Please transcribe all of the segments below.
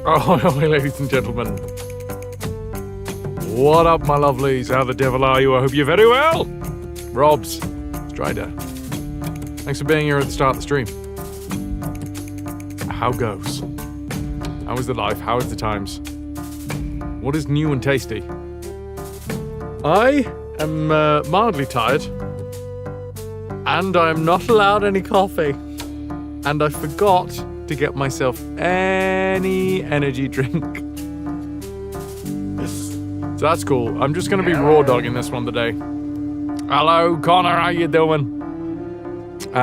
Oh, ladies and gentlemen. What up, my lovelies? How the devil are you? I hope you're very well. Robs, Strider. Thanks for being here at the start of the stream. How goes? How is the life? How is the times? What is new and tasty? I am mildly tired. And I am not allowed any coffee. And I forgot to get myself any energy drink. So that's cool. I'm just going to be raw dogging this one today. Hello, Connor. How you doing?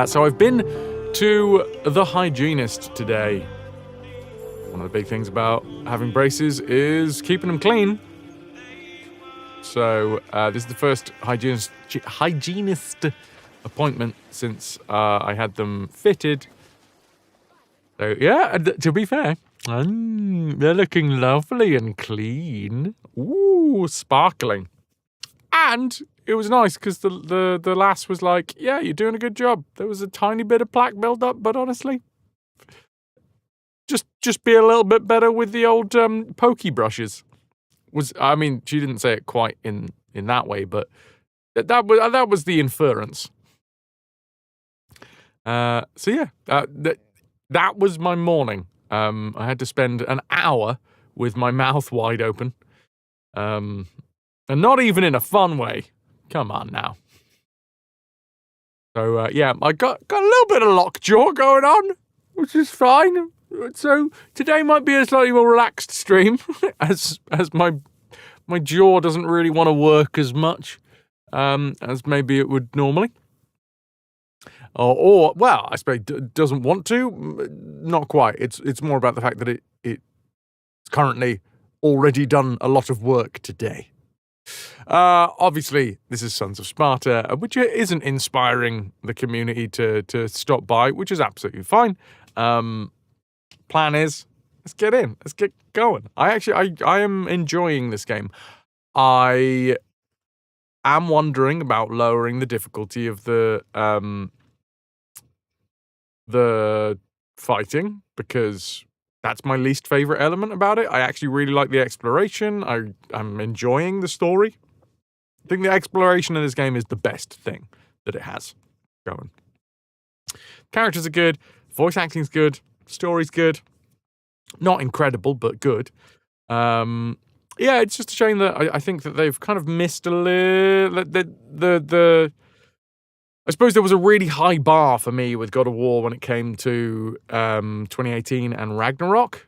So I've been to the hygienist today. One of the big things about having braces is keeping them clean. So this is the first hygienist appointment since I had them fitted. So yeah, to be fair, they're looking lovely and clean. Ooh, sparkling. And it was nice because the lass was like, yeah, you're doing a good job. There was a tiny bit of plaque build-up, but honestly, just be a little bit better with the old pokey brushes. I mean, she didn't say it quite in that way, but that was the inference. So yeah, that was my morning. I had to spend an hour with my mouth wide open. And not even in a fun way. Come on now. So, yeah, I got a little bit of lockjaw going on, which is fine. So, today might be a slightly more relaxed stream, as my jaw doesn't really want to work as much as maybe it would normally. Or well, I suppose doesn't want to. Not quite. It's more about the fact that it's currently already done a lot of work today. Obviously, this is Sons of Sparta, which isn't inspiring the community to stop by, which is absolutely fine. Plan is, let's get in. Let's get going. I am enjoying this game. I am wondering about lowering the difficulty of the fighting, because that's my least favorite element about it. I actually really like the exploration. I'm enjoying the story. I think the exploration in this game is the best thing that it has going. Characters are good. Voice acting's good. Story's good. Not incredible, but good. Yeah, it's just a shame that I think that they've kind of missed a little. I suppose there was a really high bar for me with God of War when it came to 2018 and Ragnarok,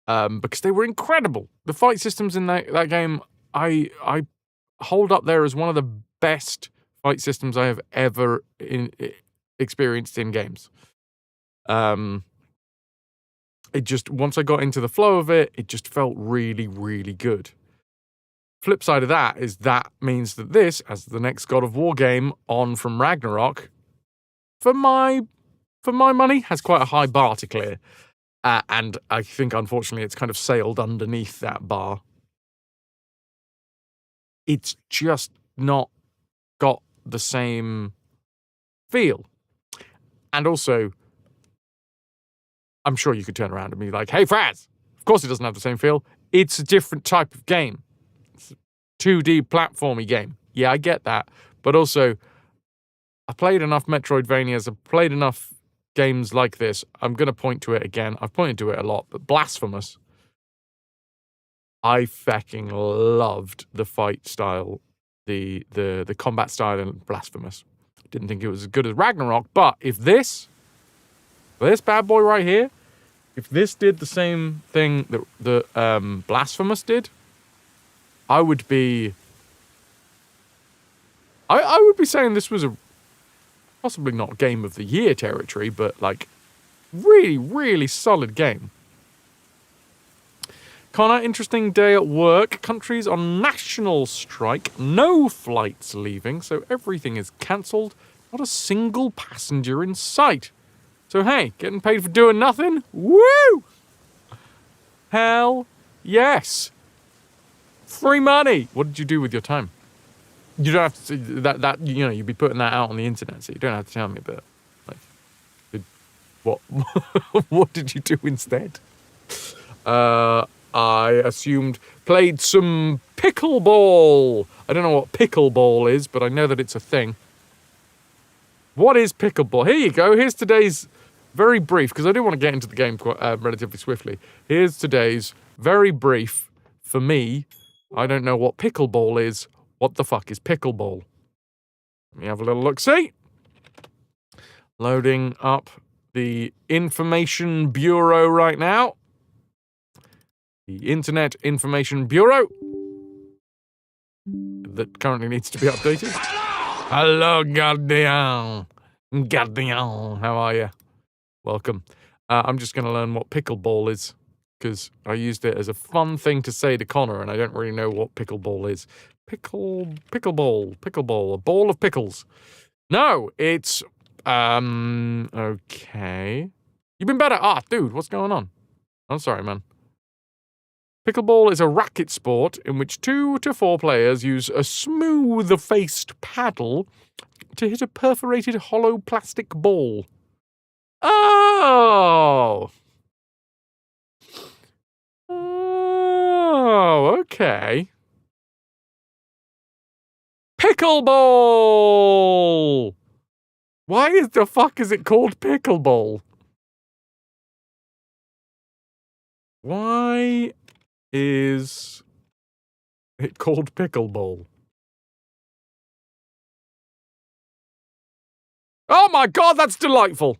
because they were incredible. The fight systems in that game, I hold up there as one of the best fight systems I have ever experienced in games. It just, once I got into the flow of it, it just felt really, really good. Flip side of that is that means that this, as the next God of War game on from Ragnarok, for my money, has quite a high bar to clear. And I think, unfortunately, it's kind of sailed underneath that bar. It's just not got the same feel. And also, I'm sure you could turn around and be like, hey, Fraz, of course it doesn't have the same feel. It's a different type of game. 2D platformy game. Yeah, I get that. But also, I've played enough Metroidvanias, I've played enough games like this. I'm going to point to it again. I've pointed to it a lot, but Blasphemous. I fucking loved the fight style, the combat style in Blasphemous. Didn't think it was as good as Ragnarok, but if this bad boy right here, if this did the same thing that Blasphemous did, I would be saying this was a possibly not game of the year territory, but like really, really solid game. Connor, interesting day at work. Countries on national strike. No flights leaving, so everything is cancelled. Not a single passenger in sight. So hey, getting paid for doing nothing? Woo! Hell yes. Free money. What did you do with your time? You don't have to that you know, you'd be putting that out on the internet, so you don't have to tell me, but like what what did you do instead? I assumed played some pickleball. I don't know what pickleball is, but I know that it's a thing. What is pickleball? Here you go. Here's today's very brief, because I do want to get into the game quite, relatively swiftly. Here's today's very brief, for me, I don't know what pickleball is. What the fuck is pickleball? Let me have a little look-see. Loading up the Information Bureau right now. The Internet Information Bureau. That currently needs to be updated. Hello, goddamn. Goddamn. How are you? Welcome. I'm just going to learn what pickleball is, because I used it as a fun thing to say to Connor, and I don't really know what pickleball is. Pickleball, a ball of pickles. No, it's, okay. You've been better. Dude, what's going on? I'm sorry, man. Pickleball is a racket sport in which 2 to 4 players use a smooth-faced paddle to hit a perforated hollow plastic ball. Oh! Oh, okay. Pickleball! Why the fuck is it called pickleball? Why is it called pickleball? Oh my god, that's delightful!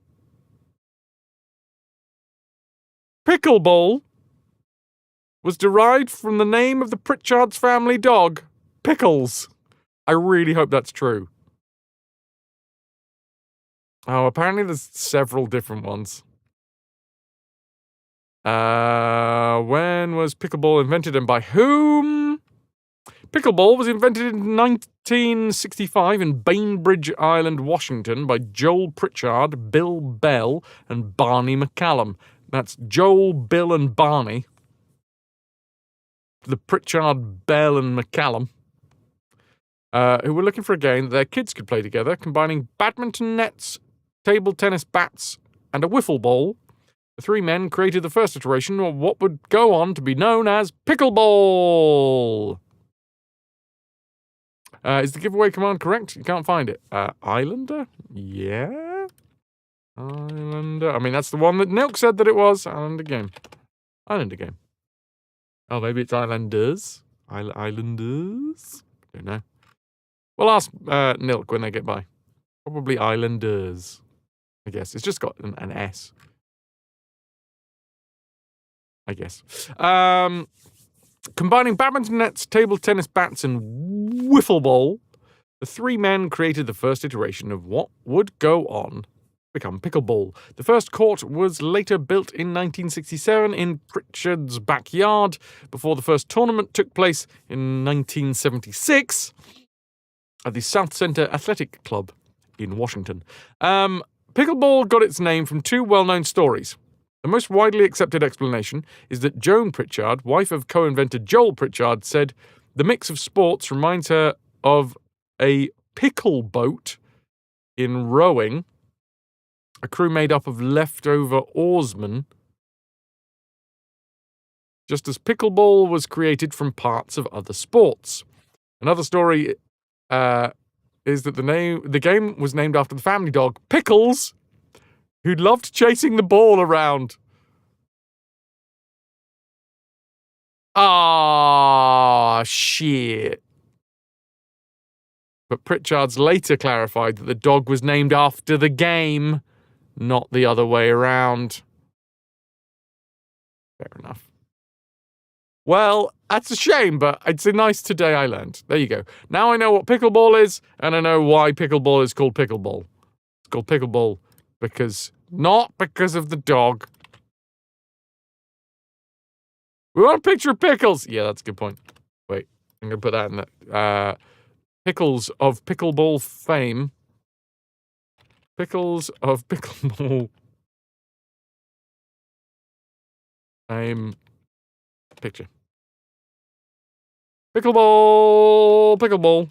Pickleball was derived from the name of the Pritchard's family dog, Pickles. I really hope that's true. Oh, apparently there's several different ones. When was pickleball invented and by whom? Pickleball was invented in 1965 in Bainbridge Island, Washington by Joel Pritchard, Bill Bell, and Barney McCallum. That's Joel, Bill, and Barney. The Pritchard, Bell, and McCallum. Who were looking for a game that their kids could play together, combining badminton nets, table tennis bats, and a wiffle ball. The 3 men created the first iteration of what would go on to be known as pickleball. Is the giveaway command correct? You can't find it. Islander? Yeah? Islander. I mean, that's the one that Nilk said that it was. Islander game. Islander game. Oh, maybe it's Islanders? Islanders? Don't know. We'll ask Nilk when they get by. Probably Islanders. I guess. It's just got an S. I guess. Combining badminton nets, table tennis bats, and wiffle ball, the 3 men created the first iteration of what would go on to become pickleball. The first court was later built in 1967 in Pritchard's backyard, before the first tournament took place in 1976 at the South Center Athletic Club in Washington. Pickleball got its name from 2 well-known stories. The most widely accepted explanation is that Joan Pritchard, wife of co-inventor Joel Pritchard, said the mix of sports reminds her of a pickle boat in rowing, a crew made up of leftover oarsmen, just as pickleball was created from parts of other sports. Another story is that the game was named after the family dog, Pickles, who loved chasing the ball around. Ah, shit. But Pritchard's later clarified that the dog was named after the game, not the other way around. Fair enough. Well, that's a shame, but it's a nice today I learned. There you go. Now I know what pickleball is, and I know why pickleball is called pickleball. It's called pickleball not because of the dog. We want a picture of Pickles. Yeah, that's a good point. Wait, I'm going to put that in the Pickles of pickleball fame. Pickles of pickleball fame picture. Pickleball.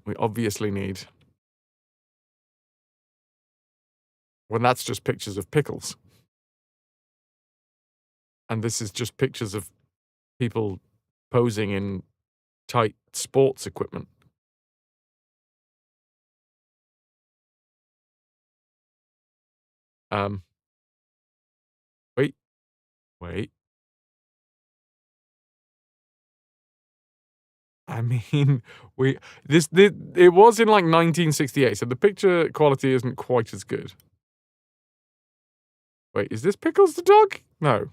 We obviously need. Well, that's just pictures of pickles. And this is just pictures of people posing in tight sports equipment. Wait. I mean, it was in like 1968, so the picture quality isn't quite as good. Wait, is this Pickles the dog? No.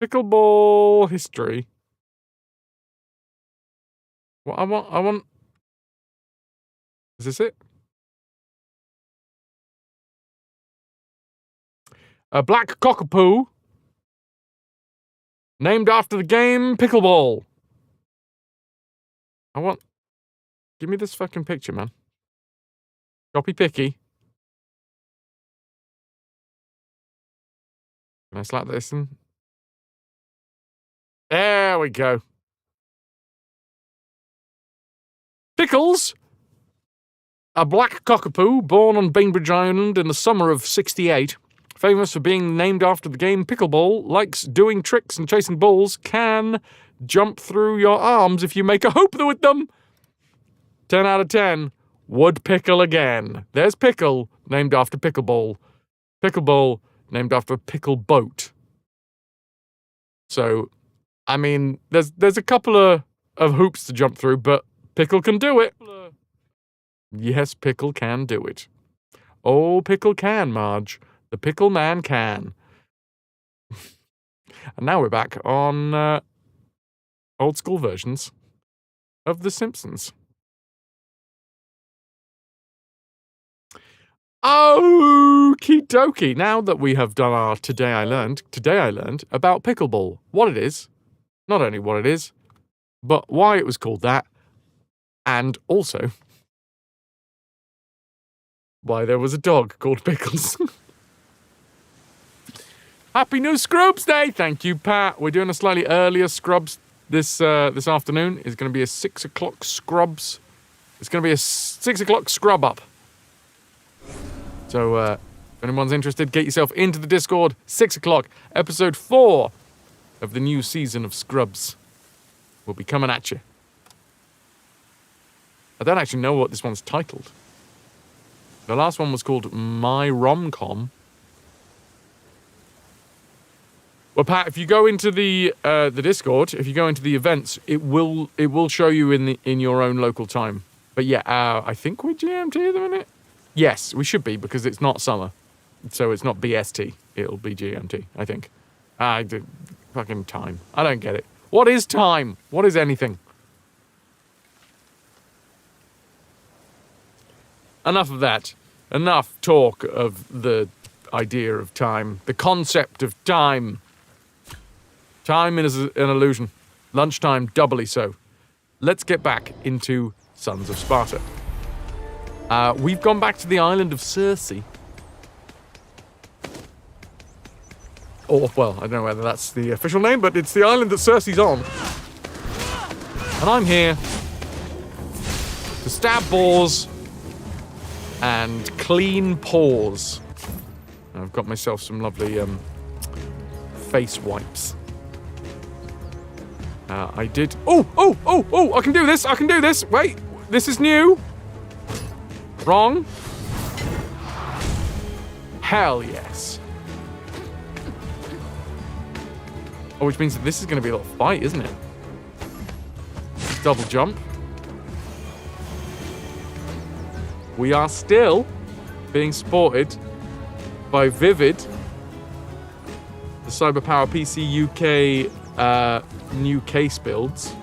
Pickleball history. What I want. Is this it? A black cockapoo named after the game pickleball. Give me this fucking picture, man. Copy picky. Can I slap this in? There we go. Pickles, a black cockapoo born on Bainbridge Island in the summer of '68, famous for being named after the game pickleball, likes doing tricks and chasing balls, can jump through your arms if you make a hoop with them. 10 out of 10. Would pickle again. There's Pickle, named after pickleball. Pickleball, named after a pickle boat. So, I mean, there's a couple of hoops to jump through, but Pickle can do it. Yes, Pickle can do it. Oh, Pickle can, Marge. The Pickle Man can. And now we're back on old school versions of The Simpsons. Okie dokie. Now that we have done our Today I Learned about pickleball. What it is, not only what it is, but why it was called that, and also why there was a dog called Pickles. Happy New Scrubs Day! Thank you, Pat. We're doing a slightly earlier Scrubs this afternoon. It's going to be a 6 o'clock Scrubs. It's going to be a 6 o'clock Scrub Up. So, if anyone's interested, get yourself into the Discord. 6 o'clock, episode 4 of the new season of Scrubs will be coming at you. I don't actually know what this one's titled. The last one was called My Rom-Com. Well, Pat, if you go into the Discord, if you go into the events, it will show you in your own local time. But yeah, I think we're GMT at the minute. Yes, we should be, because it's not summer. So it's not BST. It'll be GMT, I think. Fucking time. I don't get it. What is time? What is anything? Enough of that. Enough talk of the idea of time. The concept of time. Time is an illusion. Lunchtime doubly so. Let's get back into Sons of Sparta. We've gone back to the island of Circe. Or, well, I don't know whether that's the official name, but it's the island that Circe's on. And I'm here to stab boars and clean paws. I've got myself some lovely face wipes. I did... Oh! I can do this! Wait, this is new. Wrong. Hell yes. Oh, which means that this is going to be a little fight, isn't it? Double jump. We are still being supported by Vivid, the Cyberpower PC UK new case builds.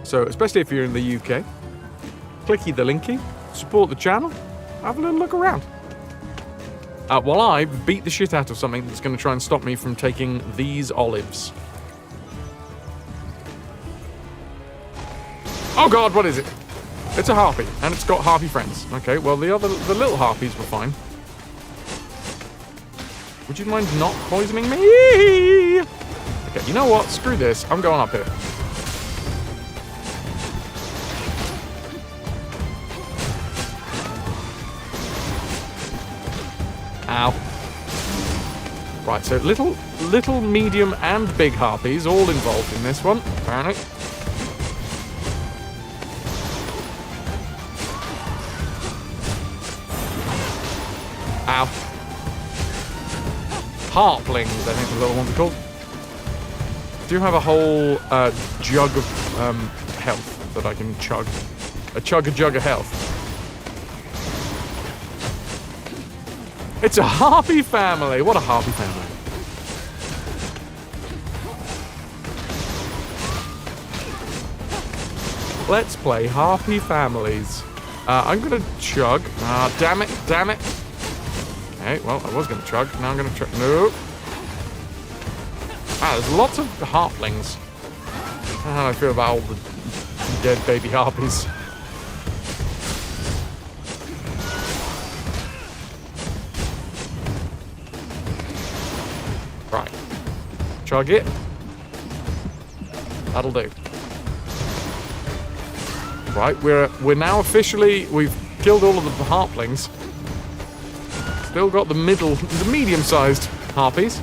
So, especially if you're in the UK, clicky the linky, support the channel, have a little look around. While I beat the shit out of something that's going to try and stop me from taking these olives. Oh god, what is it? It's a harpy, and it's got harpy friends. Okay, well the little harpies were fine. Would you mind not poisoning me? Okay, you know what? Screw this. I'm going up here. Ow. Right, so little, medium, and big harpies all involved in this one, apparently. Ow. Harplings, I think the little ones are called. Do have a whole jug of health that I can chug. A jug of health. It's a harpy family. What a harpy family. Let's play harpy families. I'm gonna chug. Ah, damn it. Okay, well, I was gonna chug. Now I'm gonna chug. No. There's lots of harplings. I don't know how I feel about all the dead baby harpies. Right. Chug it. That'll do. Right, we're now officially, we've killed all of the harplings. Still got the medium-sized harpies.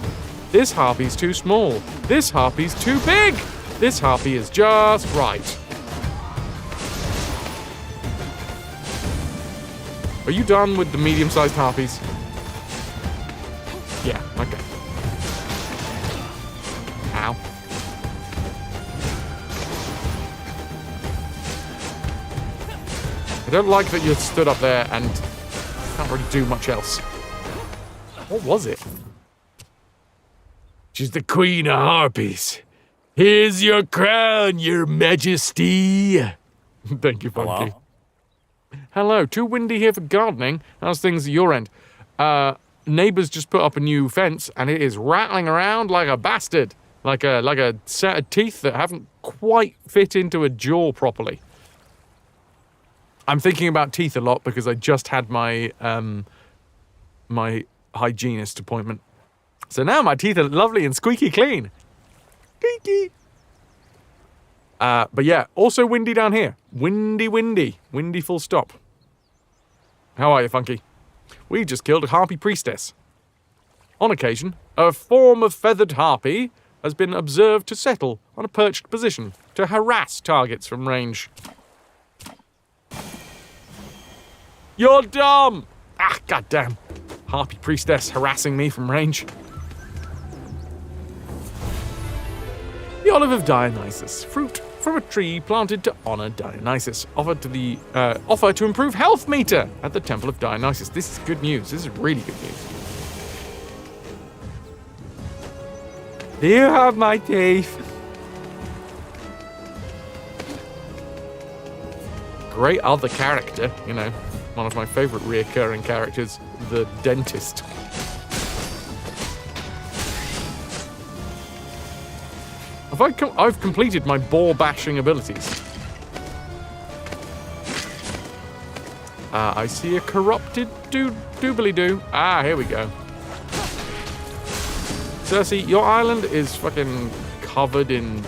This harpy's too small. This harpy's too big. This harpy is just right. Are you done with the medium-sized harpies? Yeah, okay. Ow. I don't like that you stood up there and can't really do much else. What was it? She's the queen of harpies. Here's your crown, your majesty. Thank you, Funky. Hello, too windy here for gardening. How's things at your end? Neighbours just put up a new fence and it is rattling around like a bastard. Like a set of teeth that haven't quite fit into a jaw properly. I'm thinking about teeth a lot because I just had my my hygienist appointment. So now my teeth are lovely and squeaky clean. Squeaky. But yeah, also windy down here. Windy. Windy full stop. How are you, Funky? We just killed a harpy priestess. On occasion, a form of feathered harpy has been observed to settle on a perched position to harass targets from range. You're dumb! Ah, goddamn. Harpy priestess harassing me from range. The olive of Dionysus, fruit from a tree planted to honor Dionysus, offer to improve health meter at the temple of Dionysus. This is good news. This is really good news. You have my teeth. Great other character, you know, one of my favorite reoccurring characters, the dentist. I've completed my boar bashing abilities. I see a corrupted doobly-doo. Ah, here we go. Cersei, your island is fucking covered in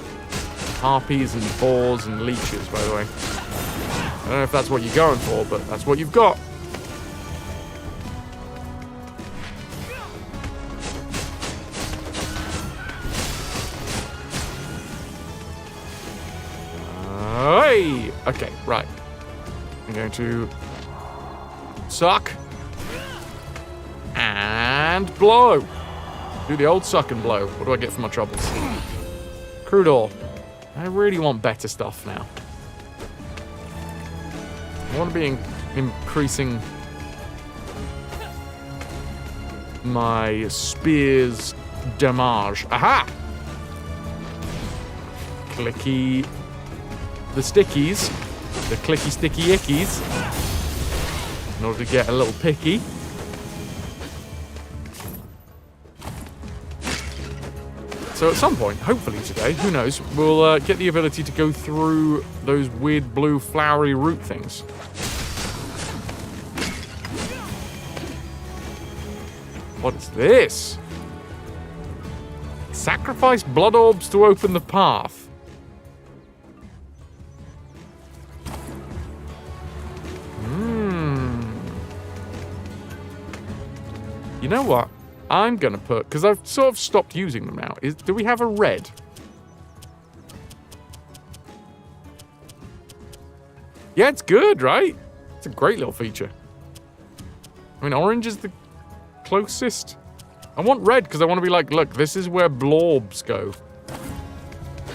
harpies and boars and leeches, by the way. I don't know if that's what you're going for, but that's what you've got. Hey! Okay, right. I'm going to suck and blow. Do the old suck and blow. What do I get for my troubles? Crude oil. I really want better stuff now. I want to be increasing my spear's damage. Aha! Clicky. The stickies. The clicky sticky ickies. In order to get a little picky. So at some point, hopefully today, who knows, we'll get the ability to go through those weird blue flowery root things. What is this? Sacrifice blood orbs to open the path. You know what? I'm going to put... Because I've sort of stopped using them now. Do we have a red? Yeah, it's good, right? It's a great little feature. I mean, orange is the closest. I want red because I want to be like, look, this is where blorbs go.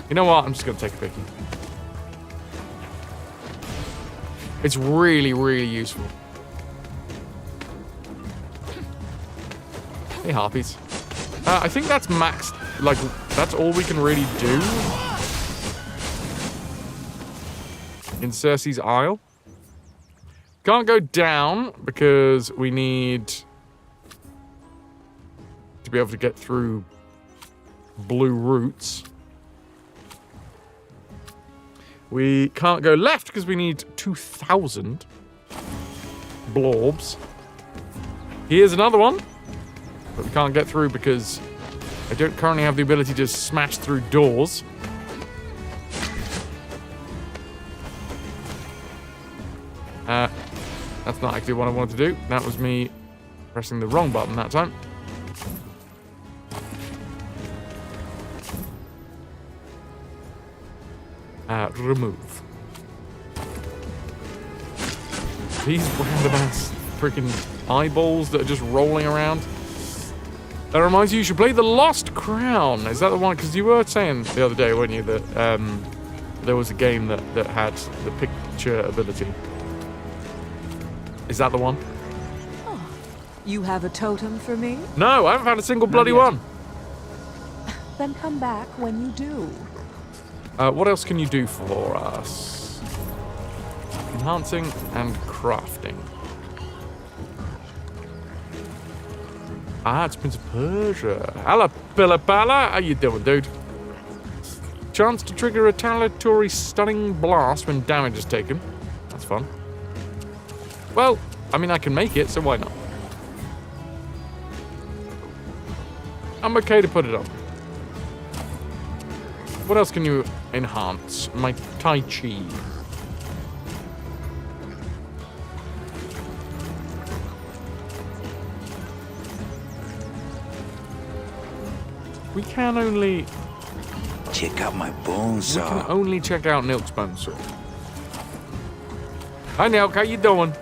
You know what? I'm just going to take a pickie. It's really, really useful. Hey, harpies. I think that's maxed. Like, that's all we can really do in Circe's Isle. Can't go down because we need to be able to get through blue roots. We can't go left because we need 2,000 blorbs. Here's another one. But we can't get through because I don't currently have the ability to smash through doors. That's not actually what I wanted to do. That was me pressing the wrong button that time. Remove. These random ass freaking eyeballs that are just rolling around. That reminds you should play The Lost Crown. Is that the one? Because you were saying the other day, weren't you, that there was a game that had the picture ability. Is that the one? Oh, you have a totem for me? No, I haven't found a single bloody one. Then come back when you do. What else can you do for us? Enhancing and crafting. Ah, it's Prince of Persia. Hello, Pilla. How you doing, dude? Chance to trigger a retaliatory stunning blast when damage is taken. That's fun. Well, I mean, I can make it, so why not? I'm okay to put it on. What else can you enhance? My Tai Chi. We can only... Check out my bone saw. We can only check out Nilk's bone saw. Hi, Nilk. How you doing?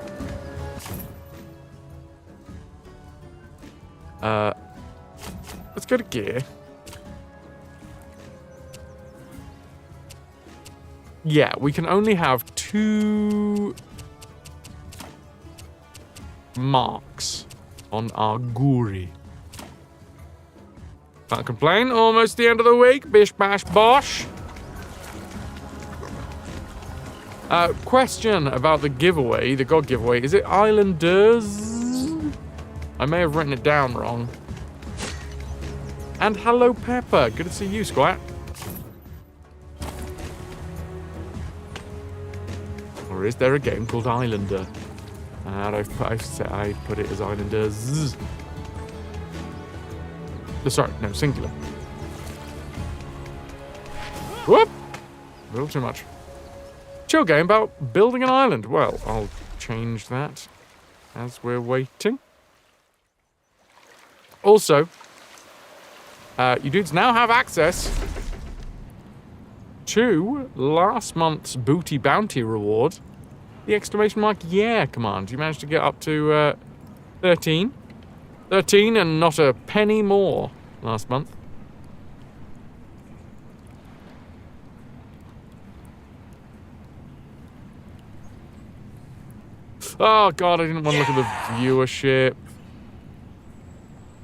Let's go to gear. Yeah, we can only have 2 marks on our guri. Can't complain. Almost the end of the week. Bish bash bosh. Question about the giveaway, the God giveaway. Is it Islanders? I may have written it down wrong. And hello, Pepper. Good to see you, Squat. Or is there a game called Islander? And I put it as Islanders. Sorry, no, singular. Whoop! A little too much. Chill game about building an island. Well, I'll change that as we're waiting. Also, you dudes now have access to last month's Booty Bounty reward. The exclamation mark yeah command. You managed to get up to 13. 13 and not a penny more last month. Oh god, I didn't want to look at the viewership.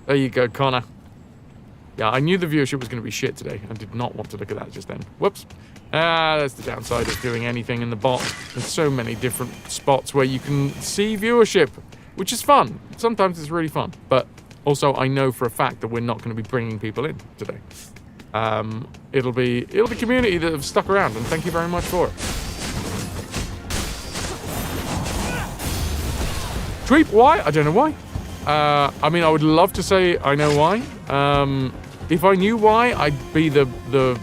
There you go, Connor. Yeah, I knew the viewership was going to be shit today. I did not want to look at that just then. Whoops. That's the downside of doing anything in the bot. There's so many different spots where you can see viewership, which is fun. Sometimes it's really fun. But also, I know for a fact that we're not going to be bringing people in today. It'll be community that have stuck around, and thank you very much for it. Tweep, why? I don't know why. I mean, I would love to say I know why. If I knew why, I'd be the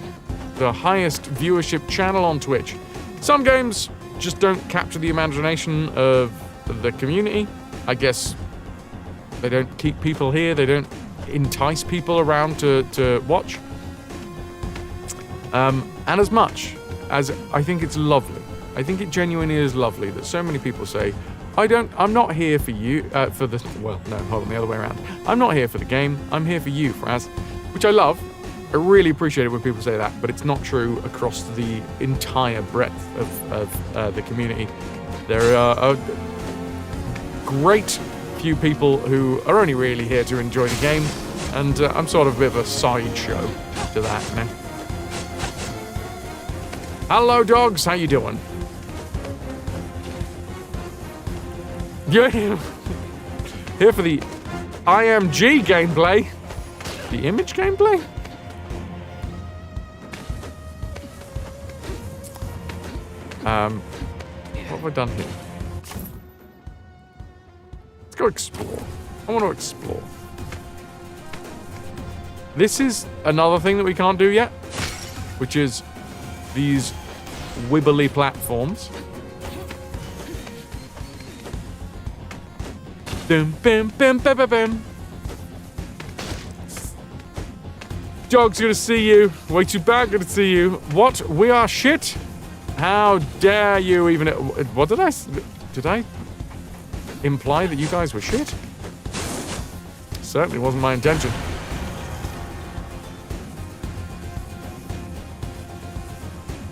highest viewership channel on Twitch. Some games just don't capture the imagination of the community. I guess They don't keep people here. They don't entice people around to watch. And as much as I think it's lovely, I think it genuinely is lovely that so many people say, I'm not here for you, hold on, the other way around. I'm not here for the game, I'm here for you, Fraz. Which I love. I really appreciate it when people say that, but it's not true across the entire breadth of the community. There are a great few people who are only really here to enjoy the game, and I'm sort of a bit of a sideshow to that, you know. Hello, dogs. How you doing? You're here for the IMG gameplay. The image gameplay? What have I done here? Let's go explore. I want to explore. This is another thing that we can't do yet, which is these wibbly platforms. Dum, bim, bim, bim, bim, bim. Dog's gonna see you. Way too bad, gonna see you. What? We are shit? How dare you even... What did I... Did I imply that you guys were shit? Certainly wasn't my intention.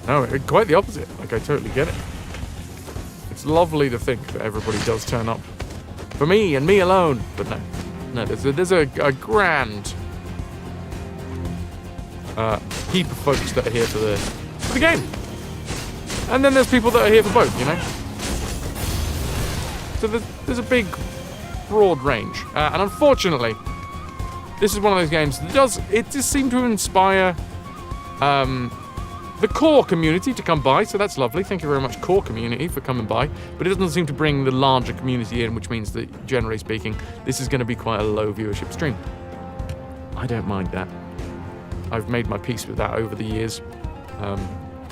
No, quite the opposite. Like, I totally get it. It's lovely to think that everybody does turn up. For me and me alone. But no, there's a grand heap of folks that are here for the game. And then there's people that are here for both, you know? So there's a big, broad range. And unfortunately, this is one of those games that does seem to inspire the core community to come by, so that's lovely. Thank you very much, core community, for coming by. But it doesn't seem to bring the larger community in, which means that, generally speaking, this is going to be quite a low viewership stream. I don't mind that. I've made my peace with that over the years.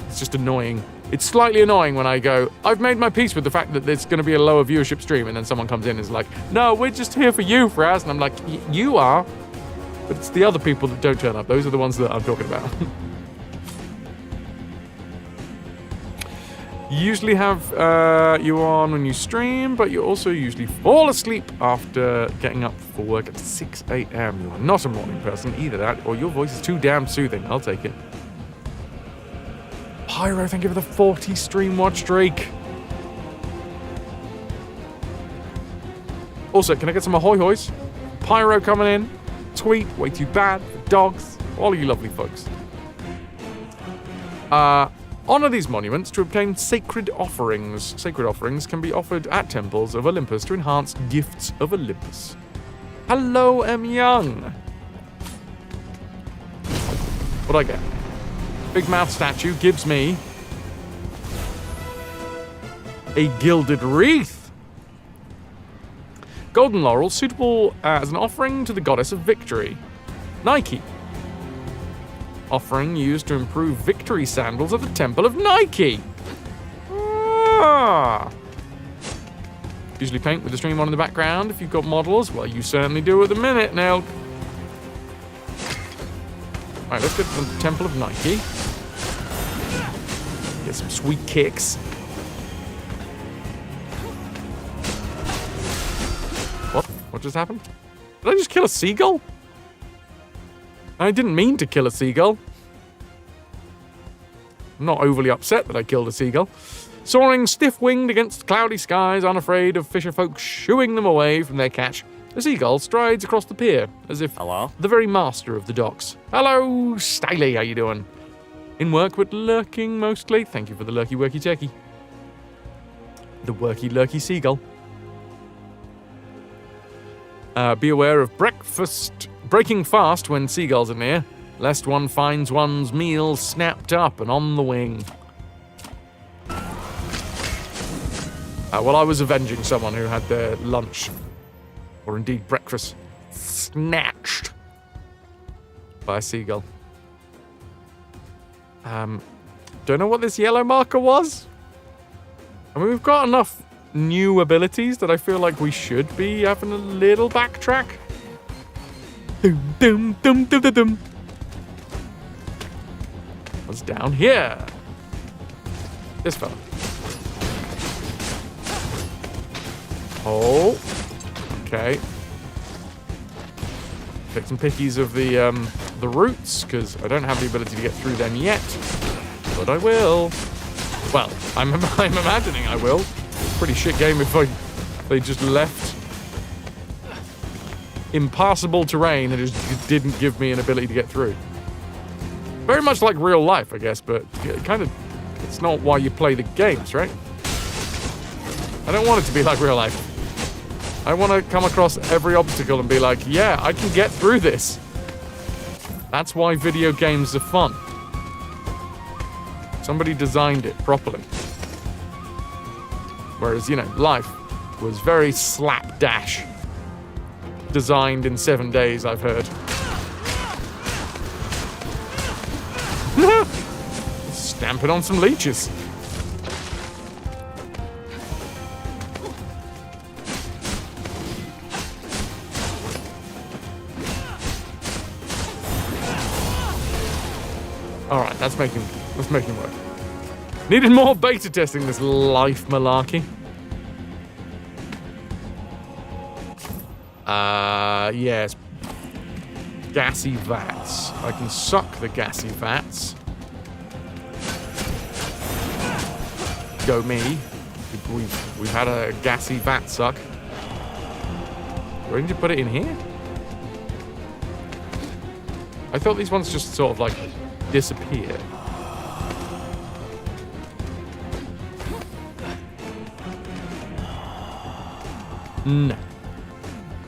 It's just annoying. It's slightly annoying when I go, I've made my peace with the fact that there's going to be a lower viewership stream, and then someone comes in and is like, no, we're just here for you, Fraz. And I'm like, you are? But it's the other people that don't turn up. Those are the ones that I'm talking about. You usually have you on when you stream, but you also usually fall asleep after getting up for work at 6 a.m. You are not a morning person, either that, or your voice is too damn soothing. I'll take it. Pyro, thank you for the 40 stream watch streak. Also, can I get some ahoy hoys? Pyro coming in. Tweet, way too bad. Dogs. All of you lovely folks. Honor these monuments to obtain sacred offerings. Sacred offerings can be offered at temples of Olympus to enhance gifts of Olympus. Hello, M. Young. What'd I get? Big mouth statue gives me a gilded wreath. Golden laurel, suitable as an offering to the goddess of victory. Nike. Offering used to improve victory sandals at the Temple of Nike. Usually paint with the stream on in the background if you've got models. Well, you certainly do at the minute, Nell. Alright, let's go to the Temple of Nike. Get some sweet kicks. What? What just happened? Did I just kill a seagull? I didn't mean to kill a seagull. I'm not overly upset that I killed a seagull. Soaring stiff-winged against cloudy skies, unafraid of fisher folk shooing them away from their catch, the seagull strides across the pier, as if the very master of the docks. Hello, Stiley, how you doing? In work, but lurking mostly. Thank you for the lurky-worky turkey. The worky-lurky seagull. Be aware of breaking fast when seagulls are near, lest one finds one's meal snapped up and on the wing. Well, I was avenging someone who had their lunch, or indeed breakfast, snatched by a seagull. Don't know what this yellow marker was. I mean, we've got enough new abilities that I feel like we should be having a little backtrack. Dum, dum, dum, dum, dum, dum. What's down here? This fella. Oh. Okay. Take some pickies of the roots, because I don't have the ability to get through them yet. But I will. Well, I'm imagining I will. Pretty shit game if they just left impassable terrain and just didn't give me an ability to get through. Very much like real life, I guess, but it's not why you play the games, right? I don't want it to be like real life. I want to come across every obstacle and be like, yeah, I can get through this. That's why video games are fun. Somebody designed it properly. Whereas, life was very slapdash. Designed in 7 days, I've heard. Stamping on some leeches. Alright, that's making work. Needed more beta testing this life malarkey. Yes. Gassy vats. I can suck the gassy vats. Go me. We've had a gassy vat suck. Do I need to put it in here? I thought these ones just sort of like disappear. No.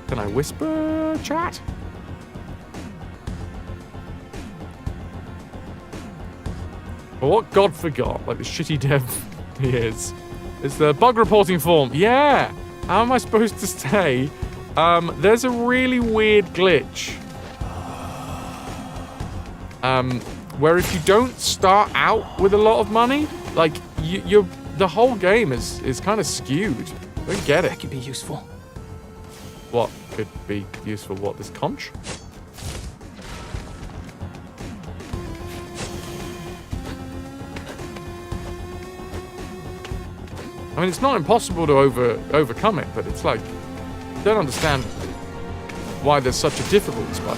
Can I whisper chat? Well, what God forgot, like the shitty dev he is the bug reporting form. Yeah! How am I supposed to say? There's a really weird glitch. Where if you don't start out with a lot of money, like, the whole game is kind of skewed. I don't get it. That could be useful. What could be useful? What, this conch? I mean, it's not impossible to overcome it, but it's like, I don't understand why there's such a difficulty spike.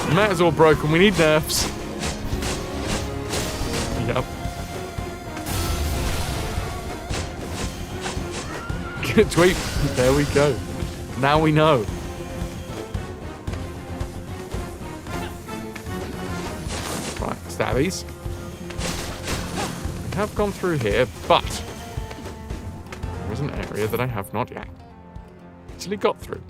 The meta's all broken. We need nerfs. Yep. Good tweet. There we go. Now we know. Right, stabbies. We have gone through here, but there is an area that I have not yet actually got through.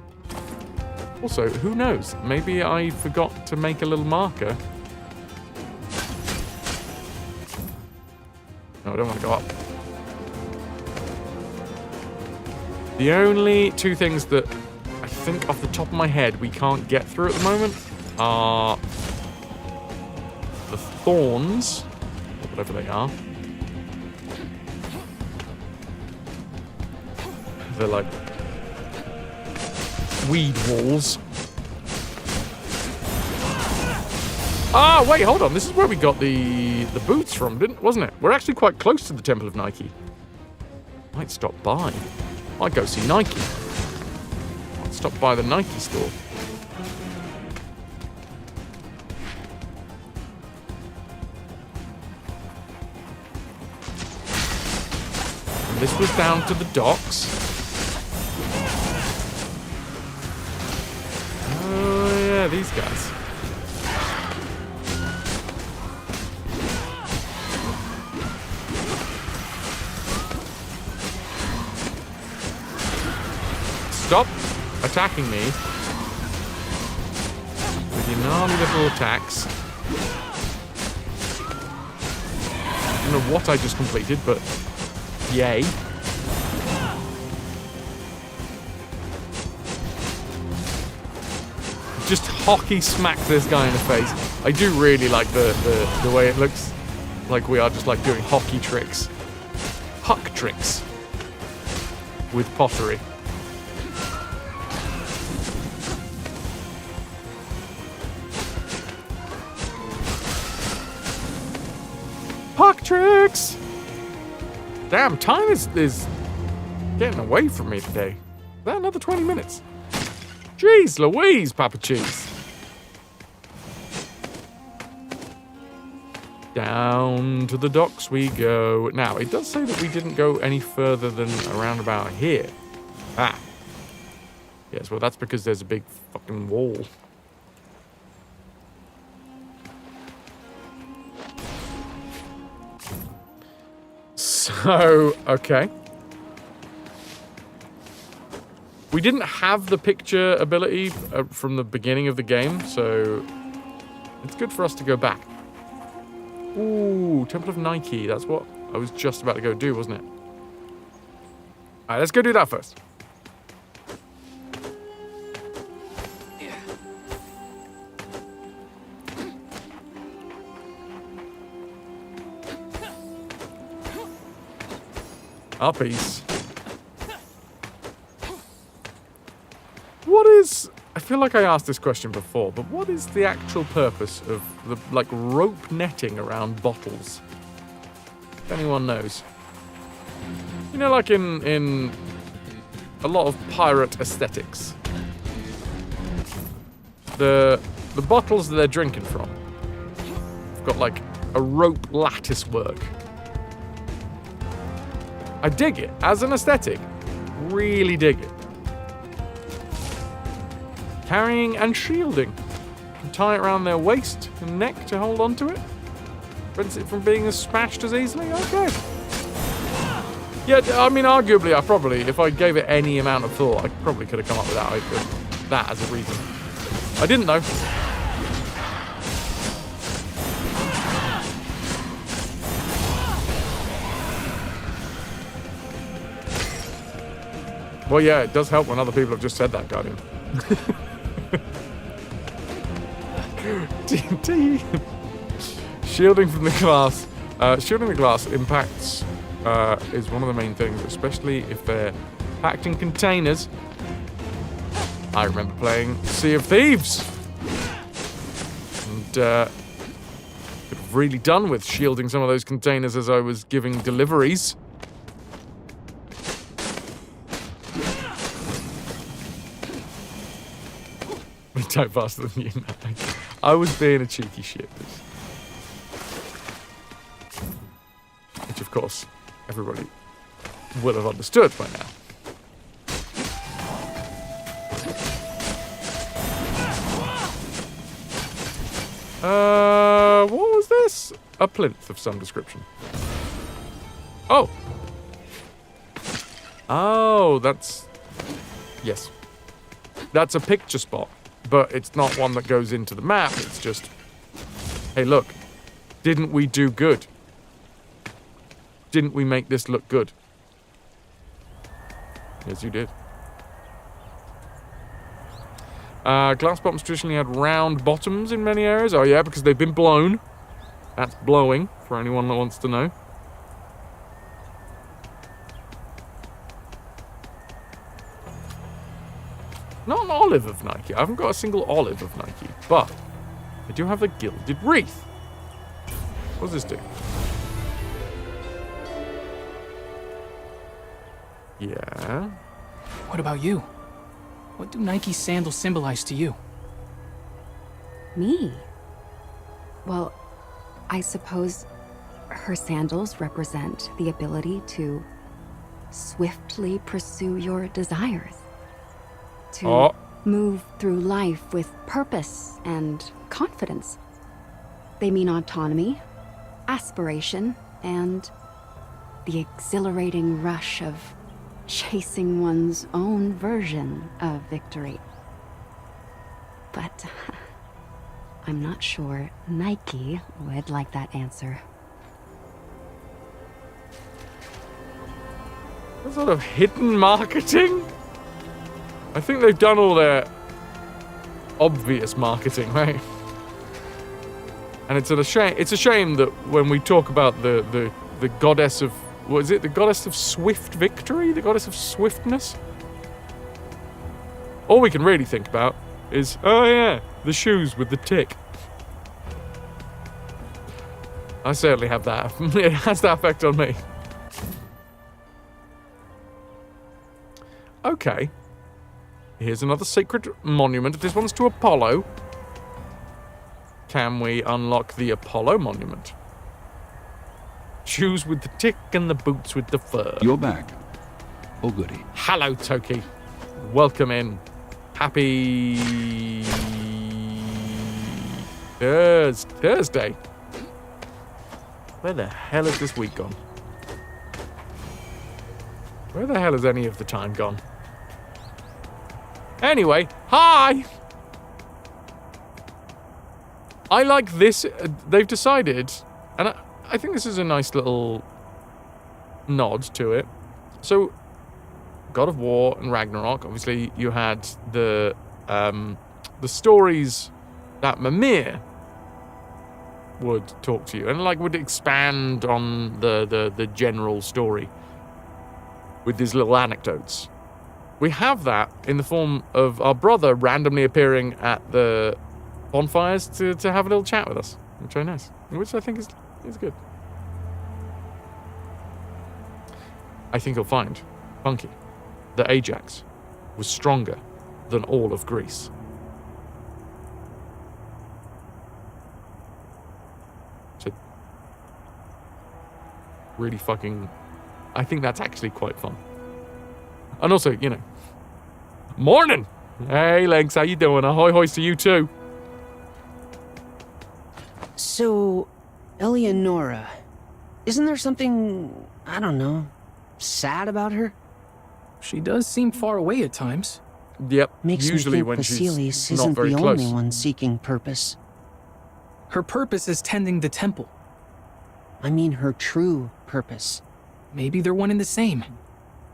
Also, who knows? Maybe I forgot to make a little marker. No, I don't want to go up. The only two things that I think off the top of my head we can't get through at the moment are the thorns, or whatever they are. They're like weed walls. Ah, wait, hold on. This is where we got the boots from, wasn't it? We're actually quite close to the Temple of Nike. Might stop by. Might go see Nike. Might stop by the Nike store. And this was down to the docks. Oh, yeah, these guys. Stop attacking me with your gnarly little attacks. I don't know what I just completed, but yay. Just hockey smack this guy in the face. I do really like the way it looks like we are just like doing hockey tricks. puck tricks with pottery. Puck tricks! Damn, time is getting away from me today. Is that another 20 minutes? Jeez Louise, Papa Cheese. Down to the docks we go. Now, it does say that we didn't go any further than around about here. Ah. Yes, well, that's because there's a big fucking wall. So, okay. We didn't have the picture ability from the beginning of the game, so it's good for us to go back. Ooh, Temple of Nike. That's what I was just about to go do, wasn't it? Alright, let's go do that first. Our piece. What is... I feel like I asked this question before, but what is the actual purpose of the, like, rope netting around bottles? If anyone knows. You know, like in a lot of pirate aesthetics. The bottles that they're drinking from have got, like, a rope lattice work. I dig it. As an aesthetic, really dig it. Carrying and shielding. You can tie it around their waist and neck to hold onto it. Prevents it from being as smashed as easily. Okay. Yeah, I mean, arguably, if I gave it any amount of thought, I probably could have come up with that as a reason. I didn't though. Well, yeah, it does help when other people have just said that, Guardian. Shielding from the glass. Shielding the glass impacts is one of the main things, especially if they're packed in containers. I remember playing Sea of Thieves. And could have really done with shielding some of those containers as I was giving deliveries. We type faster than you know. I was being a cheeky shit. Which, of course, everybody will have understood by now. What was this? A plinth of some description. Oh! Oh, that's... Yes. That's a picture spot. But it's not one that goes into the map. It's just, hey, look, didn't we do good? Didn't we make this look good? Yes, you did. Glass bottoms traditionally had round bottoms in many areas. Oh, yeah, because they've been blown. That's blowing, for anyone that wants to know. Not an olive of Nike. I haven't got a single olive of Nike, but I do have a gilded wreath. What does this do? Yeah. What about you? What do Nike's sandals symbolize to you? Me? Well, I suppose her sandals represent the ability to swiftly pursue your desires. To move through life with purpose and confidence. They mean autonomy, aspiration, and the exhilarating rush of chasing one's own version of victory. But I'm not sure Nike would like that answer. That sort of hidden marketing? I think they've done all their obvious marketing, right? And it's a shame that when we talk about the goddess of Was it the goddess of swift victory? The goddess of swiftness? All we can really think about is, oh yeah, the shoes with the tick. I certainly have that. It has that effect on me. Okay. Here's another sacred monument. This one's to Apollo. Can we unlock the Apollo monument? Shoes with the tick and the boots with the fur. You're back. Oh, goody. Hello, Toki. Welcome in. Happy Thursday. Where the hell has this week gone? Where the hell has any of the time gone? Anyway, hi! I like this. They've decided, and I think this is a nice little nod to it. So, God of War and Ragnarok, obviously you had the stories that Mimir would talk to you and like would expand on the general story with these little anecdotes. We have that in the form of our brother randomly appearing at the bonfires to have a little chat with us, which is nice, which I think is good. I think you'll find, Funky, that Ajax was stronger than all of Greece. So, really fucking, I think that's actually quite fun. And also, you know, morning! Hey, Legs, how you doing? Ahoy hoist to you too. So, Eleonora, isn't there something, I don't know, sad about her? She does seem far away at times. Yep, Makes usually me think when Vasilius she's isn't not very the close. only one seeking purpose. Her purpose is tending the temple. I mean her true purpose. Maybe they're one and the same.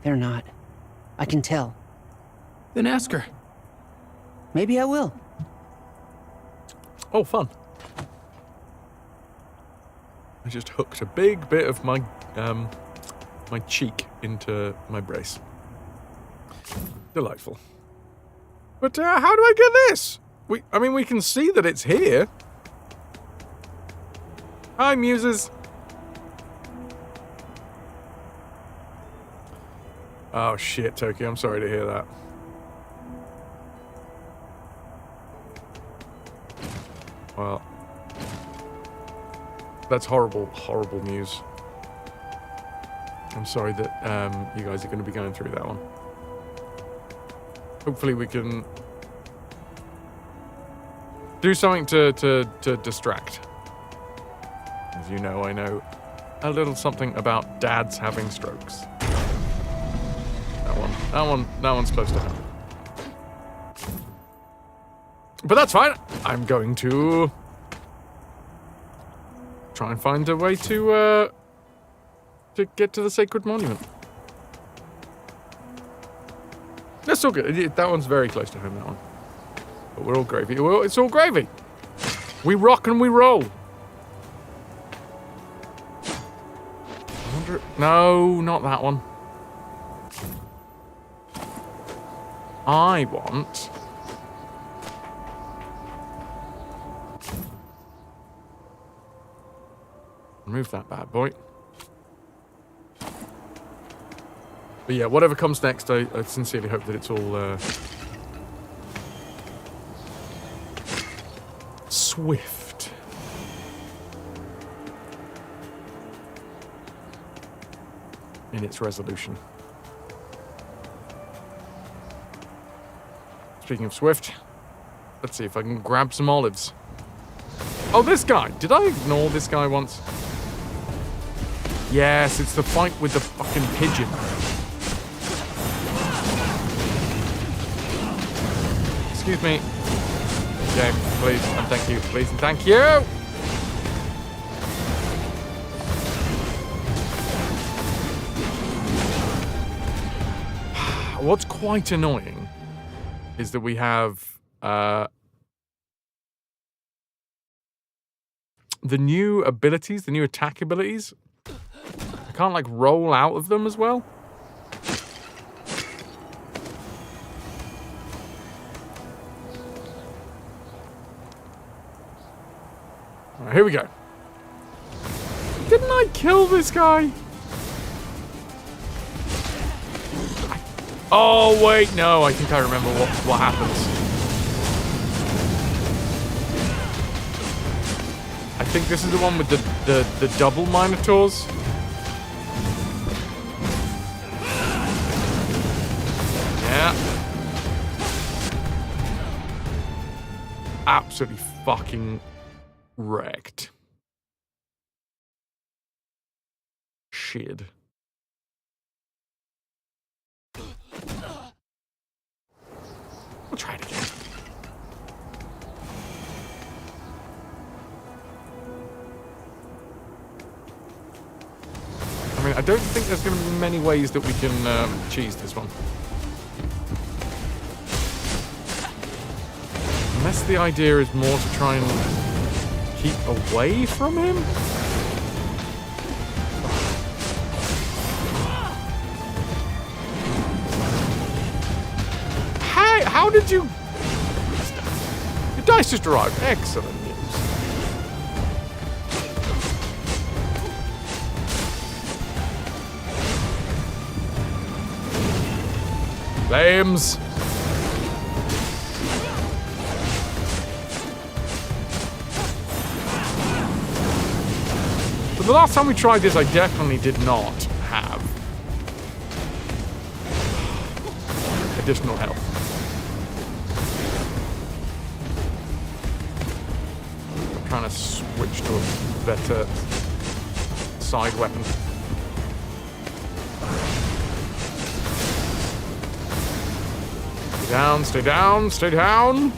They're not. I can tell. Then ask her. Maybe I will. Oh, fun. I just hooked a big bit of my my cheek into my brace. Delightful. But how do I get this? I mean, we can see that it's here. Hi, muses. Oh shit, Toki, I'm sorry to hear that. Well, that's horrible, horrible news. I'm sorry that you guys are going to be going through that one. Hopefully we can do something to distract. As you know, I know a little something about dads having strokes. That one's close to home. But that's fine. I'm going to try and find a way to get to the sacred monument. That's all good. That one's very close to home, that one. But we're all gravy. It's all gravy. We rock and we roll. No, not that one. I want... Remove that bad boy. But yeah, whatever comes next, I sincerely hope that it's all swift. In its resolution. Speaking of swift, let's see if I can grab some olives. Oh, this guy! Did I ignore this guy once? Yes, it's the fight with the fucking pigeon. Excuse me. Game, please, and thank you. Please and thank you! What's quite annoying is that we have the new abilities, the new attack abilities, can't, like, roll out of them as well. All right, here we go. Didn't I kill this guy? Oh, wait, no. I think I remember what happens. I think this is the one with the double Minotaurs. Yeah. Absolutely fucking wrecked. Shit. We'll try it again. I mean, I don't think there's going to be many ways that we can cheese this one. Unless the idea is more to try and keep away from him? Hey, how did you... Your dice just arrived. Excellent news. Flames. But the last time we tried this, I definitely did not have additional health. I'm trying to switch to a better side weapon. Stay down, stay down, stay down.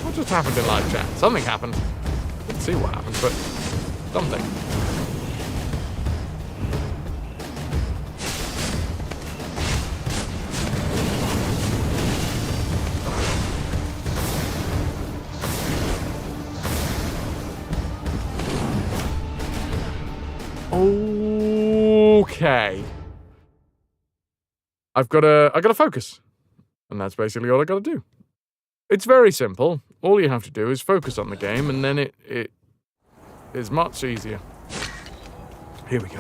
What just happened in live chat? Something happened. Didn't see what happened, but something. Okay. I gotta focus. And that's basically all I gotta do. It's very simple. All you have to do is focus on the game, and then it is much easier. Here we go.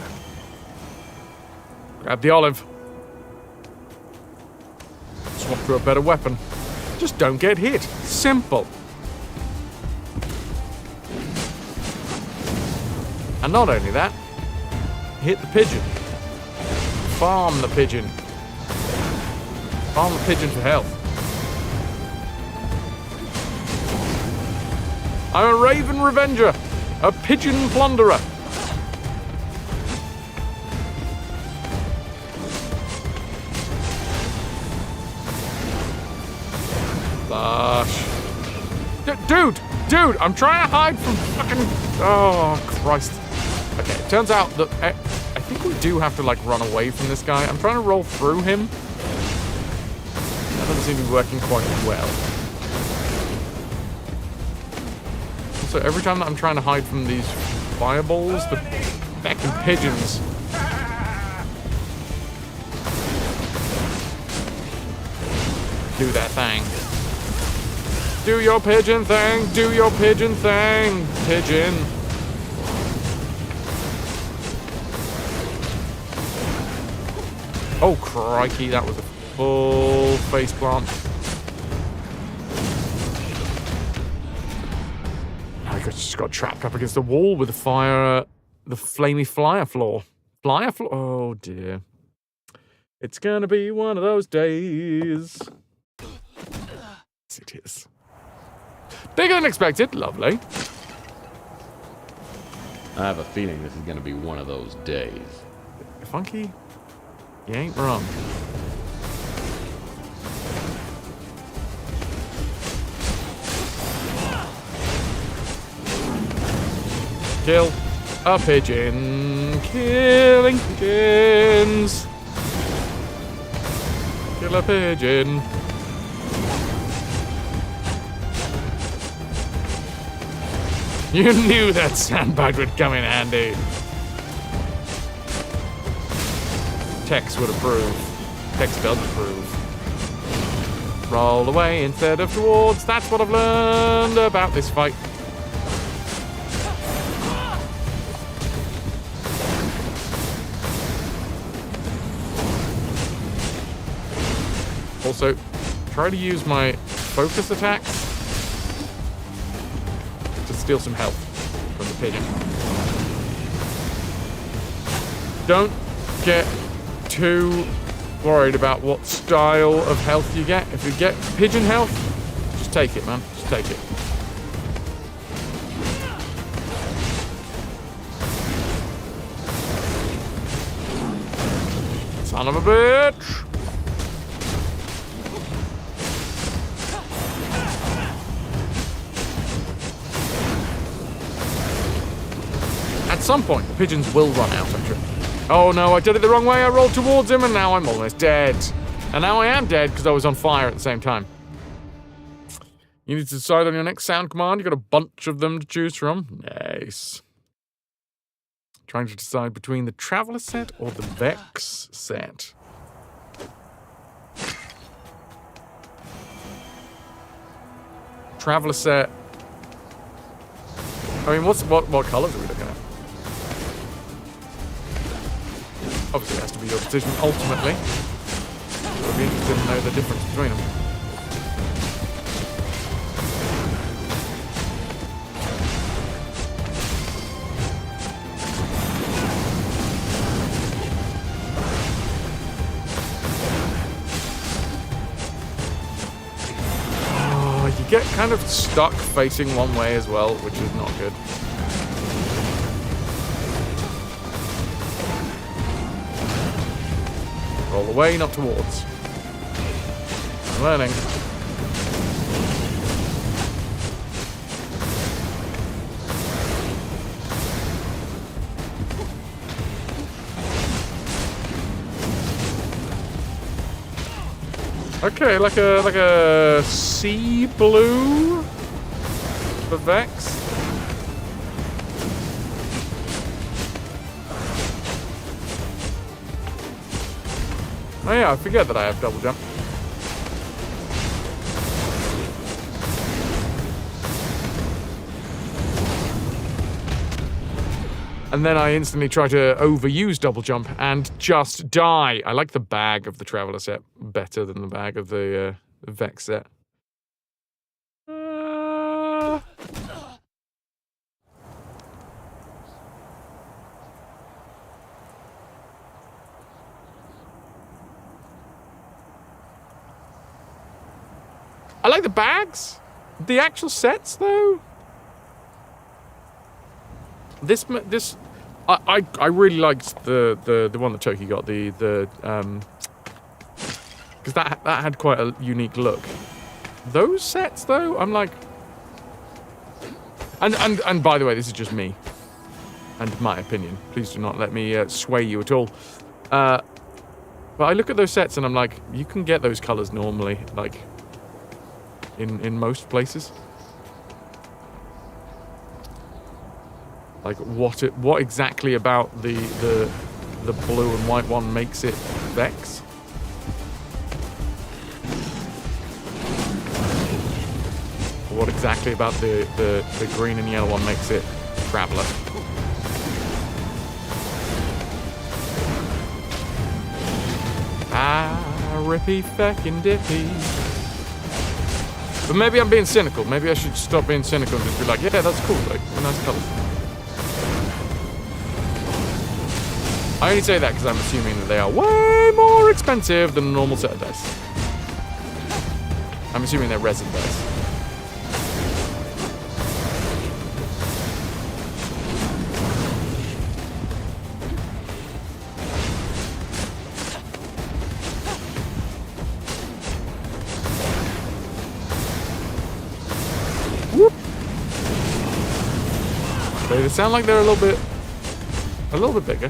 Grab the olive. Swap to a better weapon. Just don't get hit. Simple. And not only that, hit the pigeon. Farm the pigeon. Farm the pigeon for health. I'm a raven revenger. A pigeon plunderer. Flash. Dude, I'm trying to hide from fucking... Oh, Christ. Okay, it turns out that I think we do have to, like, run away from this guy. I'm trying to roll through him. That doesn't seem to be working quite well. So every time that I'm trying to hide from these fireballs, the fucking pigeons... do their thing. Do your pigeon thing! Do your pigeon thing! Pigeon! Oh, crikey, that was a full face plant. I just got trapped up against the wall with the flamey flyer floor. Flyer floor? Oh, dear. It's gonna be one of those days. Yes, it is. Bigger than expected. Lovely. I have a feeling this is going to be one of those days. Funky, you ain't wrong. Kill a pigeon. Killing pigeons. Kill a pigeon. You knew that sandbag would come in handy. Tex would approve. Tex does approve. Roll away instead of towards. That's what I've learned about this fight. Also, try to use my focus attacks to steal some health from the pigeon. Don't get too worried about what style of health you get. If you get pigeon health, just take it, man. Just take it. Son of a bitch! At some point, the pigeons will run out, I'm sure. Oh no, I did it the wrong way. I rolled towards him and now I'm almost dead. And now I am dead because I was on fire at the same time. You need to decide on your next sound command. You've got a bunch of them to choose from. Nice. Trying to decide between the Traveler set or the Vex set. Traveler set. I mean, what colors are we looking at? Obviously, it has to be your decision ultimately. I'd be interested to know the difference between them. Oh, you get kind of stuck facing one way as well, which is not good. Roll away, not towards. I'm learning. Okay, like a sea blue for Vex. Oh yeah, I forget that I have double jump. And then I instantly try to overuse double jump and just die. I like the bag of the Traveler set better than the bag of the Vex set. I like the bags. The actual sets, though. I really liked the one that Toki got, because that had quite a unique look. Those sets, though, I'm like, and by the way, this is just me and my opinion. Please do not let me sway you at all. But I look at those sets and I'm like, you can get those colors normally, like. In most places. Like what exactly about the blue and white one makes it Vex? What exactly about the green and yellow one makes it Traveler? Rippy feckin' dippy. But maybe I'm being cynical. Maybe I should stop being cynical and just be like, yeah, that's cool, like, nice colours. I only say that because I'm assuming that they are way more expensive than a normal set of dice. I'm assuming they're resin dice. They sound like they're a little bit bigger.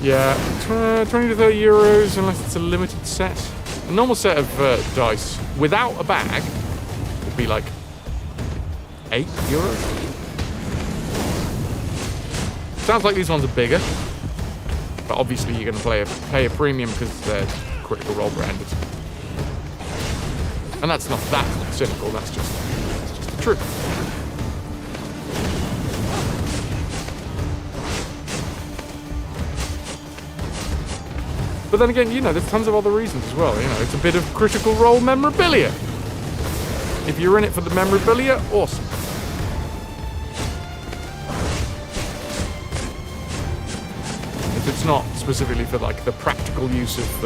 Yeah, 20 to 30 euros unless it's a limited set. A normal set of dice without a bag would be like €8. Sounds like these ones are bigger, but obviously you're going to pay a premium because they're Critical Role branded. And that's not cynical, that's just the truth. But then again, you know, there's tons of other reasons as well. You know, it's a bit of Critical Role memorabilia. If you're in it for the memorabilia, awesome. If it's not specifically for like the practical use of,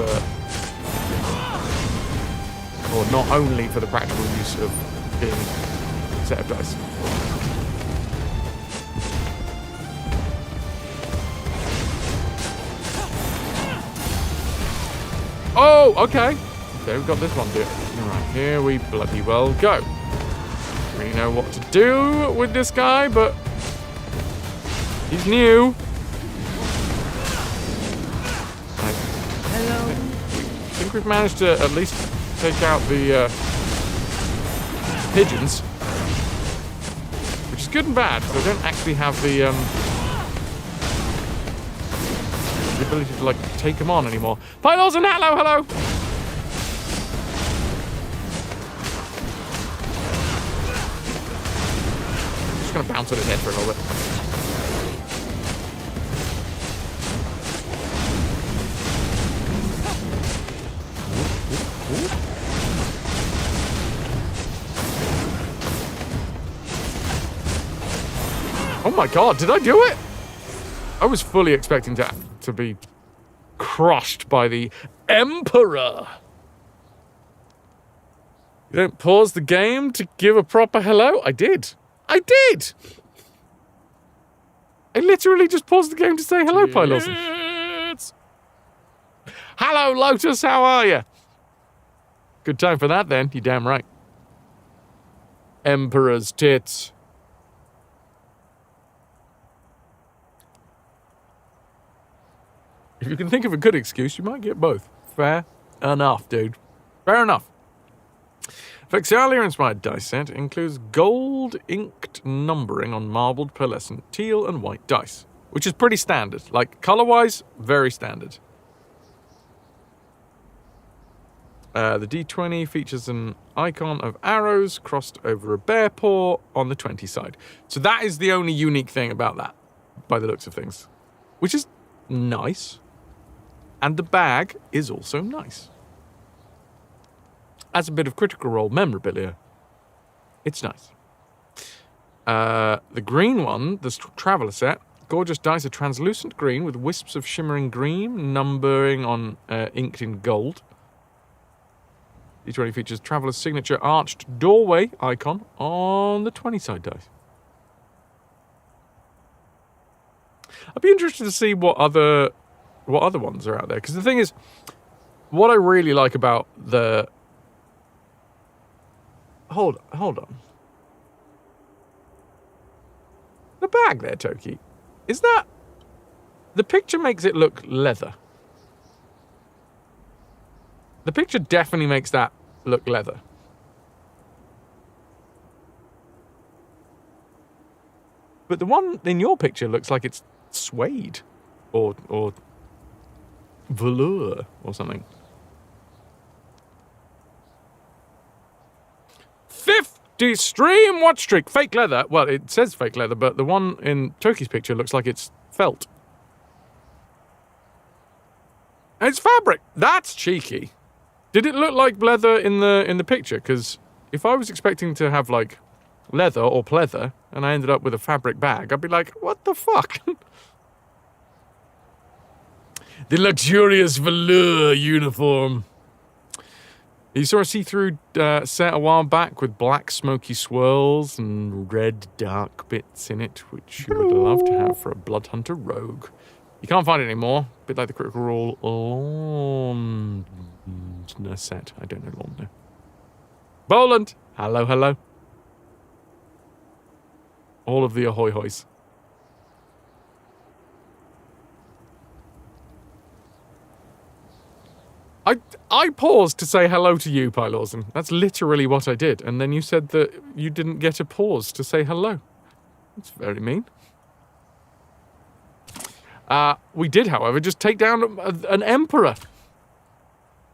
or not only for the practical use of being a set of dice. Oh, okay. Okay, we've got this one, dude. Alright, here we bloody well go. Don't really know what to do with this guy, but he's new. Hello. I think we've managed to at least take out the pigeons, which is good and bad, because I don't actually have the ability to like take them on anymore. Pylos and hello. I'm just gonna bounce on his head for a little bit. Oh my god, did I do it? I was fully expecting to be crushed by the Emperor. You don't pause the game to give a proper hello? I did. I literally just paused the game to say hello, Pylos. Hello, Lotus, how are you? Good time for that then, you damn right. Emperor's tits. If you can think of a good excuse, you might get both. Fair enough, dude. Fair enough. Vexalia-inspired dice set includes gold inked numbering on marbled pearlescent teal and white dice, which is pretty standard. Like, color-wise, very standard. The D20 features an icon of arrows crossed over a bear paw on the 20 side. So that is the only unique thing about that, by the looks of things. Which is nice. And the bag is also nice. As a bit of Critical Role memorabilia, it's nice. The green one, the Traveller set, gorgeous dice of translucent green with wisps of shimmering green, numbering on inked in gold. D20 features Traveller's signature arched doorway icon on the 20-side dice. I'd be interested to see what other ones are out there. Because the thing is, what I really like about the... Hold on. The bag there, Toki. Is that... The picture makes it look leather. The picture definitely makes that look leather. But the one in your picture looks like it's suede. Or velour or something. 50 stream watch streak. Fake leather. Well, it says fake leather, but the one in Toki's picture looks like it's felt. And it's fabric. That's cheeky. Did it look like leather in the picture? Because if I was expecting to have like leather or pleather and I ended up with a fabric bag, I'd be like, what the fuck? The luxurious velour uniform. You saw a see-through set a while back with black smoky swirls and red dark bits in it, which you would love to have for a Blood Hunter rogue. You can't find it anymore. A bit like the Critical Role Lawn set. I don't know Lawn now. Boland! Hello. All of the ahoy hoys. I paused to say hello to you, Pylorson. That's literally what I did. And then you said that you didn't get a pause to say hello. That's very mean. We did, however, just take down an emperor.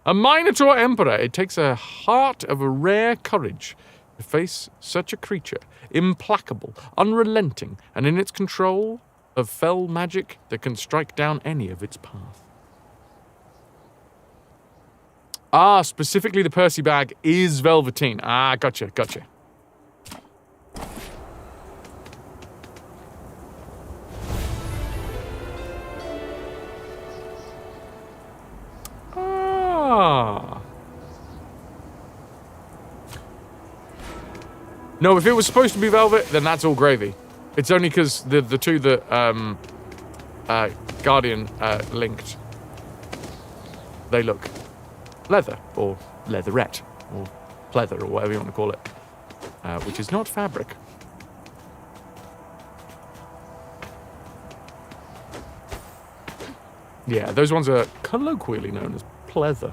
A Minotaur emperor. It takes a heart of a rare courage to face such a creature. Implacable, unrelenting, and in its control of fell magic that can strike down any of its path. Ah, specifically the Percy bag is velveteen. Ah, gotcha. Ah. No, if it was supposed to be velvet, then that's all gravy. It's only because the two that Guardian linked, they look leather, or leatherette, or pleather, or whatever you want to call it, which is not fabric. Yeah, those ones are colloquially known as pleather.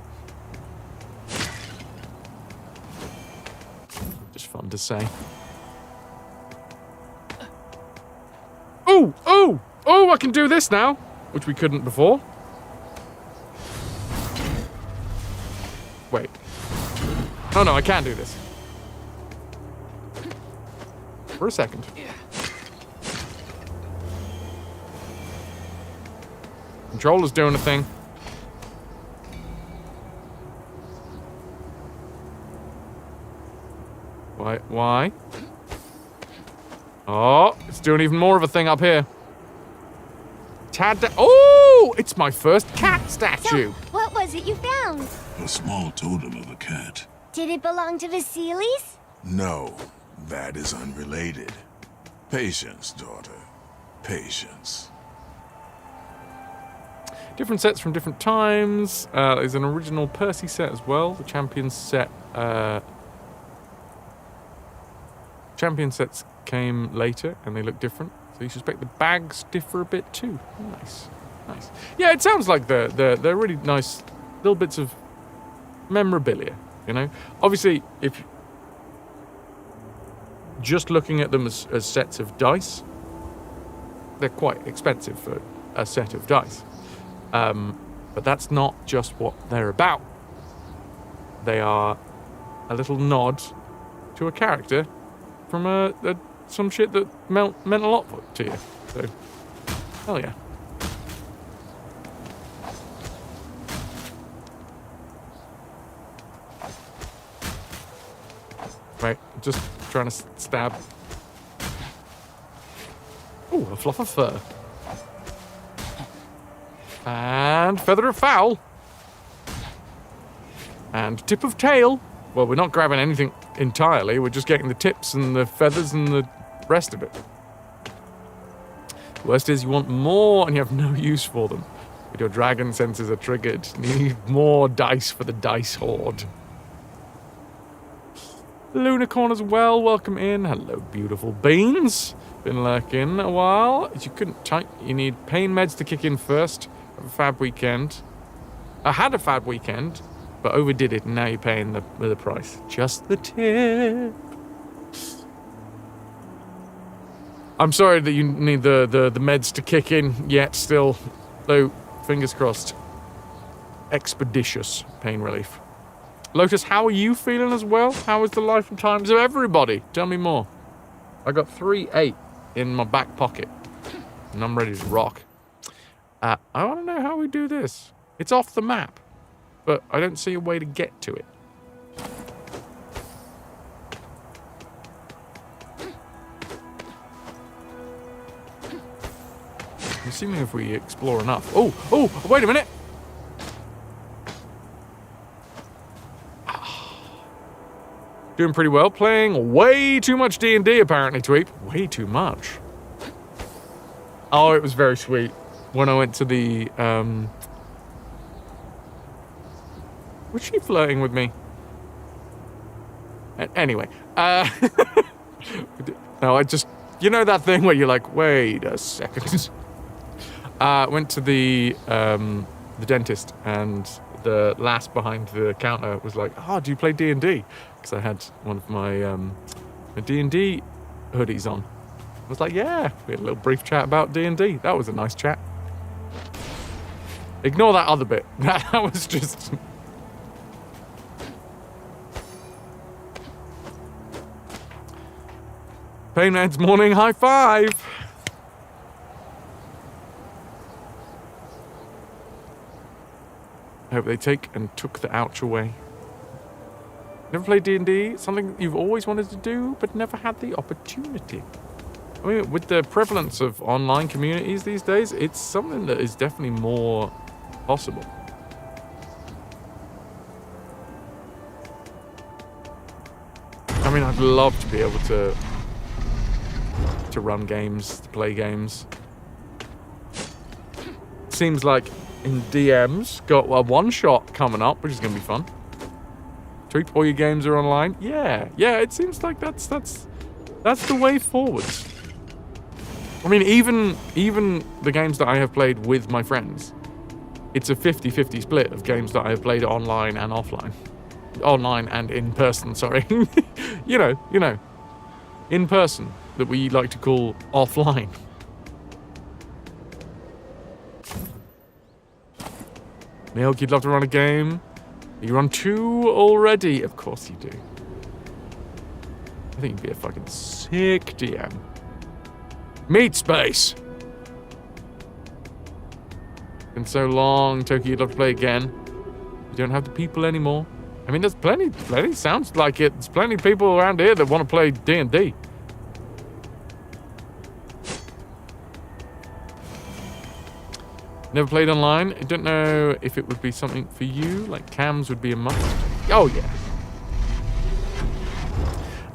Just fun to say. Oh, I can do this now, which we couldn't before. Wait. Oh no, I can't do this. For a second. Controller's doing a thing. Why? Oh, it's doing even more of a thing up here. Oh, it's my first cat statue. So, what was it you found? A small totem of a cat. Did it belong to Vasilis? No, that is unrelated. Patience, daughter. Patience. Different sets from different times. There's an original Percy set as well. The Champion set. Champion sets came later and they look different. So you suspect the bags differ a bit too. Nice. Yeah, it sounds like they're really nice little bits of memorabilia, you know? Obviously, if just looking at them as sets of dice, they're quite expensive for a set of dice. But that's not just what they're about. They are a little nod to a character from some shit that meant a lot to you. So, hell yeah. Right, just trying to stab. Ooh, a fluff of fur. And feather of fowl. And tip of tail. Well, we're not grabbing anything entirely. We're just getting the tips and the feathers and the rest of it. Worst is you want more and you have no use for them. But your dragon senses are triggered. Need more dice for the dice horde. Lunicorn as well, welcome in. Hello, beautiful beans. Been lurking a while. You couldn't type. You need pain meds to kick in first. Have a fab weekend. I had a fab weekend, but overdid it, and now you're paying the price. Just the tip. I'm sorry that you need the meds to kick in yet still, though, fingers crossed. Expeditious pain relief. Lotus, how are you feeling as well? How is the life and times of everybody? Tell me more. I got 3-8 in my back pocket, and I'm ready to rock. I want to know how we do this. It's off the map, but I don't see a way to get to it. Assuming if we explore enough. Oh, wait a minute. Doing pretty well. Playing way too much D&D, apparently, Tweep. Way too much. Oh, it was very sweet. When I went to the, was she flirting with me? Anyway. No, I just, you know that thing where you're like, wait a second. Went to the dentist, and the lass behind the counter was like, "Oh, do you play D&D?" Because I had one of my D&D hoodies on. I was like, "Yeah." We had a little brief chat about D&D. That was a nice chat. Ignore that other bit. That was just... Painman's morning high five. I hope they took the ouch away. Never played D&D? Something you've always wanted to do, but never had the opportunity. I mean, with the prevalence of online communities these days, it's something that is definitely more possible. I mean, I'd love to be able to run games, to play games. Seems like in DM's got a one-shot coming up, which is going to be fun. Tweet, all your games are online. Yeah, it seems like that's the way forward. I mean, even the games that I have played with my friends, it's a 50-50 split of games that I have played online and offline. Online and in person, sorry. you know. In person, that we like to call offline. Milk, you'd love to run a game? You run 2 already? Of course you do. I think you'd be a fucking sick DM. Meat space! Been so long, Toki, you'd love to play again. You don't have the people anymore. I mean, there's plenty, sounds like it. There's plenty of people around here that want to play D&D. Never played online. I don't know if it would be something for you. Like cams would be a must. Oh yeah.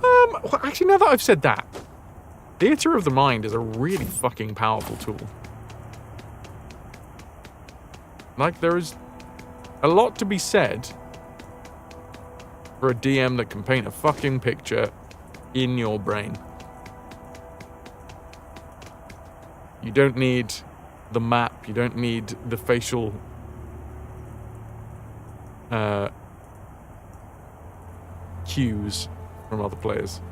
Well, actually, now that I've said that, theater of the mind is a really fucking powerful tool. Like there is a lot to be said for a DM that can paint a fucking picture in your brain. You don't need the map, you don't need the facial cues from other players.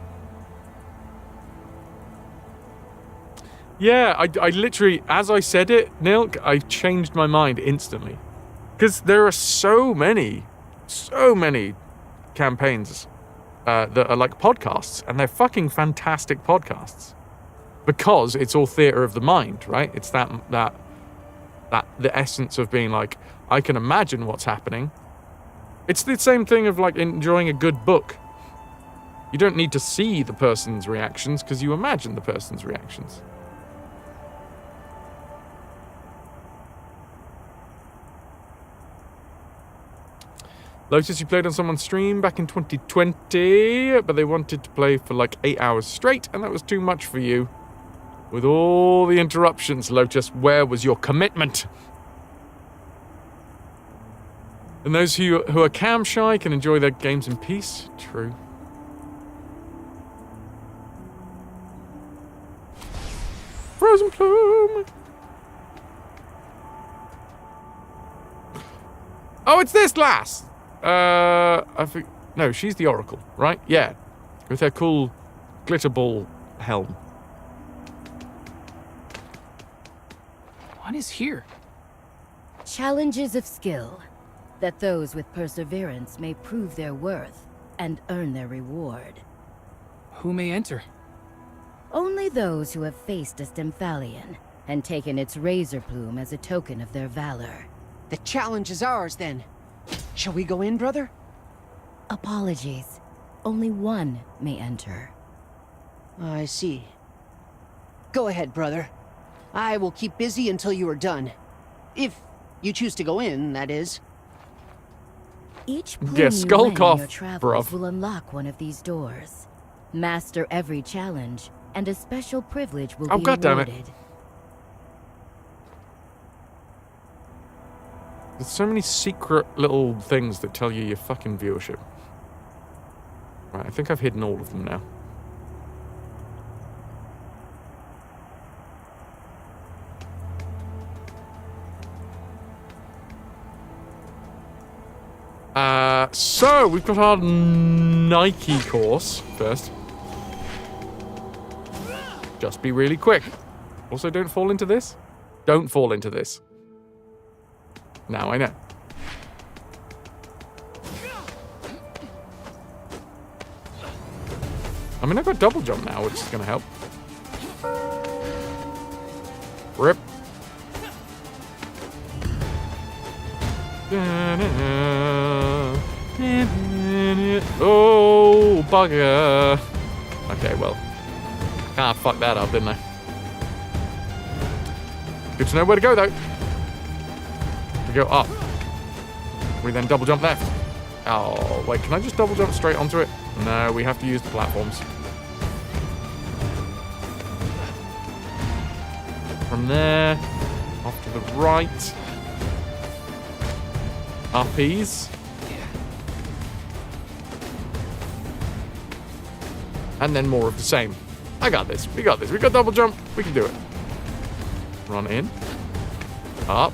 Yeah, I literally, as I said it, Nilk, I changed my mind instantly. Because there are so many campaigns that are like podcasts, and they're fucking fantastic podcasts. Because it's all theater of the mind, right? It's that the essence of being like, I can imagine what's happening. It's the same thing of like enjoying a good book. You don't need to see the person's reactions because you imagine the person's reactions. Lotus, you played on someone's stream back in 2020, but they wanted to play for like 8 hours straight, and that was too much for you. With all the interruptions, Lotus, where was your commitment? And those who are cam shy can enjoy their games in peace. True. Frozen Plume! Oh, it's this lass! I think... No, she's the Oracle, right? Yeah. With her cool glitter ball helm. What is here? Challenges of skill, that those with perseverance may prove their worth and earn their reward. Who may enter? Only those who have faced a Stymphalion and taken its razor plume as a token of their valor. The challenge is ours, then. Shall we go in, brother? Apologies. Only one may enter. I see. Go ahead, brother. I will keep busy until you are done. If you choose to go in, that is. Each plume Yeah, you skull win in cough, your travels bruv. will unlock one of these doors. Master every challenge, and a special privilege will be God damn it. awarded. There's so many secret little things that tell you your fucking viewership. Right, I think I've hidden all of them now. So we've got our Nike course first. Just be really quick. Also, don't fall into this. Don't fall into this. Now I know. I mean, I've got double jump now, which is going to help. Rip. Oh, bugger. Okay, well. I fucked that up, didn't I? Good to know where to go, though. We go up. We then double jump left. Oh, wait, can I just double jump straight onto it? No, we have to use the platforms. From there, off to the right. Uppies. And then more of the same. I got this. We got this. We got double jump. We can do it. Run in. Up.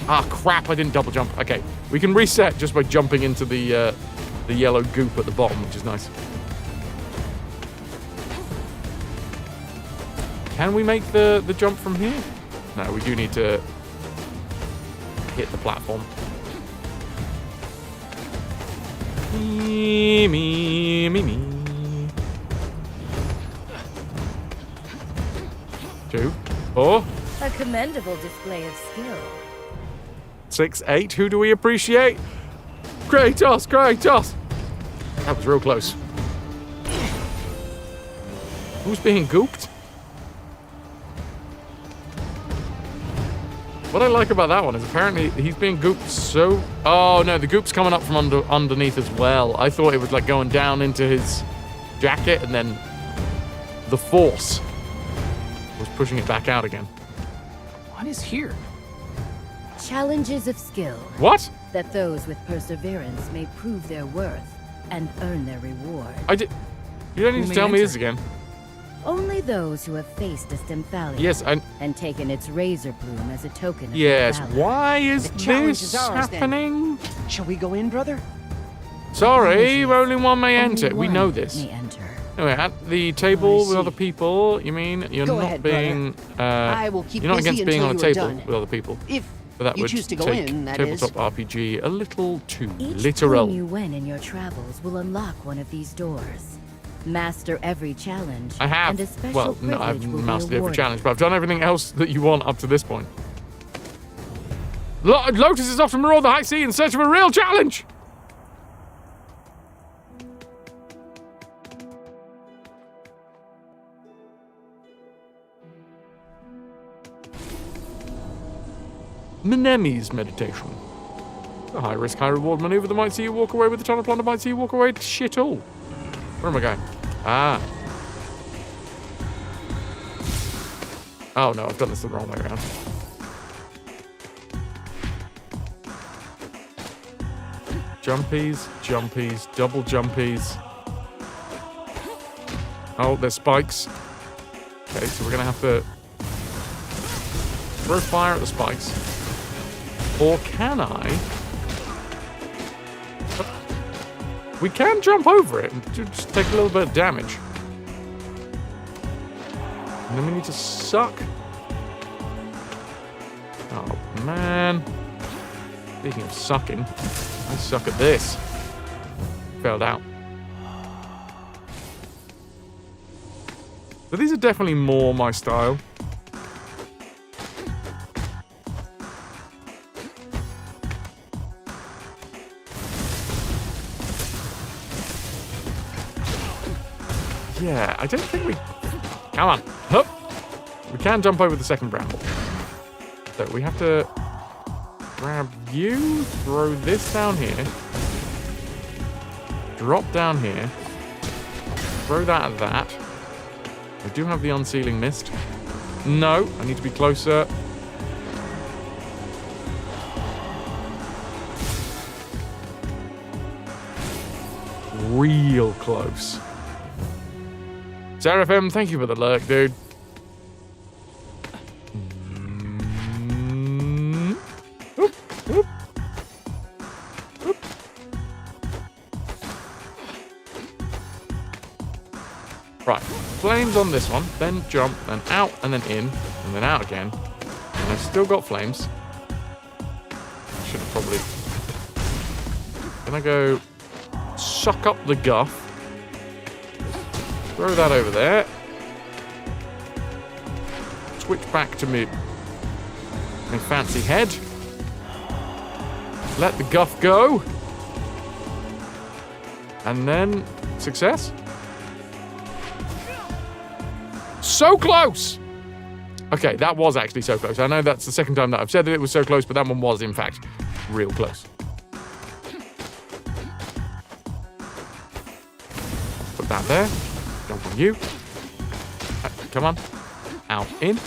Ah, crap. I didn't double jump. Okay. We can reset just by jumping into the yellow goop at the bottom, which is nice. Can we make the jump from here? No, we do need to hit the platform. Me, me, me, me. 2, 4, A commendable display of skill. 6, 8. Who do we appreciate? Kratos, Kratos. That was real close. Who's being gooped? What I like about that one is apparently he's being gooped so... Oh, no, the goop's coming up from underneath as well. I thought it was like going down into his jacket and then the force was pushing it back out again. What is here? Challenges of skill. What? That those with perseverance may prove their worth and earn their reward. You don't need to tell me this again. Only those who have faced a Stymphalion Yes, and taken its razor plume as a token of yes. their valor. Why is The challenge this is ours, happening? Shall we go in, brother? Sorry, only one may Only enter. We one know this. may enter. Anyway, at the table with see. other people, you mean you're Go not ahead, being... I will keep you're not busy against being until on a you are table done. with other people. If But that you would choose to go take in, that is. tabletop RPG a little too Each literal. coin you win in your travels will unlock one of these doors. Master every challenge. I have. And a special Well, no, I privilege haven't will be mastered every awarded. challenge, but I've done everything else that you want up to this point. Lotus is off to maraud the high sea in search of a real challenge! Minemi's meditation. A high risk, high reward maneuver that might see you walk away with a ton of plunder, might see you walk away with shit all. Where am I going? Ah. Oh no, I've done this the wrong way around. Jumpies, jumpies, double jumpies. Oh, there's spikes. Okay, so we're gonna have to throw fire at the spikes. Or can I? We can jump over it and just take a little bit of damage. And then we need to suck. Oh, man. Speaking of sucking, I suck at this. Failed out. But these are definitely more my style. Yeah, I don't think we... Come on. Hup. We can jump over the second bramble. So we have to grab you, throw this down here, drop down here, throw that at that. I do have the unsealing mist. No, I need to be closer. Real close. Seraphim, thank you for the lurk, dude. Oop, oop, oop. Right, flames on this one, then jump, then out, and then in, and then out again. And I've still got flames. Should have probably... Then I go suck up the guff. Throw that over there. Switch back to me fancy head. Let the guff go. And then success. So close! Okay, that was actually so close. I know that's the second time that I've said that it was so close, but that one was, in fact, real close. Put that there. Jump on you. Come on. Out, in.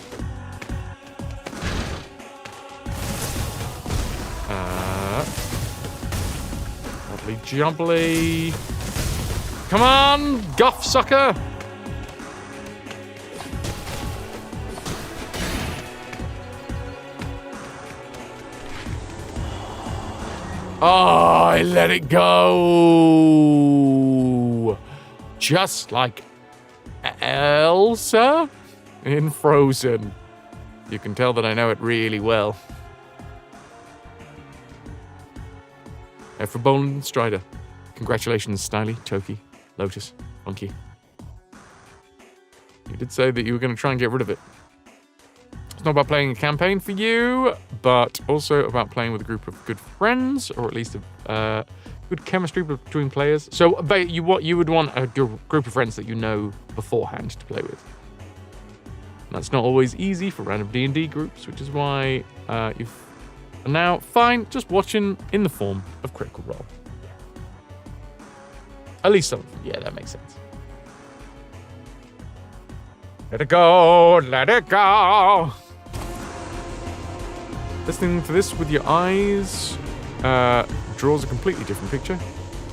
Lovely jumbly. Come on, guff sucker. Oh, I let it go. Just like Elsa in Frozen. You can tell that I know it really well. For Boland and Strider, congratulations, Styly, Toki, Lotus, Funky. You did say that you were going to try and get rid of it. It's not about playing a campaign for you, but also about playing with a group of good friends, or at least a good chemistry between players. So you would want a group of friends that you know beforehand to play with. That's not always easy for random D&D groups, which is why you've now fine just watching in the form of Critical Role. At least some of them. Yeah, that makes sense. Let it go, let it go. Listening to this with your eyes draws a completely different picture.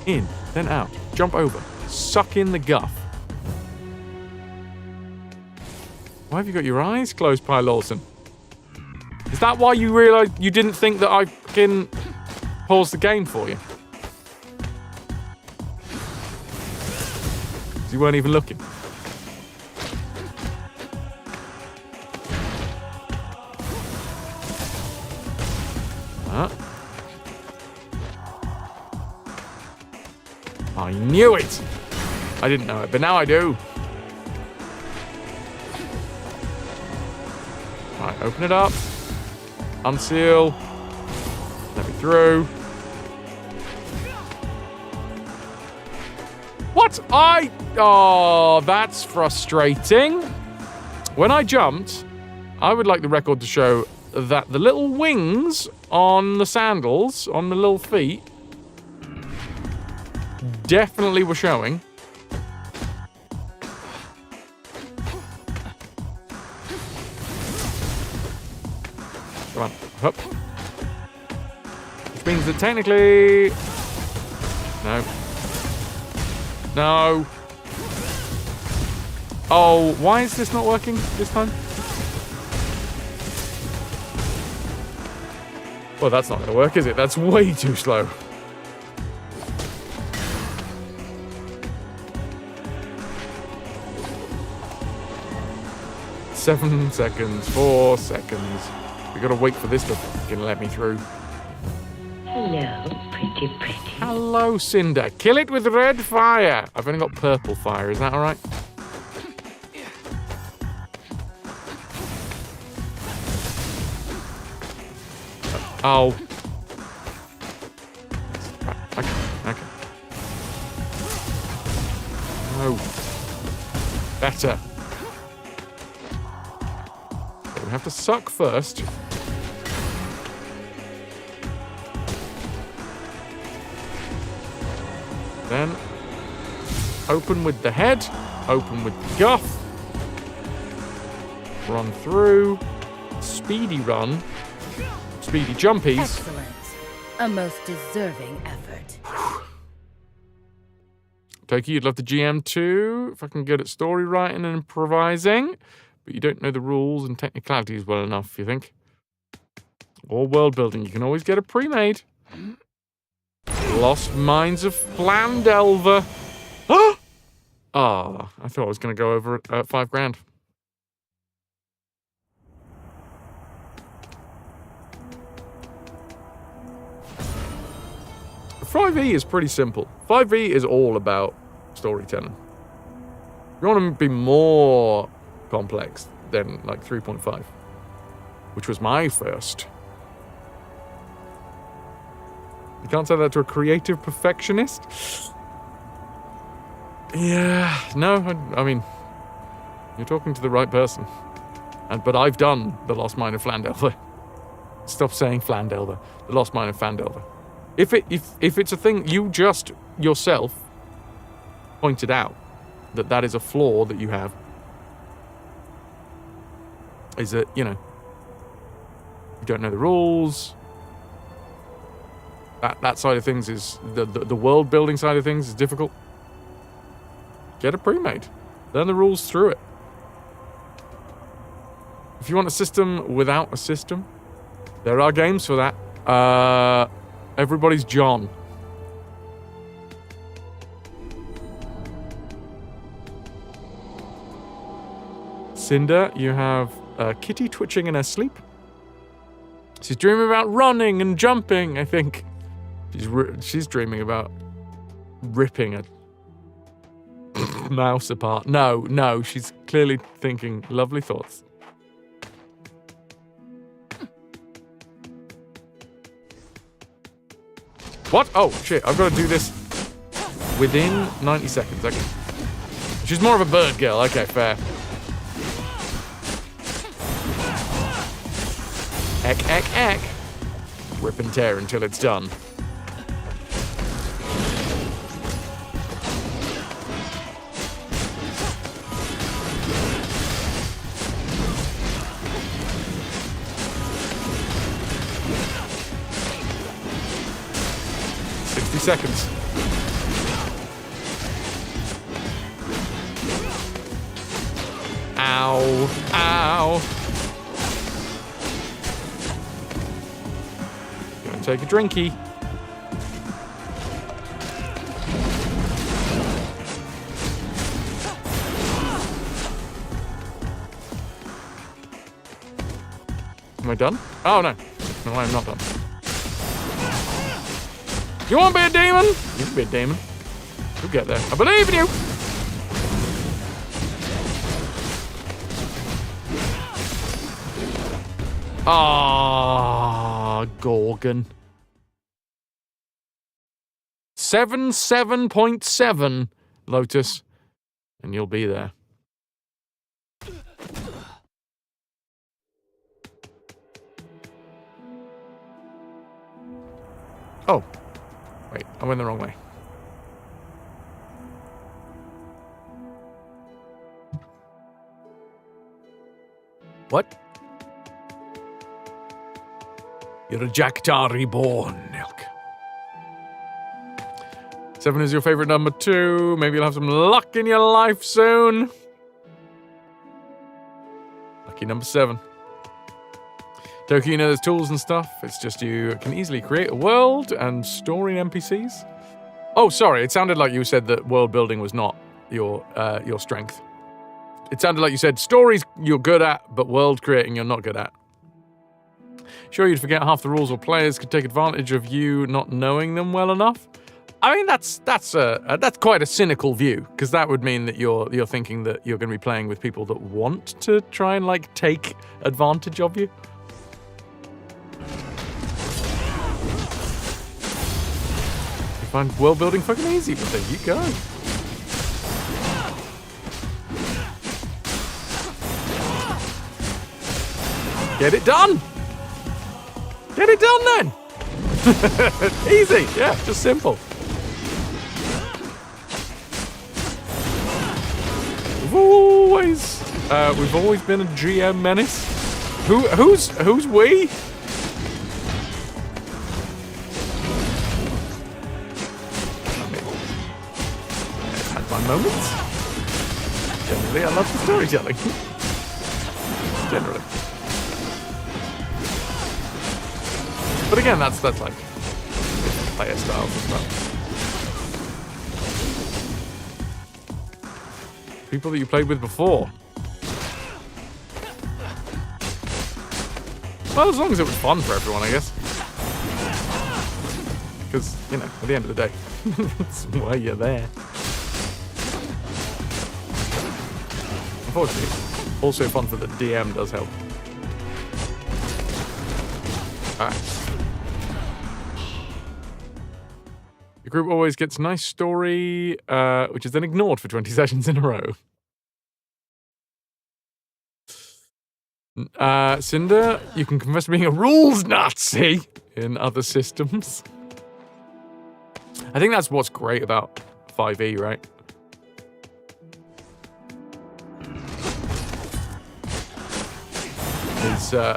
In, then out, jump over, suck in the guff. Why have you got your eyes closed, Pi Lawson? Is that why you realised you didn't think that I can pause the game for you? You weren't even looking. I knew it! I didn't know it, but now I do. Right, open it up. Unseal. Let me through. What? Oh, that's frustrating. When I jumped, I would like the record to show that the little wings on the sandals, on the little feet, definitely were showing. Come on, up. Which means that technically... No. No. Oh, why is this not working this time? Well, that's not going to work, is it? That's way too slow. Seven seconds, 4 seconds. We gotta wait for this to fucking let me through. Hello, pretty. Hello, Cinder. Kill it with red fire. I've only got purple fire. Is that all right? Oh. Okay. No. Better. But we have to suck first. Then open with the head, open with the guff, run through, speedy run, speedy jumpies. Excellent. A most deserving effort. Toki, you'd love the GM too, if I can get at story writing and improvising, but you don't know the rules and technicalities well enough, you think? Or world building, you can always get a pre-made. Lost Mines of Plandelver. Oh, I thought I was going to go over $5,000. $5E is pretty simple. $5E is all about storytelling. If you want to be more complex, then like 3.5, which was my first. You can't say that to a creative perfectionist. Yeah, no, I mean, you're talking to the right person. But I've done The Lost Mine of Flandelver. Stop saying Flandelver. The Lost Mine of Fandelver. If it's a thing you just yourself pointed out that is a flaw that you have, is that, you don't know the rules. That side of things is the world building side of things is difficult. Get it pre-made. Learn the rules through it. If you want a system without a system, there are games for that. Everybody's John. Cinder, you have Kitty twitching in her sleep. She's dreaming about running and jumping, I think. She's dreaming about ripping a mouse apart. No, she's clearly thinking lovely thoughts. What? Oh, shit, I've got to do this within 90 seconds. Okay. She's more of a bird girl. Okay, fair. Eck. Rip and tear until it's done. Seconds. Ow. Gonna take a drinky. Am I done? Oh, no. No, I am not done. You want to be a demon? You can be a demon. You'll get there. I believe in you. Ah, Gorgon. 7.7, Lotus, and you'll be there. Oh. Wait, I went the wrong way. What? You're a Jackdaw reborn, Nelk. 7 is your favorite number 2. Maybe you'll have some luck in your life soon. Lucky number 7. Toki, you know there's tools and stuff. It's just you can easily create a world and story NPCs. Oh, sorry. It sounded like you said that world building was not your strength. It sounded like you said stories you're good at, but world creating you're not good at. Sure, you'd forget half the rules or players could take advantage of you not knowing them well enough. I mean, that's quite a cynical view, because that would mean that you're thinking that you're going to be playing with people that want to try and like take advantage of you. You find world building fucking easy, but there you go. Get it done! Get it done then! Easy, yeah, just simple. We've always been a GM menace. Who's we? I've had my moments. Generally, I love the storytelling. Generally. But again, that's like player styles as well. People that you played with before. Well, as long as it was fun for everyone, I guess. Because, you know, at the end of the day, that's why you're there. Unfortunately, also fun for the DM does help. Alright. Your group always gets a nice story, which is then ignored for 20 sessions in a row. Cinder, you can confess to being a rules Nazi in other systems. I think that's what's great about 5e, right? Is the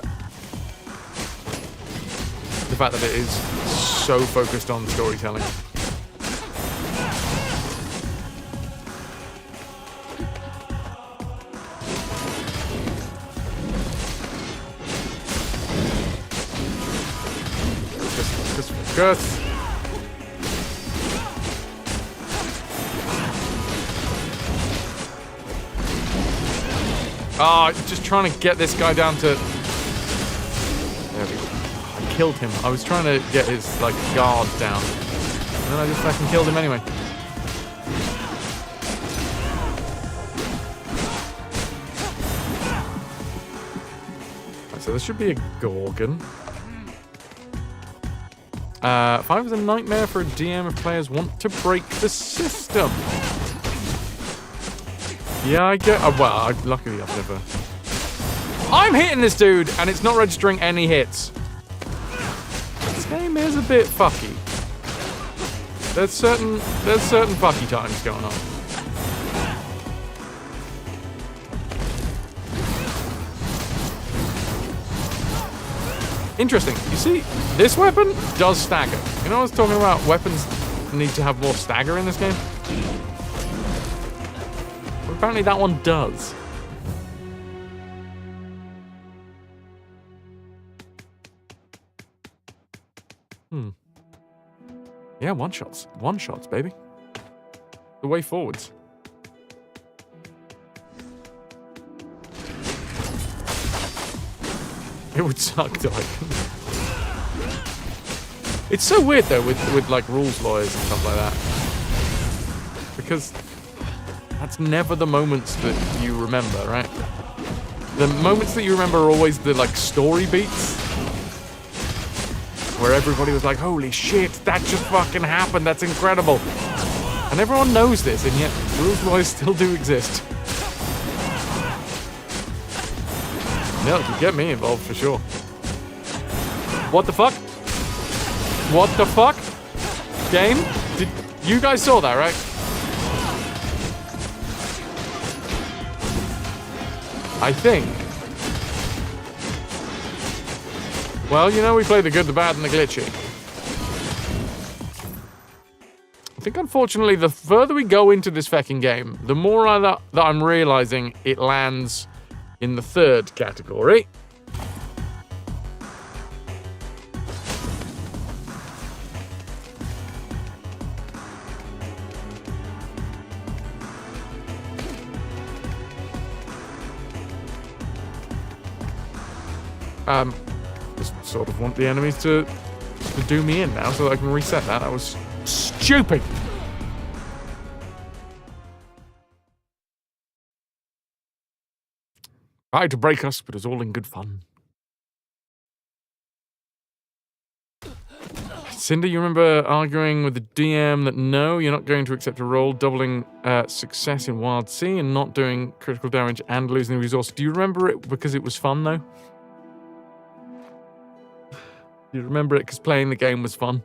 fact that it is so focused on storytelling. Focus. Ah, just trying to get this guy down to... There we go. I killed him. I was trying to get his, like, guard down. And then I just fucking killed him anyway. Right, so there should be a Gorgon. 5 is a nightmare for a DM if players want to break the system. Yeah, I get... well, luckily I've never... I'm hitting this dude, and it's not registering any hits. This game is a bit fucky. There's certain fucky times going on. Interesting. You see, this weapon does stagger. You know I was talking about weapons need to have more stagger in this game? Well, apparently that one does. Yeah, one-shots. One-shots, baby. The way forwards. It would suck to, like... It's so weird, though, with like, rules lawyers and stuff like that. Because that's never the moments that you remember, right? The moments that you remember are always the, like, story beats. Where everybody was like, holy shit, that just fucking happened, that's incredible. And everyone knows this, and yet rules lawyers still do exist. Yeah, it could get me involved for sure. What the fuck? What the fuck? Game? Did you guys saw that, right? I think. Well, you know, we play the good, the bad, and the glitchy. I think, unfortunately, the further we go into this fucking game, the more that I'm realizing it lands in the third category. Just sort of want the enemies to do me in now so that I can reset that. That was stupid. Tried to break us, but it was all in good fun. Cinder, you remember arguing with the DM that no, you're not going to accept a roll, doubling success in Wild Sea and not doing critical damage and losing the resource. Do you remember it because it was fun, though? Do you remember it because playing the game was fun?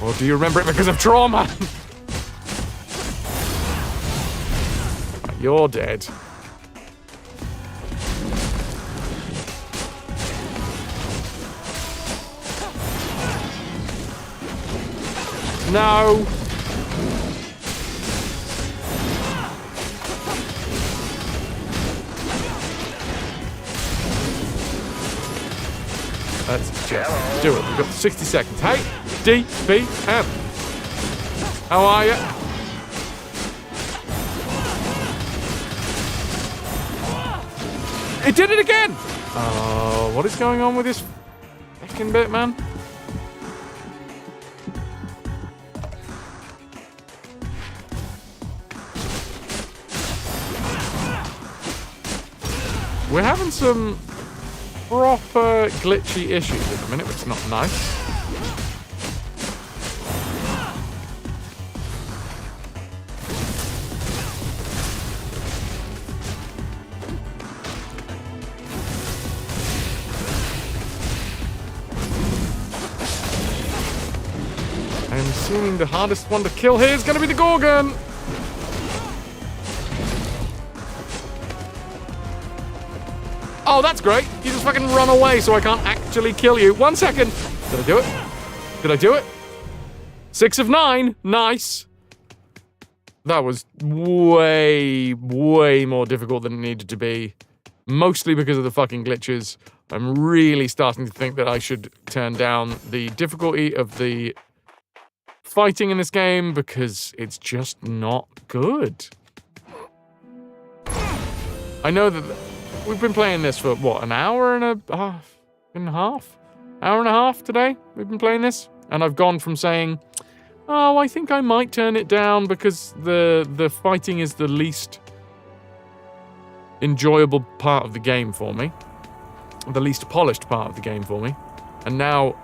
Or do you remember it because of trauma? You're dead. No! Let's just do it. We've got 60 seconds. Hey, DBM. How are you? It did it again! Oh, what is going on with this fucking bit, man? We're having some proper glitchy issues at the minute, which is not nice. I'm assuming the hardest one to kill here is going to be the Gorgon. Oh, that's great. You just fucking run away so I can't actually kill you. 1 second. Did I do it? Did I do it? 6 of 9. Nice. That was way, way more difficult than it needed to be. Mostly because of the fucking glitches. I'm really starting to think that I should turn down the difficulty of the fighting in this game because it's just not good. I know that we've been playing this for, what, an hour and a half? Hour and a half today we've been playing this. And I've gone from saying, oh, I think I might turn it down because the fighting is the least enjoyable part of the game for me. The least polished part of the game for me. And now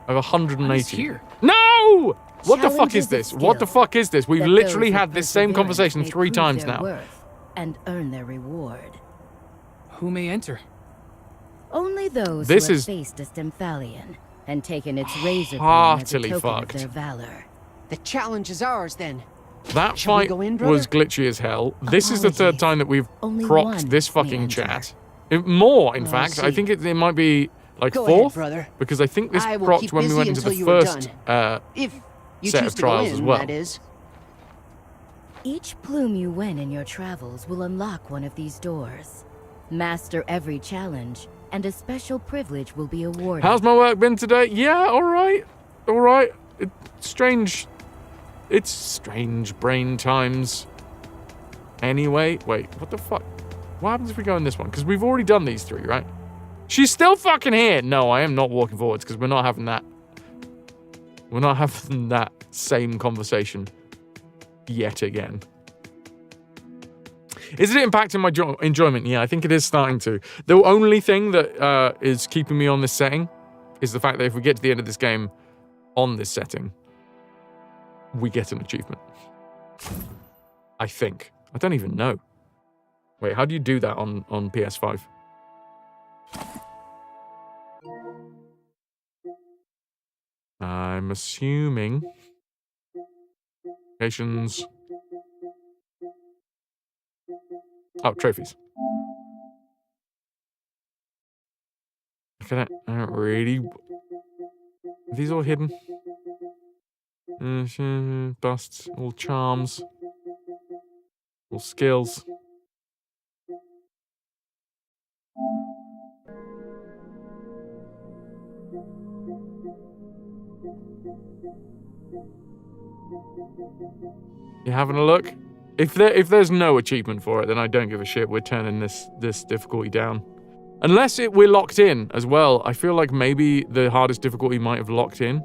I have 180. Here. No! What the fuck is this? What the fuck is this? We've literally had this same conversation 3 times now. And earn their reward. Who may enter? Only those This who have is faced a Stymphalion and taken its razor blade as a heartily token fucked. of their valor. The challenge is ours, then. That Shall we fight go in, brother? was glitchy as hell. This is the third time that we've Only procced one this may fucking enter. chat. More, in Oh, I fact. I see. think it might be like Go 4th. ahead, brother. Because I think this I will procced keep when we busy went into until the you are first If you set choose of to go trials in, as well. that is. Each plume you win in your travels will unlock one of these doors. Master every challenge, and a special privilege will be awarded. How's my work been today? Yeah, alright. Alright. It's strange brain times. Anyway, wait, what the fuck? What happens if we go in this one? Because we've already done these 3, right? She's still fucking here! No, I am not walking forwards because we're not having that. We're not having that same conversation yet again. Is it impacting my enjoyment? Yeah, I think it is starting to. The only thing that is keeping me on this setting is the fact that if we get to the end of this game on this setting, we get an achievement. I think. I don't even know. Wait, how do you do that on PS5? I'm assuming... Locations... Oh, trophies. I don't really... Are these all hidden? Busts, all charms. All skills. You having a look? If there's no achievement for it, then I don't give a shit. We're turning this difficulty down. Unless we're locked in as well. I feel like maybe the hardest difficulty might have locked in.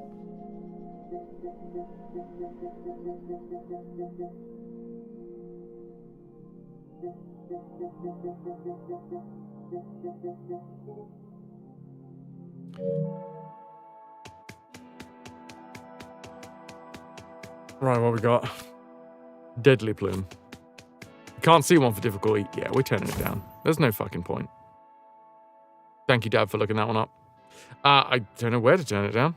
Right, what we got? Deadly Plume. Can't see one for difficulty. Yeah, we're turning it down. There's no fucking point. Thank you, Dad, for looking that one up. I don't know where to turn it down.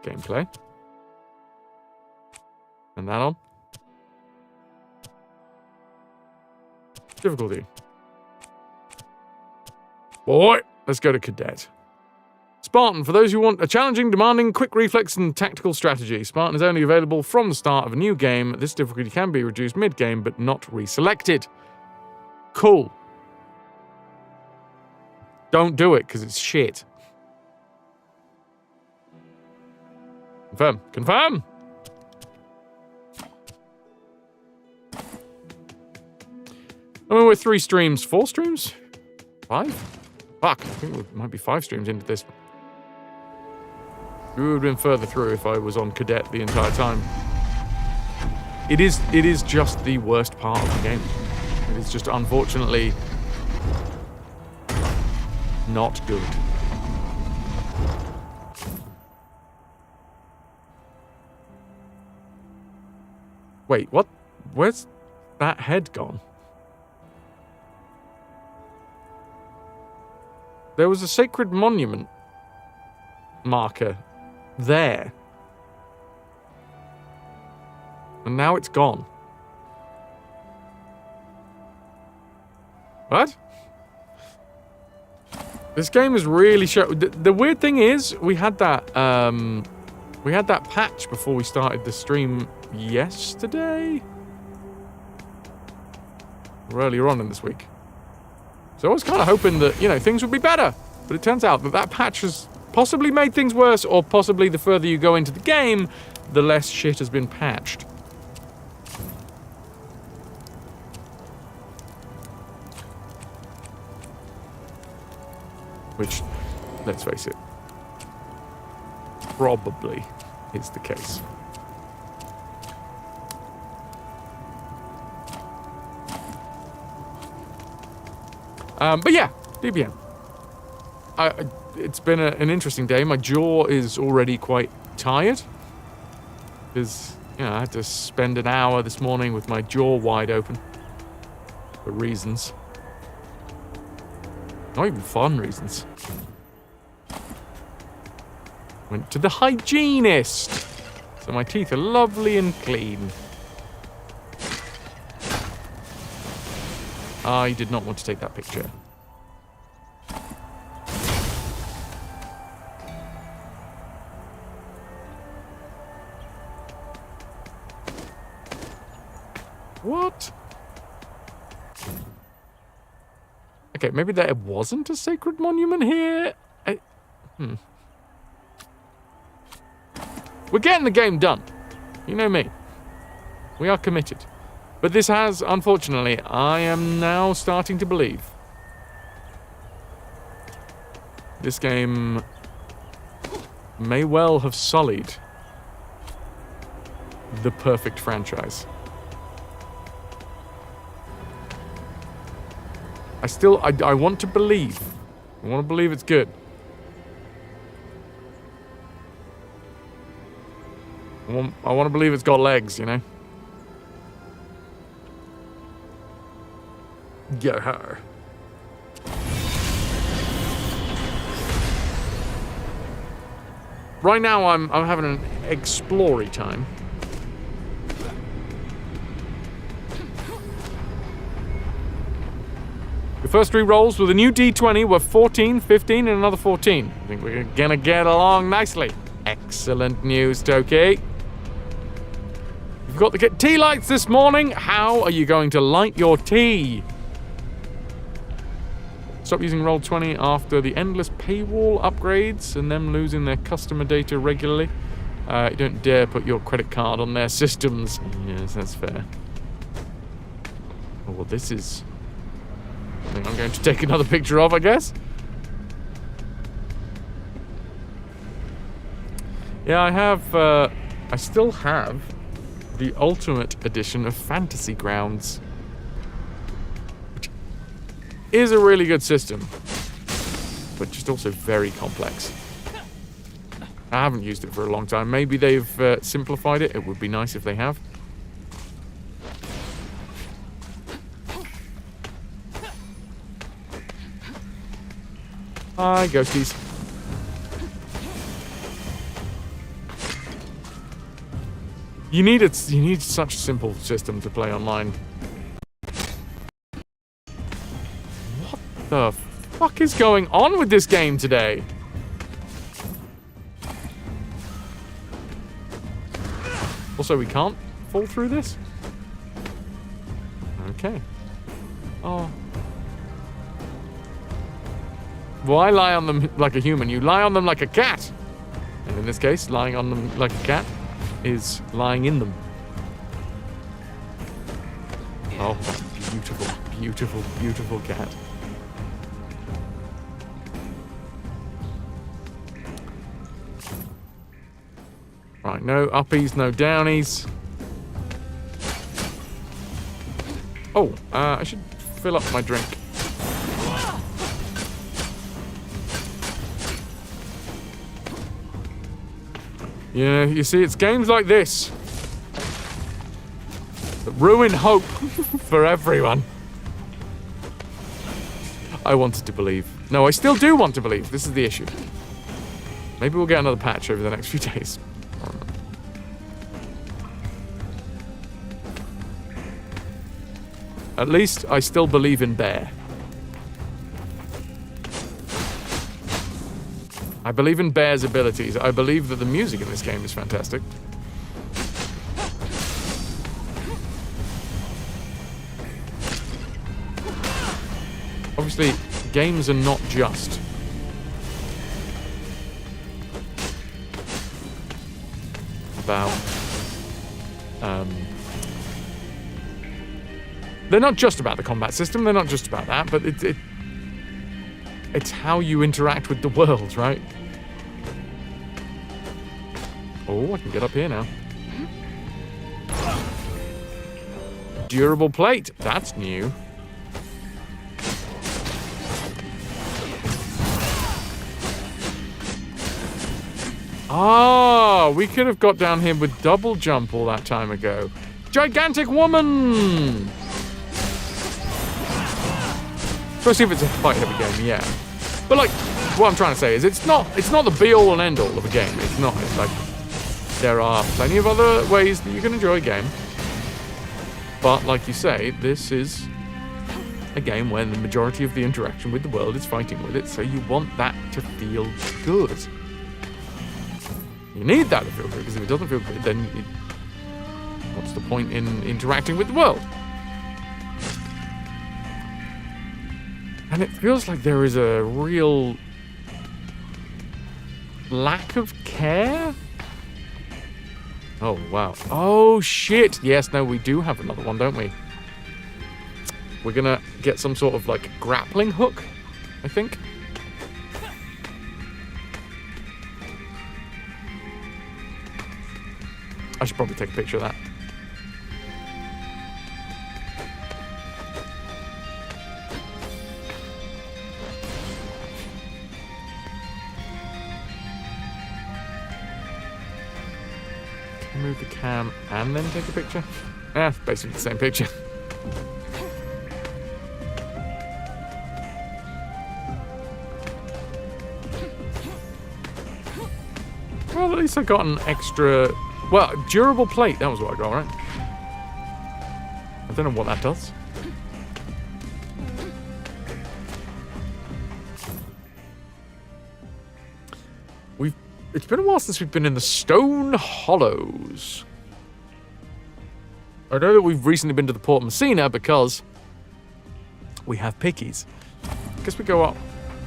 Gameplay. And that on. Difficulty. Boy, let's go to Cadet. Let's Spartan, for those who want a challenging, demanding, quick reflex and tactical strategy. Spartan is only available from the start of a new game. This difficulty can be reduced mid-game, but not reselected. Cool. Don't do it, because it's shit. Confirm. Confirm! I mean, we're 3 streams. 4 streams? 5? Fuck, I think we might be 5 streams into this. We would have been further through if I was on Cadet the entire time. It is just the worst part of the game. It is just, unfortunately, not good. Wait, what? Where's that head gone? There was a sacred monument marker there. And now it's gone. What? This game is really the weird thing is, we had that patch before we started the stream yesterday? Or earlier on in this week. So I was kind of hoping that, you know, things would be better. But it turns out that that patch has possibly made things worse, or possibly the further you go into the game, the less shit has been patched. Which, let's face it, probably is the case. But yeah, DBM. It's been an interesting day. My jaw is already quite tired. Because, you know, I had to spend an hour this morning with my jaw wide open. For reasons. Not even fun reasons. Went to the hygienist. So my teeth are lovely and clean. I did not want to take that picture. What? Okay, maybe there wasn't a sacred monument here. We're getting the game done. You know me. We are committed. But this has, unfortunately, I am now starting to believe, this game may well have sullied the perfect franchise. I want to believe. I want to believe it's good. I want to believe it's got legs, you know? Get her. Right now, I'm having an explory time. The first 3 rolls with a new D20 were 14, 15, and another 14. I think we're gonna get along nicely. Excellent news, Toki. You've got the tea lights this morning. How are you going to light your tea? Stop using Roll20 after the endless paywall upgrades and them losing their customer data regularly. You don't dare put your credit card on their systems. Yes, that's fair. Oh, well, this is something I'm going to take another picture of, I guess. Yeah, I still have the Ultimate Edition of Fantasy Grounds. Is a really good system, but just also very complex. I haven't used it for a long time. Maybe they've simplified it. It would be nice if they have. Hi, ghosties. You need such a simple system to play online. What the fuck is going on with this game today? so we can't fall through this? Okay. Oh. Why lie on them like a human? You lie on them like a cat. And in this case, lying on them like a cat is lying in them. Oh, beautiful, beautiful, beautiful cat. Right, no uppies, no downies. Oh, I should fill up my drink. Yeah, you see, it's games like this that ruin hope for everyone. I wanted to believe. No, I still do want to believe. This is the issue. Maybe we'll get another patch over the next few days. At least I still believe in Bear. I believe in Bear's abilities. I believe that the music in this game is fantastic. Obviously, games are not just about they're not just about the combat system, they're not just about that, but it's how you interact with the world, right? Oh, I can get up here now. Durable plate, that's new. Ah, we could have got down here with double jump all that time ago. Gigantic woman! Especially if it's a fight heavy game, yeah. But like, what I'm trying to say is it's not the be all and end all of a game. It's not. It's like there are plenty of other ways that you can enjoy a game. But like you say, this is a game where the majority of the interaction with the world is fighting with it, so you want that to feel good. You need that to feel good, because if it doesn't feel good, then what's the point in interacting with the world? And it feels like there is a real lack of care. Oh, wow. Oh, shit. Yes, no, we do have another one, don't we? We're gonna get some sort of, like, grappling hook, I think. I should probably take a picture of that. Move the cam and then take a picture? Yeah, basically the same picture. Well, at least I got an extra... Well, durable plate, that was what I got, right? I don't know what that does. It's been a while since we've been in the Stone Hollows. I know that we've recently been to the Port Messina because we have pickies. I guess we go up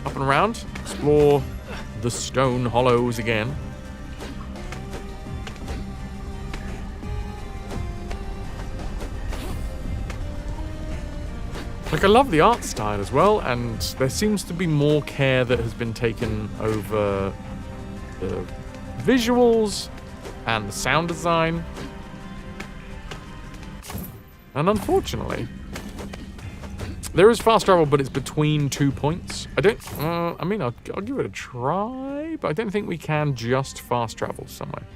and around, explore the Stone Hollows again. Like, I love the art style as well, and there seems to be more care that has been taken over the visuals and the sound design. And unfortunately, there is fast travel, but it's between 2 points. I mean, I'll give it a try, but I don't think we can just fast travel somewhere.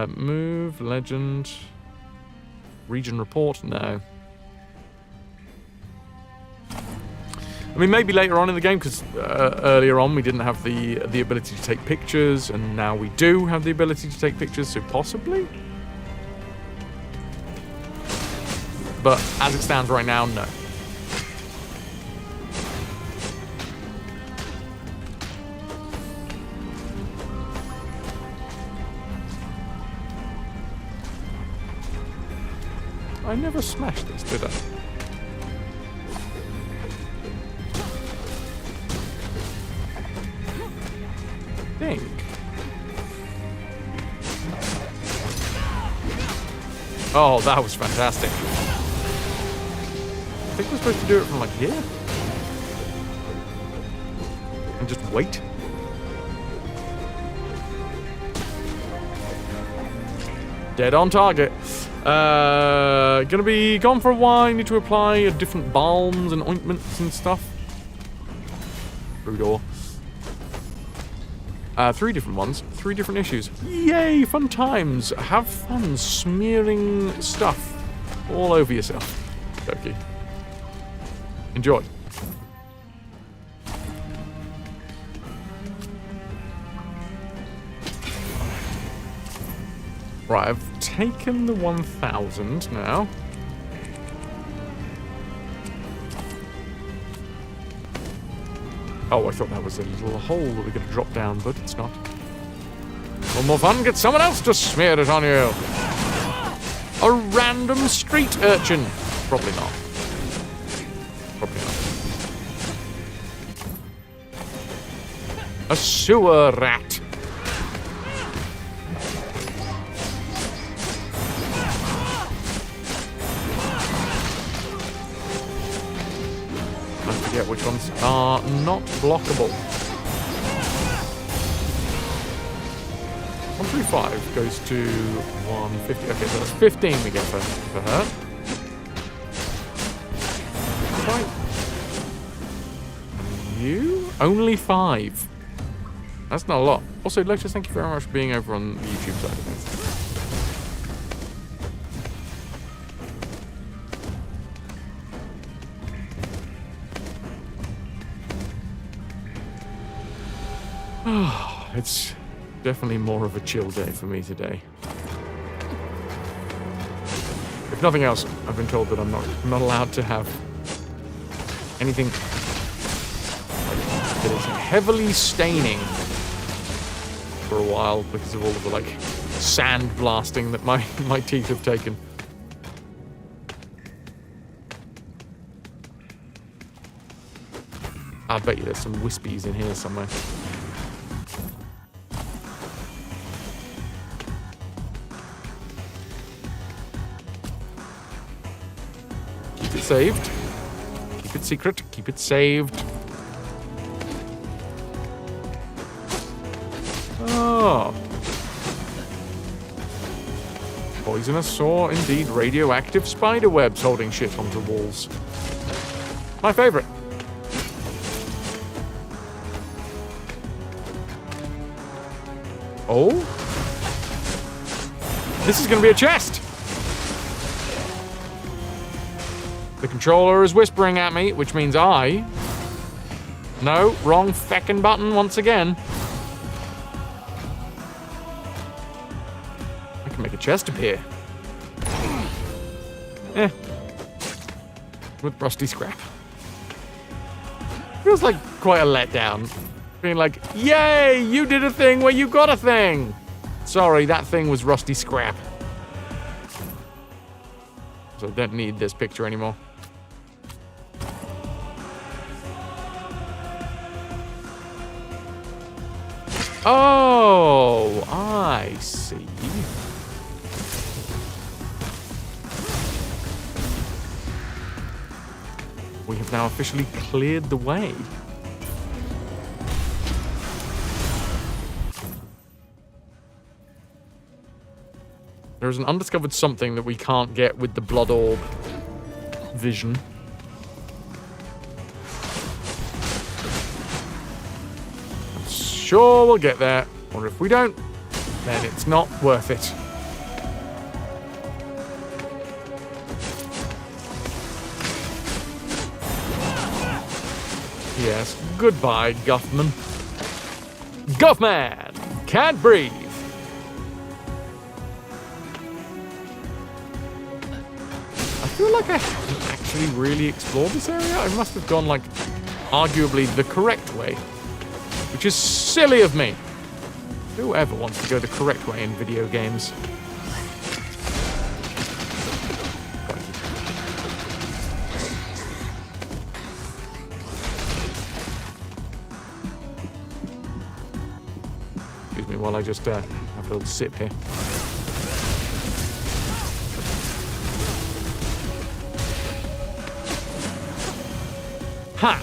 Move, legend, region report, no. I mean, maybe later on in the game, because earlier on we didn't have the ability to take pictures, and now we do have the ability to take pictures, so possibly? But as it stands right now, no. I never smashed this, did I? Think. Oh, that was fantastic. I think we're supposed to do it from like here. And just wait. Dead on target. Gonna be gone for a while. Need to apply different balms and ointments and stuff. Through door. 3 different ones, 3 different issues. Yay, fun times. Have fun smearing stuff all over yourself. Okay. Enjoy. Right, I've taken the 1,000 now. Oh, I thought that was a little hole that we're going to drop down, but it's not. One more fun, get someone else to smear it on you. A random street urchin. Probably not. Probably not. A sewer rat. I forget which ones are not blockable. 135 goes to 150. Okay, so that's 15 we get for her. Right. You? Only 5. That's not a lot. Also, Lotus, thank you very much for being over on the YouTube side of things. It's definitely more of a chill day for me today. If nothing else, I've been told that I'm not allowed to have anything that is heavily staining for a while because of all of the like sand blasting that my teeth have taken. I bet you there's some wispies in here somewhere. Keep it saved. Keep it secret. Keep it saved. Oh. Poisonous or indeed radioactive spider webs holding shit onto walls. My favorite. Oh? This is going to be a chest! The controller is whispering at me, which means I... No, wrong feckin' button once again. I can make a chest appear. With rusty scrap. Feels like quite a letdown. Being like, yay, you did a thing where you got a thing. Sorry, that thing was rusty scrap. So I don't need this picture anymore. Oh, I see. We have now officially cleared the way. There's an undiscovered something that we can't get with the blood orb vision. I'm sure we'll get there. Or if we don't, then it's not worth it. Yes, goodbye, Guffman. Guffman! Can't breathe! I feel like I haven't actually really explored this area. I must have gone, like, arguably the correct way. Which is silly of me. Whoever wants to go the correct way in video games? Right. while I just have a little sip here. Ha!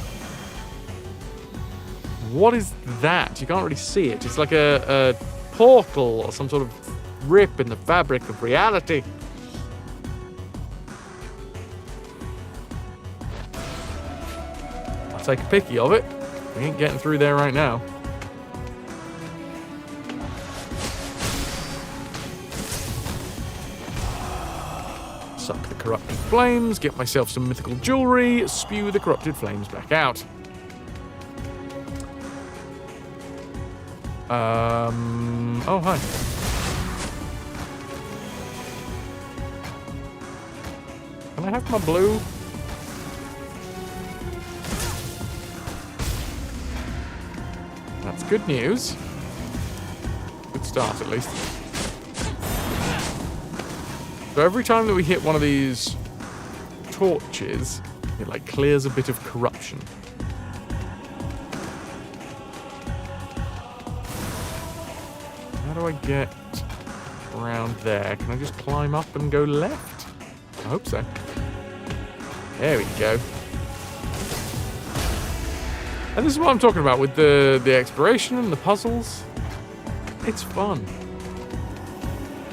What is that? You can't really see it. It's like a portal or some sort of rip in the fabric of reality. I'll take a picky of it. We ain't getting through there right now. Suck the corrupted flames, get myself some mythical jewelry, spew the corrupted flames back out. Oh, hi. Can I have my blue? That's good news. Good start, at least. So every time that we hit one of these torches, it like clears a bit of corruption. How do I get around there? Can I just climb up and go left? I hope so. There we go. And this is what I'm talking about with the exploration and the puzzles. It's fun.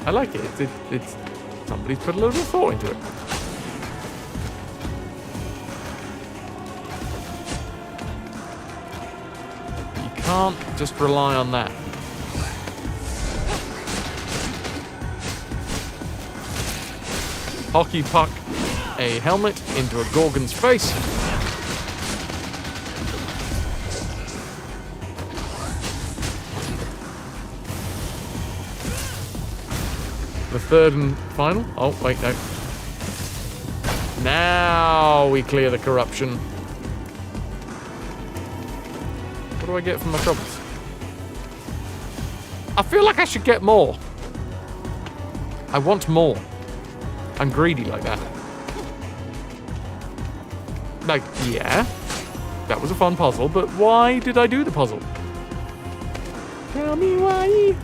I like it. It's somebody's put a little bit of thought into it. But you can't just rely on that. Hockey puck a helmet into a Gorgon's face. The third and final. Oh, wait, no. Now we clear the corruption. What do I get from my troubles? I feel like I should get more. I want more. I'm greedy like that. Like, yeah, that was a fun puzzle, but why did I do the puzzle? Tell me why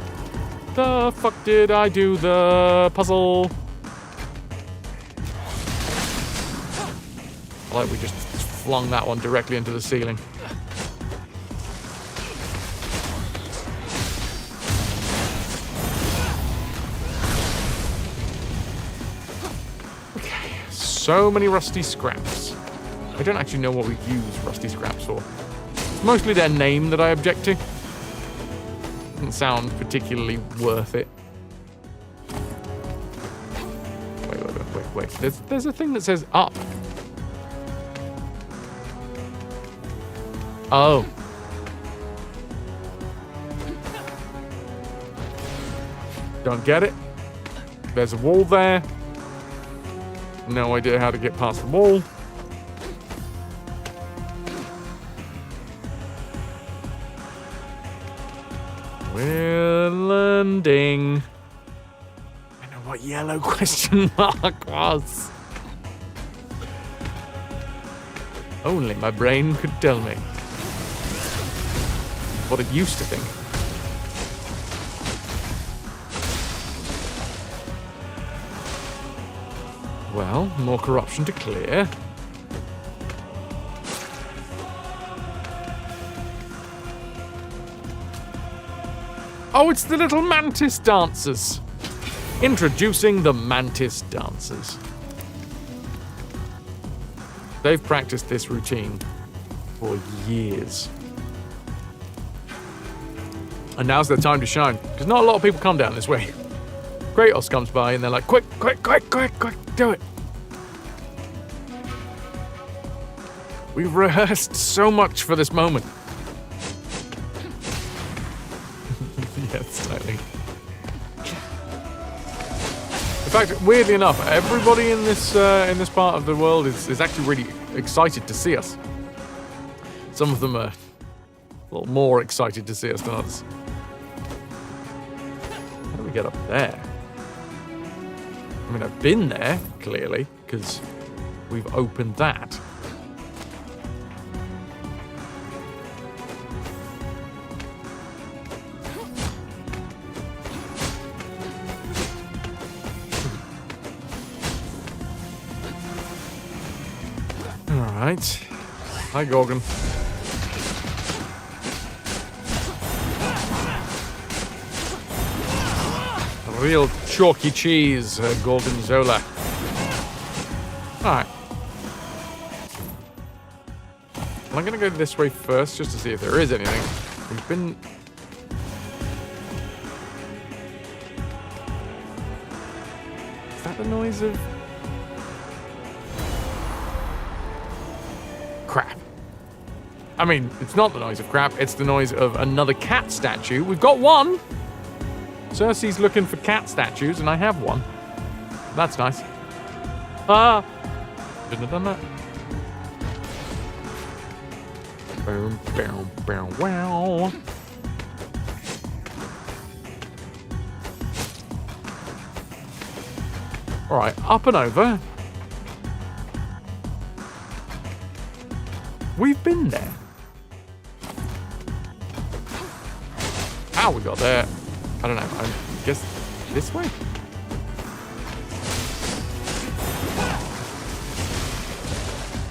the fuck did I do the puzzle? Like we just flung that one directly into the ceiling. So many rusty scraps. I don't actually know what we use rusty scraps for. It's mostly their name that I object to. Doesn't sound particularly worth it. Wait. There's a thing that says up. Oh. Don't get it. There's a wall there. No idea how to get past the wall. We're landing. I know what yellow question mark was. Only my brain could tell me what it used to think. Well, more corruption to clear. Oh, it's the little mantis dancers. Introducing the mantis dancers. They've practiced this routine for years. And now's their time to shine, because not a lot of people come down this way. Kratos comes by and they're like, quick, do it. We've rehearsed so much for this moment. Yes, slightly. In fact, weirdly enough, everybody in this part of the world is actually really excited to see us. Some of them are a little more excited to see us than others. How do we get up there? I mean, I've been there, clearly, because we've opened that. Alright. Hi, Gorgon. Real chalky cheese, Gorgonzola. Alright. I'm going to go this way first just to see if there is anything. We've been... Is that the noise of... crap? I mean, it's not the noise of crap, it's the noise of another cat statue. We've got one! Cersei's looking for cat statues, and I have one. That's nice. Ah! Shouldn't have done that. Boom, boom, boom, wow. Alright, up and over. We've been there. How we got there? I don't know. I guess this way?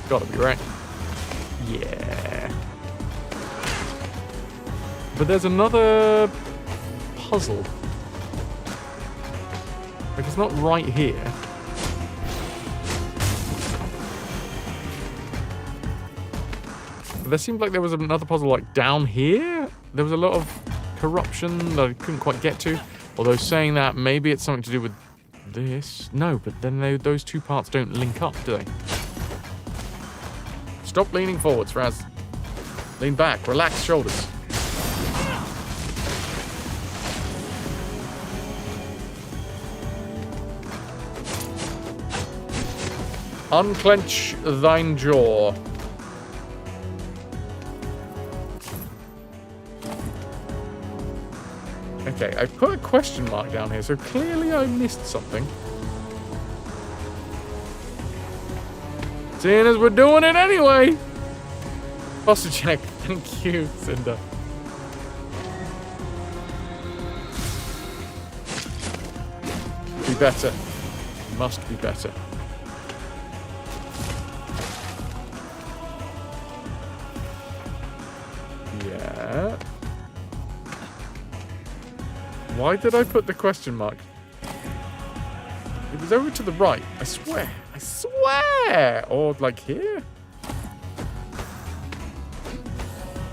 Gotta be right. Yeah. But there's another puzzle. Like, it's not right here. But there seemed like there was another puzzle, like, down here? There was a lot of corruption that I couldn't quite get to. Although saying that, maybe it's something to do with this. No, but then those two parts don't link up, do they? Stop leaning forwards, Raz. Lean back, relax shoulders. Unclench thine jaw. Okay, I put a question mark down here, so clearly I missed something. Seeing as we're doing it anyway. Posture check. Thank you, Cinder. Be better. Must be better. Yeah. Why did I put the question mark? It was over to the right. I swear. I swear! Or like here?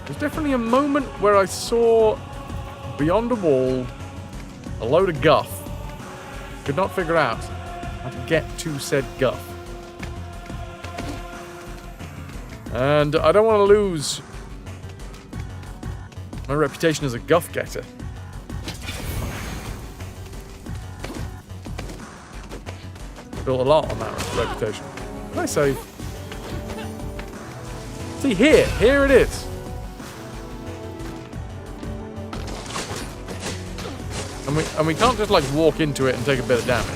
There's definitely a moment where I saw beyond a wall a load of guff. Could not figure out how to get to said guff. And I don't want to lose my reputation as a guff getter. Built a lot on that reputation. What did I say? See, here it is. And we can't just like walk into it and take a bit of damage.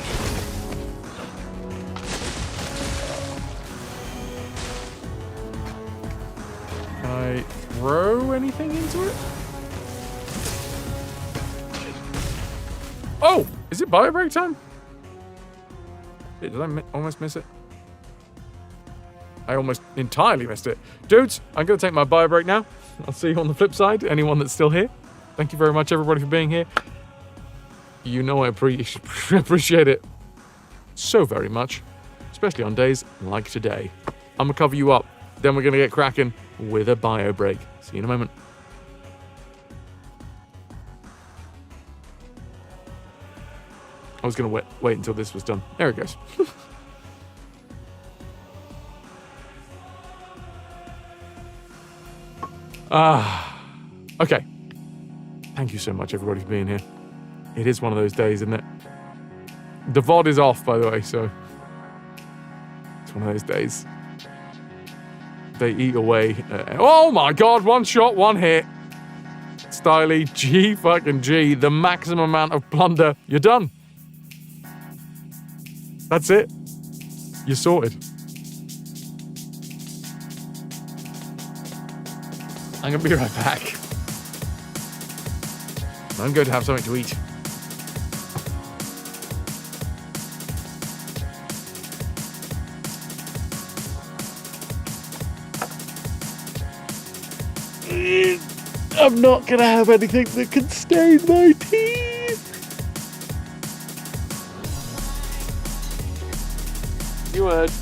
Can I throw anything into it? Oh, is it bio break time? Did I almost miss it? I almost entirely missed it. Dudes, I'm going to take my bio break now. I'll see you on the flip side, anyone that's still here. Thank you very much, everybody, for being here. You know I appreciate it so very much, especially on days like today. I'm going to cover you up, then we're going to get cracking with a bio break. See you in a moment. I was going to wait until this was done. There it goes. Okay. Thank you so much, everybody, for being here. It is one of those days, isn't it? The VOD is off, by the way, so it's one of those days. They eat away. Oh my god, one shot, one hit. Styly, G fucking G. The maximum amount of plunder. You're done. That's it. You're sorted. I'm going to be right back. I'm going to have something to eat. I'm not gonna have anything that can stain my teeth. You heard.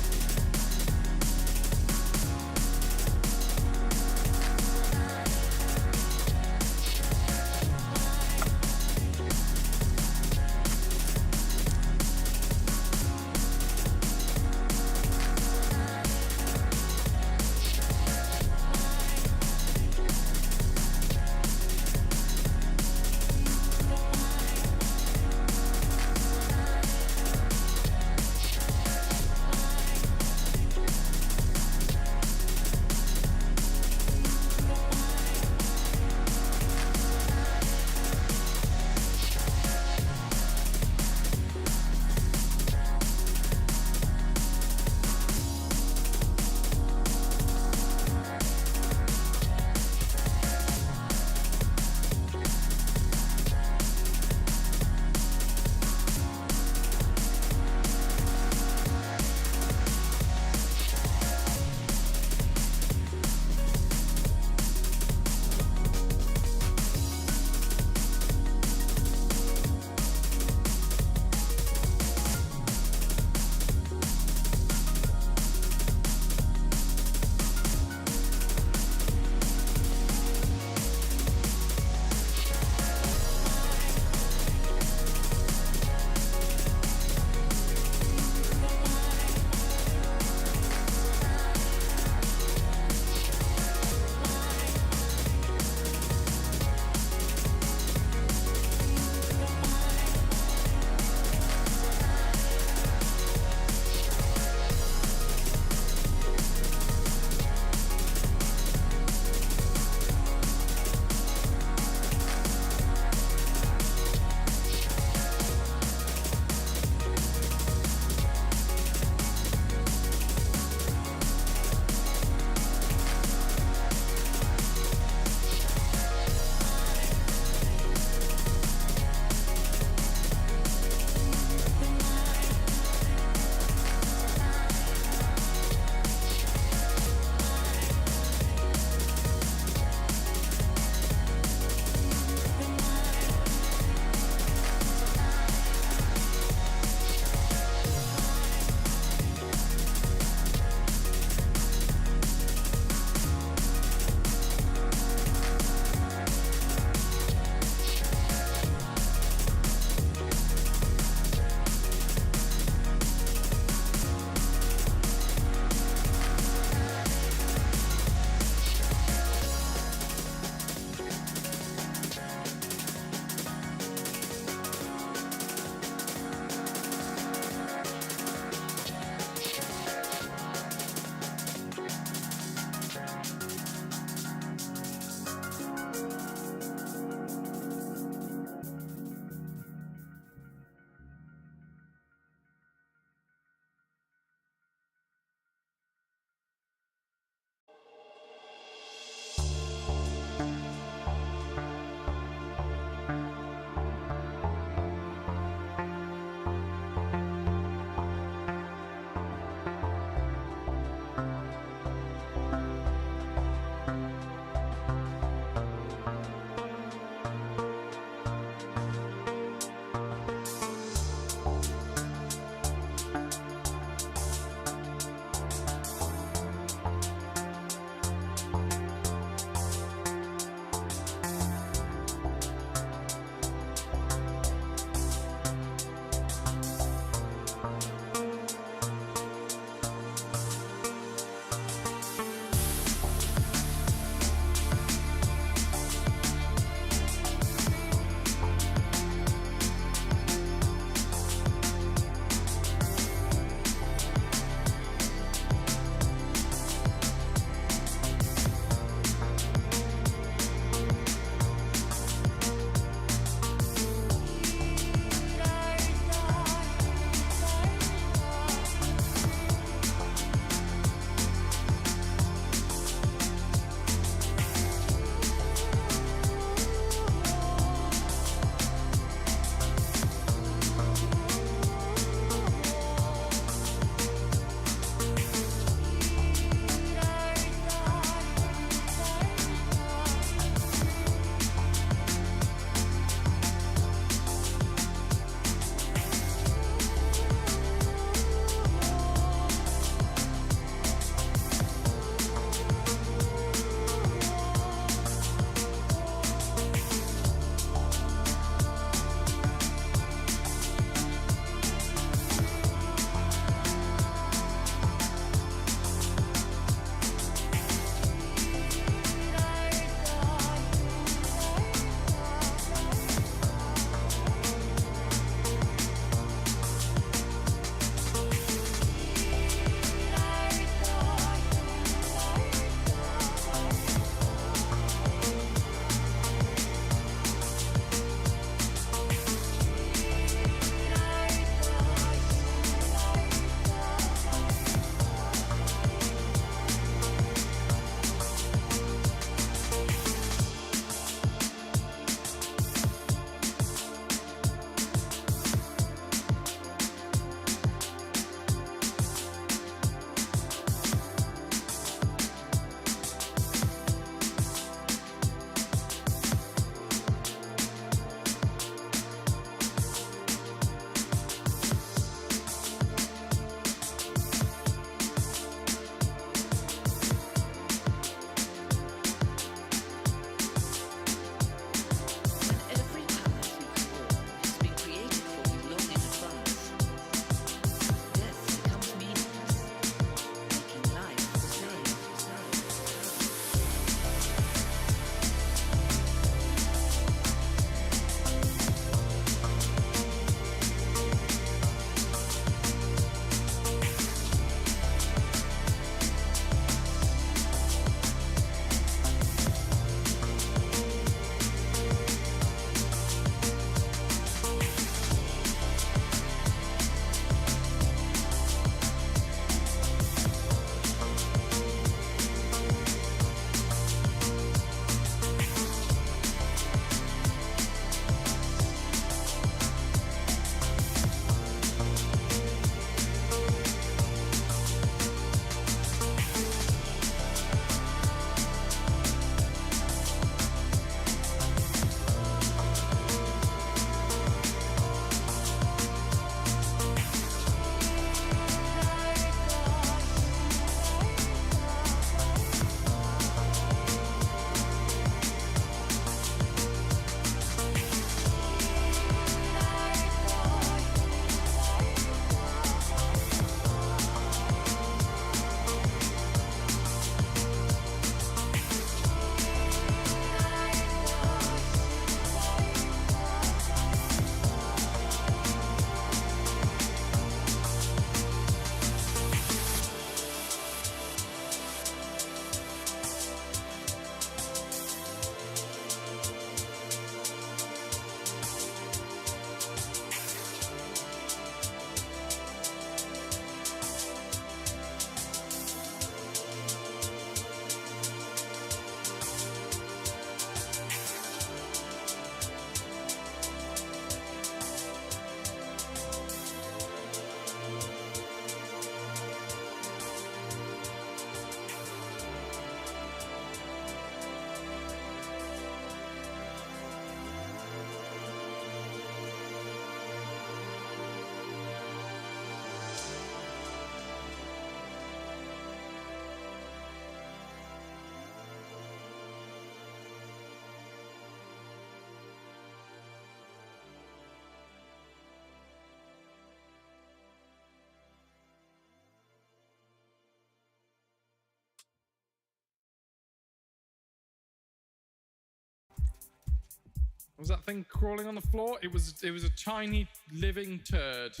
Was that thing crawling on the floor? It was a tiny living turd.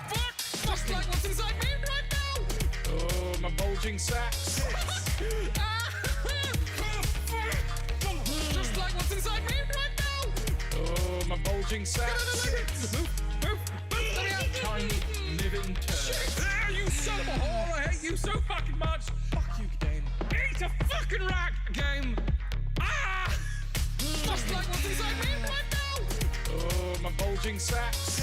Fuck! Just like what's inside me right now! Oh, my bulging sacs. Just like what's inside me right now! Oh, my bulging sacs. Move! Let me out! Tiny living turd. You son of a whore! I hate you so fucking much! Fuck you, game. Eat a fucking rat, game! Ah! Just like what's inside me right now! Oh, my bulging sacs.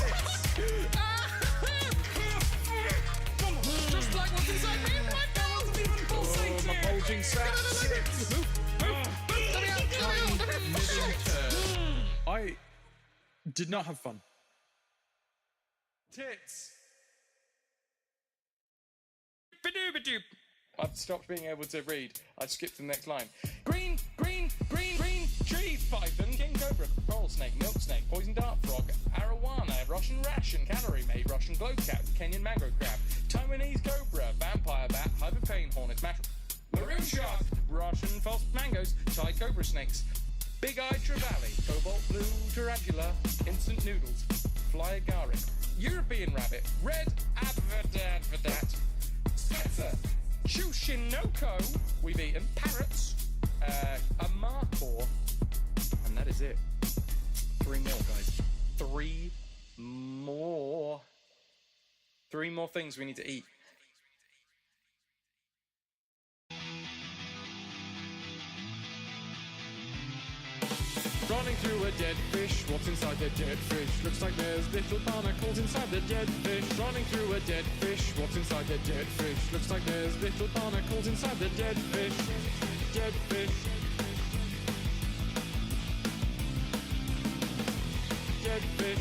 Just like what's inside me right now! Oh, my bulging sacs. I did not have fun. Tits. Ba-doo-ba-doo. I've stopped being able to read. I skipped to the next line. Green, tree, python, king cobra, coral snake, milk snake, poison dart frog, arowana, Russian ration, calorie made, Russian globe cat, Kenyan mangrove crab, Taiwanese cobra, vampire bat, hyperpain hornet, maroon shark, Russian false mangoes, Thai cobra snakes, big-eyed trevally, cobalt blue tarantula, instant noodles, fly agaric, European rabbit, red adverdat, Spencer, Chushinoko, we've eaten, parrots, a markhor, and that is it. 3 more, guys. 3 more. 3 more things we need to eat. Running through a dead fish, what's inside the dead fish? Looks like there's little barnacles inside the dead fish. Running through a dead fish, what's inside the dead fish? Looks like there's little barnacles inside the dead fish. Dead fish. Dead fish.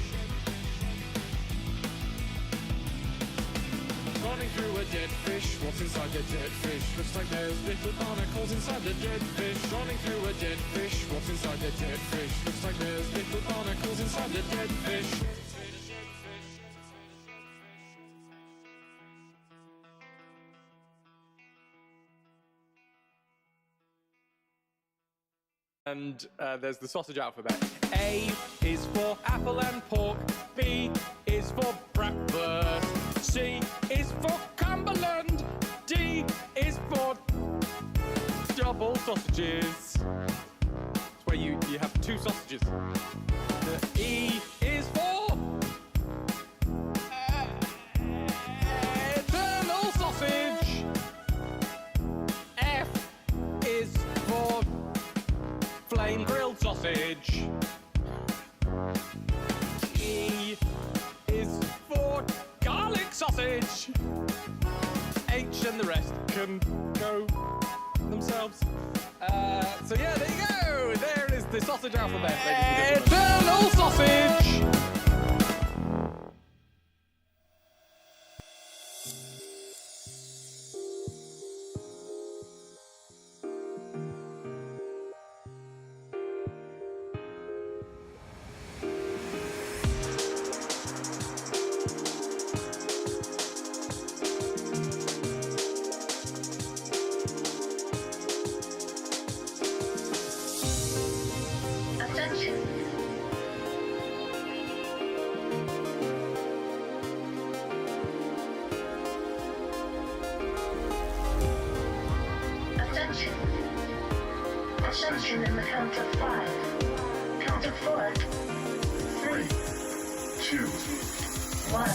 Running through a dead fish, what's inside the dead fish? Looks like there's little barnacles inside the dead fish. Running through a dead fish, what's inside the dead fish? Looks like there's little barnacles inside the dead fish. And there's the sausage alphabet. A is for apple and pork. B is for breakfast. C is for Cumberland. D is for double sausages. It's where you have 2 sausages. The E is for eternal sausage. F is for flame grilled sausage. E is for garlic sausage. H and the rest can go themselves. So yeah, there you go. There is the sausage alphabet, ladies and gentlemen. Eternal sausage. Attention in the count of 5. Count of 4. 3, 2, 1.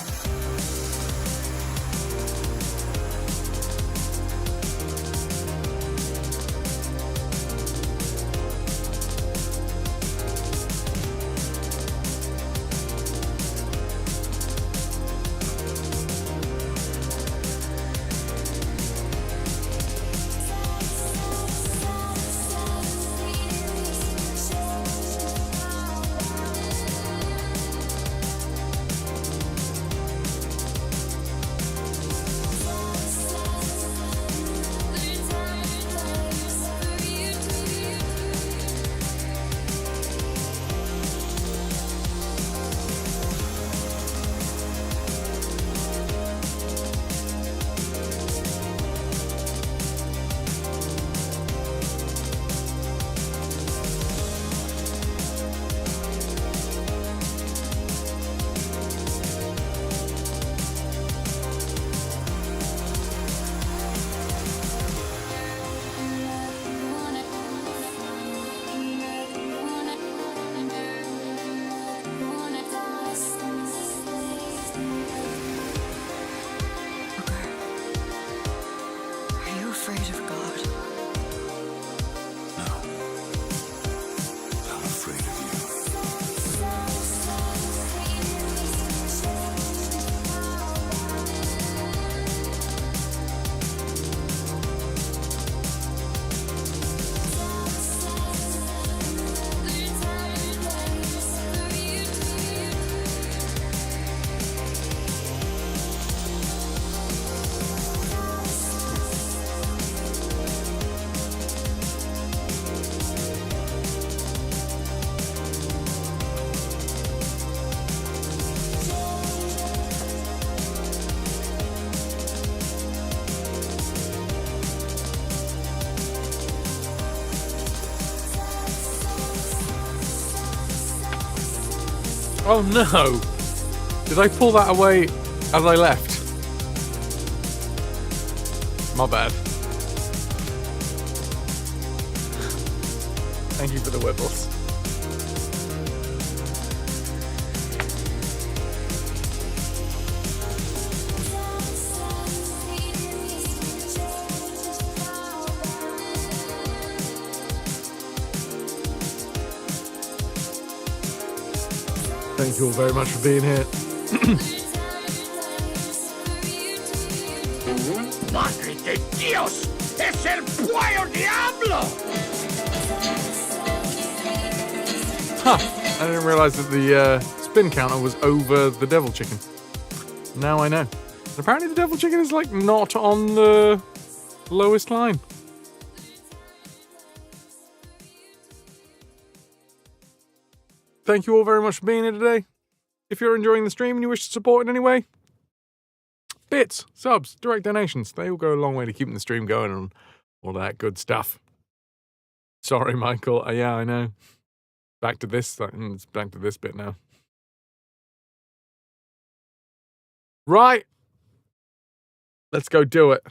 afraid of God. No. I'm afraid of you. Oh no! Did I pull that away as I left? My bad. Thank you for the whipples. Thank you all very much for being here. ¡Madre de Dios! ¡Es el pollo diablo! Huh. I didn't realise that the spin counter was over the devil chicken. Now I know. And apparently the devil chicken is like not on the lowest line. Thank you all very much for being here today. If you're enjoying the stream and you wish to support in any way, bits, subs, direct donations, they all go a long way to keeping the stream going and all that good stuff. Sorry, Michael. Yeah, I know. Back to this. It's back to this bit now. Right. Let's go do it.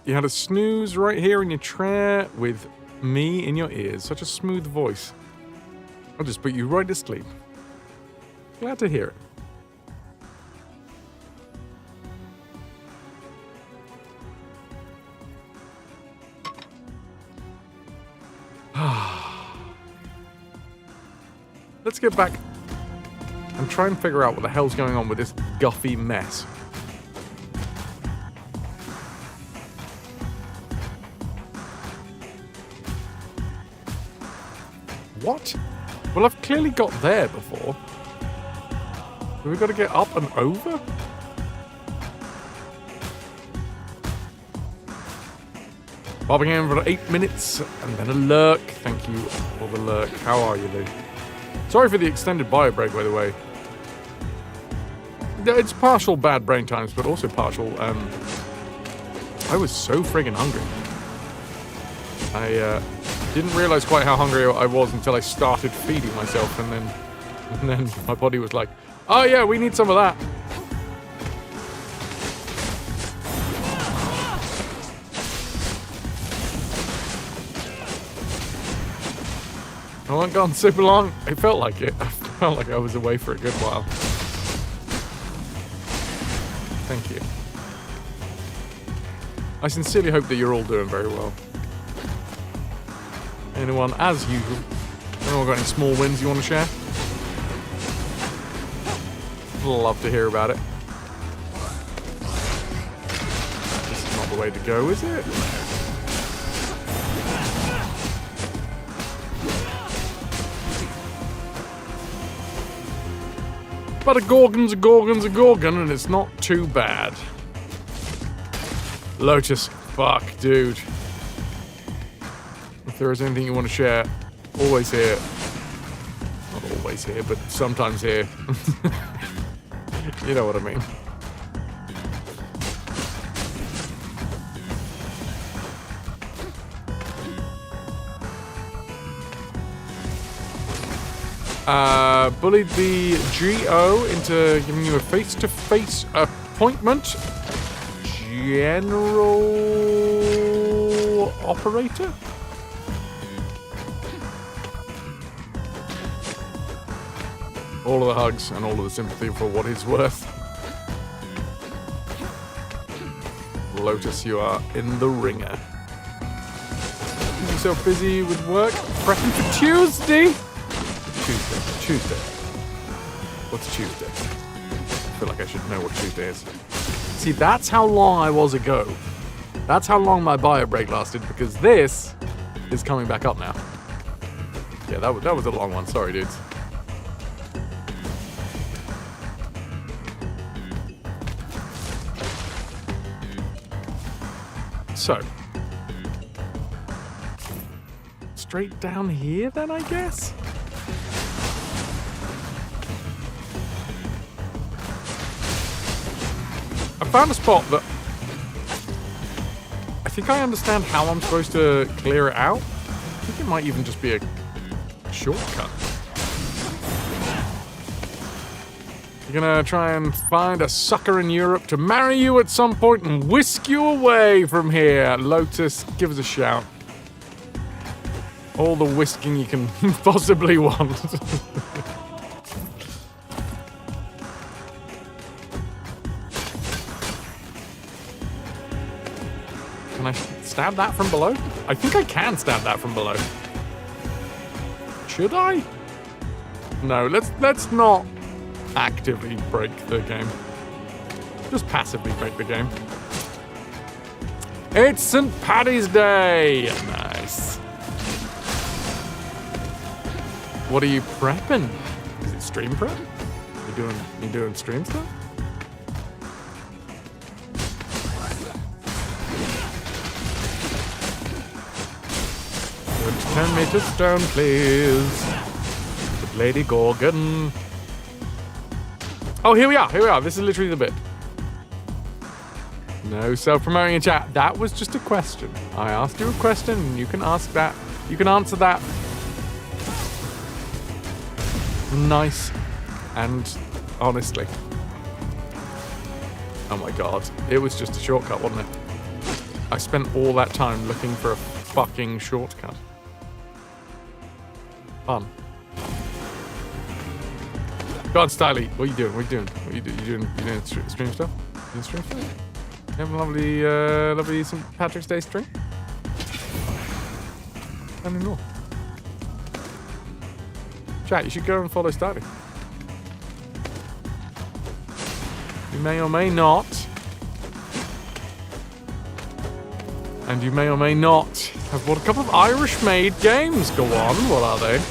You had a snooze right here in your chair with me in your ears. Such a smooth voice. I'll just put you right to sleep. Glad to hear it. Let's get back and try and figure out what the hell's going on with this guffy mess. What? Well, I've clearly got there before. Have we got to get up and over? Bobbing in for 8 minutes and then a lurk. Thank you for the lurk. How are you, Lou? Sorry for the extended bio break, by the way. It's partial bad brain times, but also partial. I was so friggin' hungry. I didn't realize quite how hungry I was until I started feeding myself, and then my body was like, "Oh yeah, we need some of that." I wasn't gone super long. It felt like it. I felt like I was away for a good while. Thank you. I sincerely hope that you're all doing very well. Anyone, as usual, anyone got any small wins you want to share? Love to hear about it. This is not the way to go, is it? But a Gorgon's a Gorgon's a Gorgon, and it's not too bad. Lotus, fuck, dude. If there is anything you want to share, always here. Not always here, but sometimes here. You know what I mean. Bullied the GO into giving you a face-to-face appointment. General operator? All of the hugs and all of the sympathy for what it's worth. Lotus, you are in the ringer. Keep yourself busy with work, prepping for Tuesday. Tuesday. What's Tuesday? I feel like I should know what Tuesday is. See, that's how long I was ago. That's how long my bio break lasted, because this is coming back up now. Yeah, that was a long one. Sorry, dudes. So, straight down here then, I guess? I found a spot that I think I understand how I'm supposed to clear it out. I think it might even just be a shortcut. You're gonna try and find a sucker in Europe to marry you at some point and whisk you away from here. Lotus, give us a shout. All the whisking you can possibly want. Can I stab that from below? I think I can stab that from below. Should I? No, let's not actively break the game. Just passively break the game. It's St. Paddy's Day! Nice. What are you prepping? Is it stream prep? You doing stream stuff? Turn me to stone, please. With Lady Gorgon. Oh, here we are. This is literally the bit. No self-promoting in chat. That was just a question. I asked you a question, and you can ask that. You can answer that. Nice. And honestly. Oh my god. It was just a shortcut, wasn't it? I spent all that time looking for a fucking shortcut. Fun. God, Styly, what are you doing? You doing stream stuff? You doing stream stuff? You have a lovely St. Patrick's Day stream? I don't know. Chat, you should go and follow Styly. You may or may not. And you may or may not have bought a couple of Irish-made games. Go on, what are they?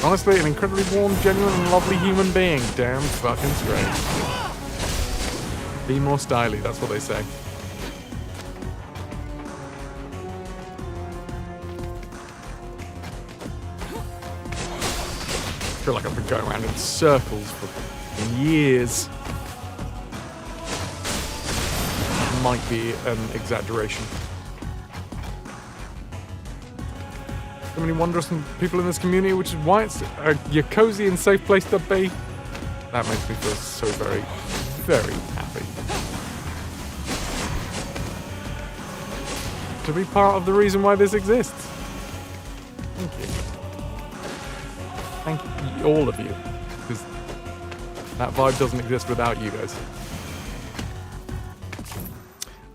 Honestly, an incredibly warm, genuine, and lovely human being. Damn fucking straight. Be more styly, that's what they say. I feel like I've been going around in circles for years. Might be an exaggeration. So many wondrous people in this community, which is why it's your cozy and safe place to be. That makes me feel so very, very happy. To be part of the reason why this exists. Thank you. Thank you, all of you. Because that vibe doesn't exist without you guys.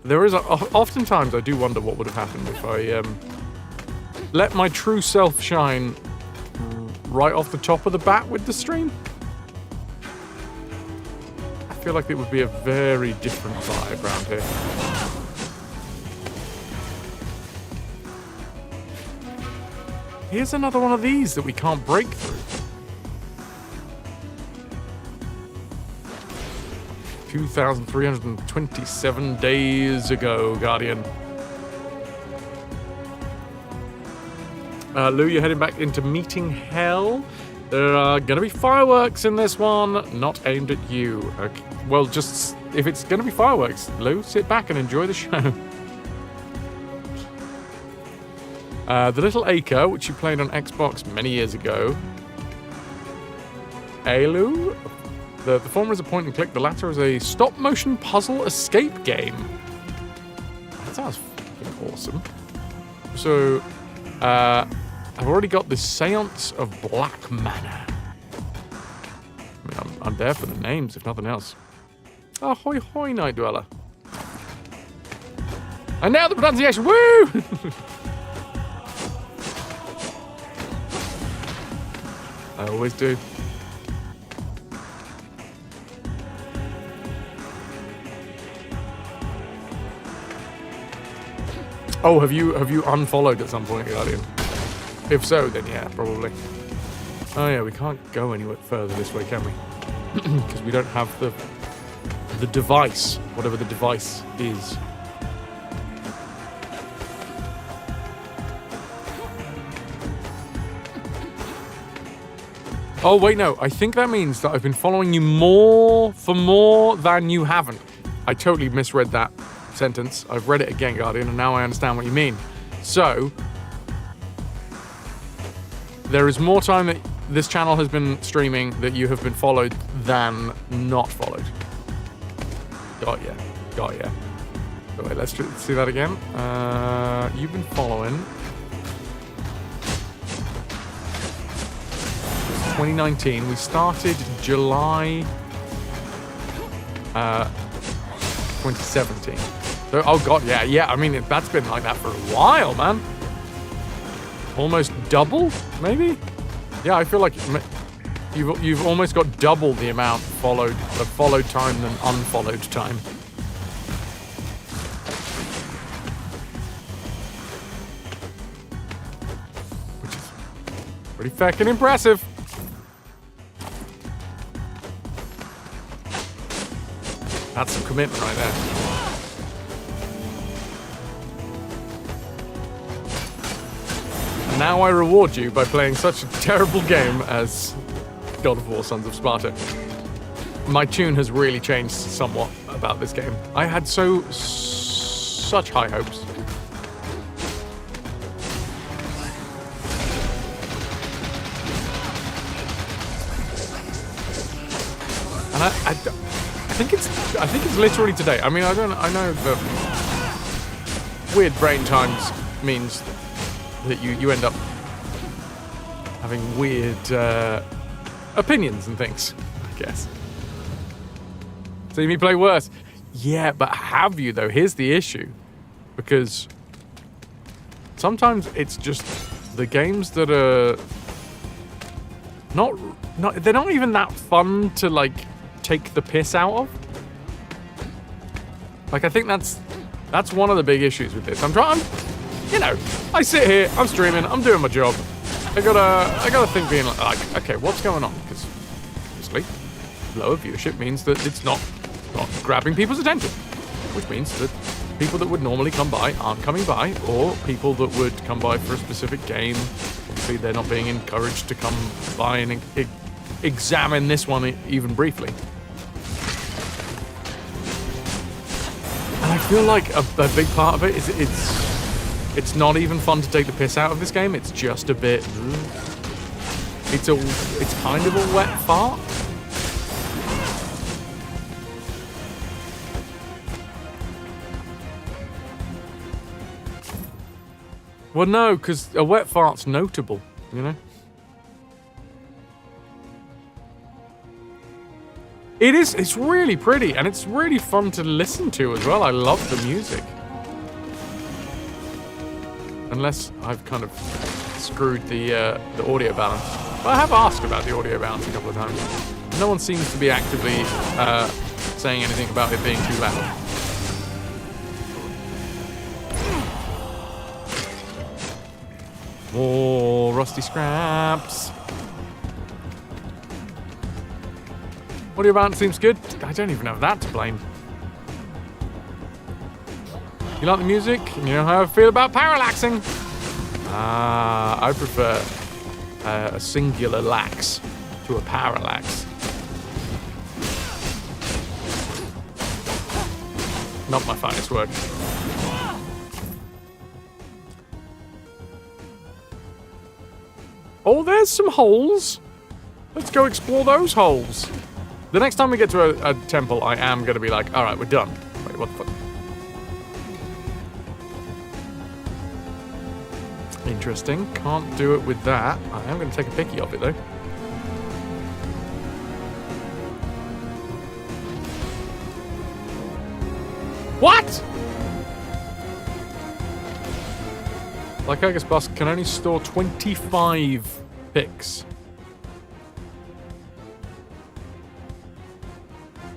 There is, oftentimes I do wonder what would have happened if I, let my true self shine right off the top of the bat with the stream. I feel like it would be a very different vibe around here. Here's another one of these that we can't break through. 2,327 days ago, Guardian. Lou, you're heading back into Meeting Hell. There are going to be fireworks in this one, not aimed at you. Okay. Well, just, if it's going to be fireworks, Lou, sit back and enjoy the show. The Little Acre, which you played on Xbox many years ago. Hey, Lou? The former is a point and click. The latter is a stop-motion puzzle escape game. That sounds fucking awesome. So, I've already got the Seance of Black Manor. I mean, I'm there for the names, if nothing else. Oh, hoi hoi, Night Dweller. And now the pronunciation, woo! I always do. Oh, have you unfollowed at some point, Guardian? If so, then yeah, probably. Oh yeah, we can't go anywhere further this way, can we? Because we don't have the device, whatever the device is. Oh wait, no. I think that means that I've been following you more than you haven't. I totally misread that sentence. I've read it again, Guardian, and now I understand what you mean. So, there is more time that this channel has been streaming that you have been followed than not followed. Got ya. Got ya. So wait, let's see that again. You've been following. 2019. We started July 2017. So, oh god, yeah. I mean, that's been like that for a while, man. Almost double, maybe? Yeah, I feel like you've almost got double the amount followed time than unfollowed time. Which is pretty fucking impressive. That's some commitment right there. And now I reward you by playing such a terrible game as God of War Sons of Sparta. My tune has really changed somewhat about this game. I had such high hopes. And I think it's literally today. I mean, I know that weird brain times means that you end up having weird opinions and things, I guess. See me play worse. Yeah, but have you though? Here's the issue. Because sometimes it's just the games that are not they're not even that fun to like take the piss out of. Like, I think that's one of the big issues with this. I'm you know, I sit here, I'm streaming, I'm doing my job. I got a thing being like, okay, what's going on? Because obviously, lower viewership means that it's not grabbing people's attention, which means that people that would normally come by aren't coming by, or people that would come by for a specific game, obviously they're not being encouraged to come by and examine this one even briefly. And I feel like a big part of it is it's not even fun to take the piss out of this game. It's just a bit. It's kind of a wet fart. Well, no, because a wet fart's notable, you know? It is, it's really pretty, and it's really fun to listen to as well. I love the music. Unless I've kind of screwed the audio balance. But I have asked about the audio balance a couple of times. No one seems to be actively saying anything about it being too loud. More rusty scraps. Audio balance seems good. I don't even have that to blame. You like the music? You know how I feel about parallaxing? I prefer a singular lax to a parallax. Not my finest work. Oh, there's some holes. Let's go explore those holes. The next time we get to a temple, I am going to be like, all right, we're done. Wait, what the fuck? Interesting. Can't do it with that. I am going to take a picky of it, though. What? Lycurgus Bus can only store 25 picks.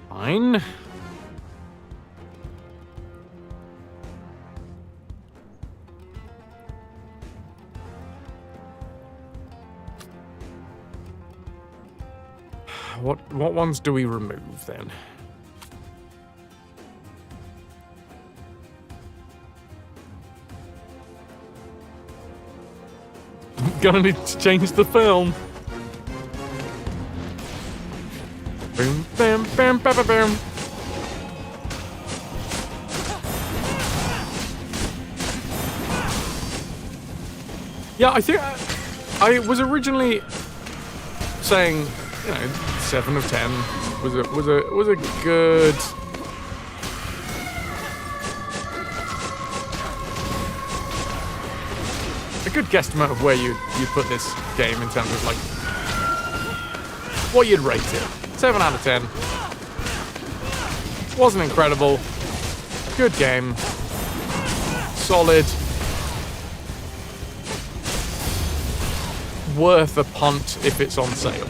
Fine. What ones do we remove then? I'm gonna need to change the film. Boom, bam, bam, bam, bam, bam. Yeah, I think I was originally saying, 7 of 10 was a good. A good guesstimate of where you put this game in terms of like what you'd rate it. 7 out of 10. Wasn't incredible. Good game. Solid. Worth a punt if it's on sale,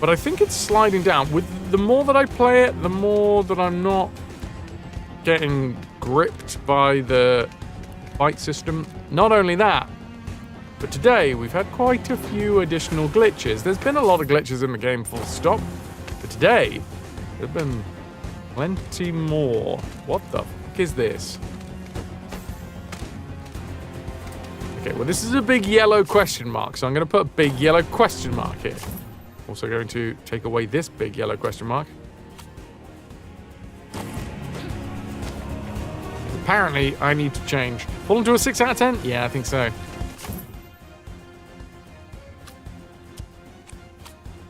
But I think it's sliding down. With the more that I play it, the more that I'm not getting gripped by the fight system. Not only that, but today we've had quite a few additional glitches. There's been a lot of glitches in the game, full stop. But today, there's been plenty more. What the fuck is this? Okay, well this is a big yellow question mark, so I'm going to put a big yellow question mark here. Also going to take away this big yellow question mark. Apparently, I need to change. Fall into a 6 out of 10? Yeah, I think so.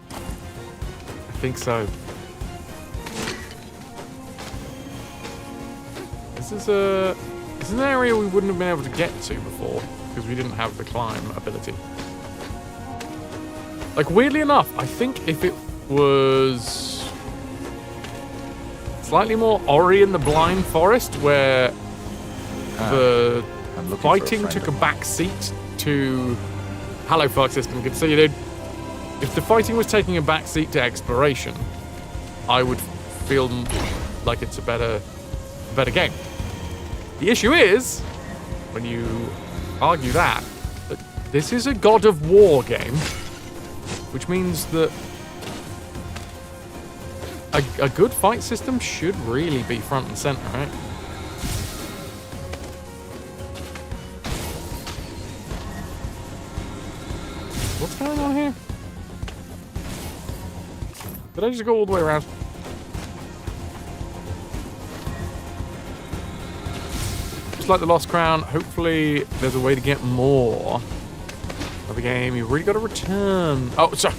I think so. This is an area we wouldn't have been able to get to before because we didn't have the climb ability. Like, weirdly enough, I think if it was slightly more Ori in the Blind Forest, where the fighting took a back seat to Hello Fuck System. Good to see you, dude. If the fighting was taking a back seat to exploration, I would feel like it's a better game. The issue is, when you argue that this is a God of War game, which means that a good fight system should really be front and center, right? What's going on here? Did I just go all the way around? Just like the Lost Crown, hopefully there's a way to get more of the game. You've really got to return. Oh, sorry.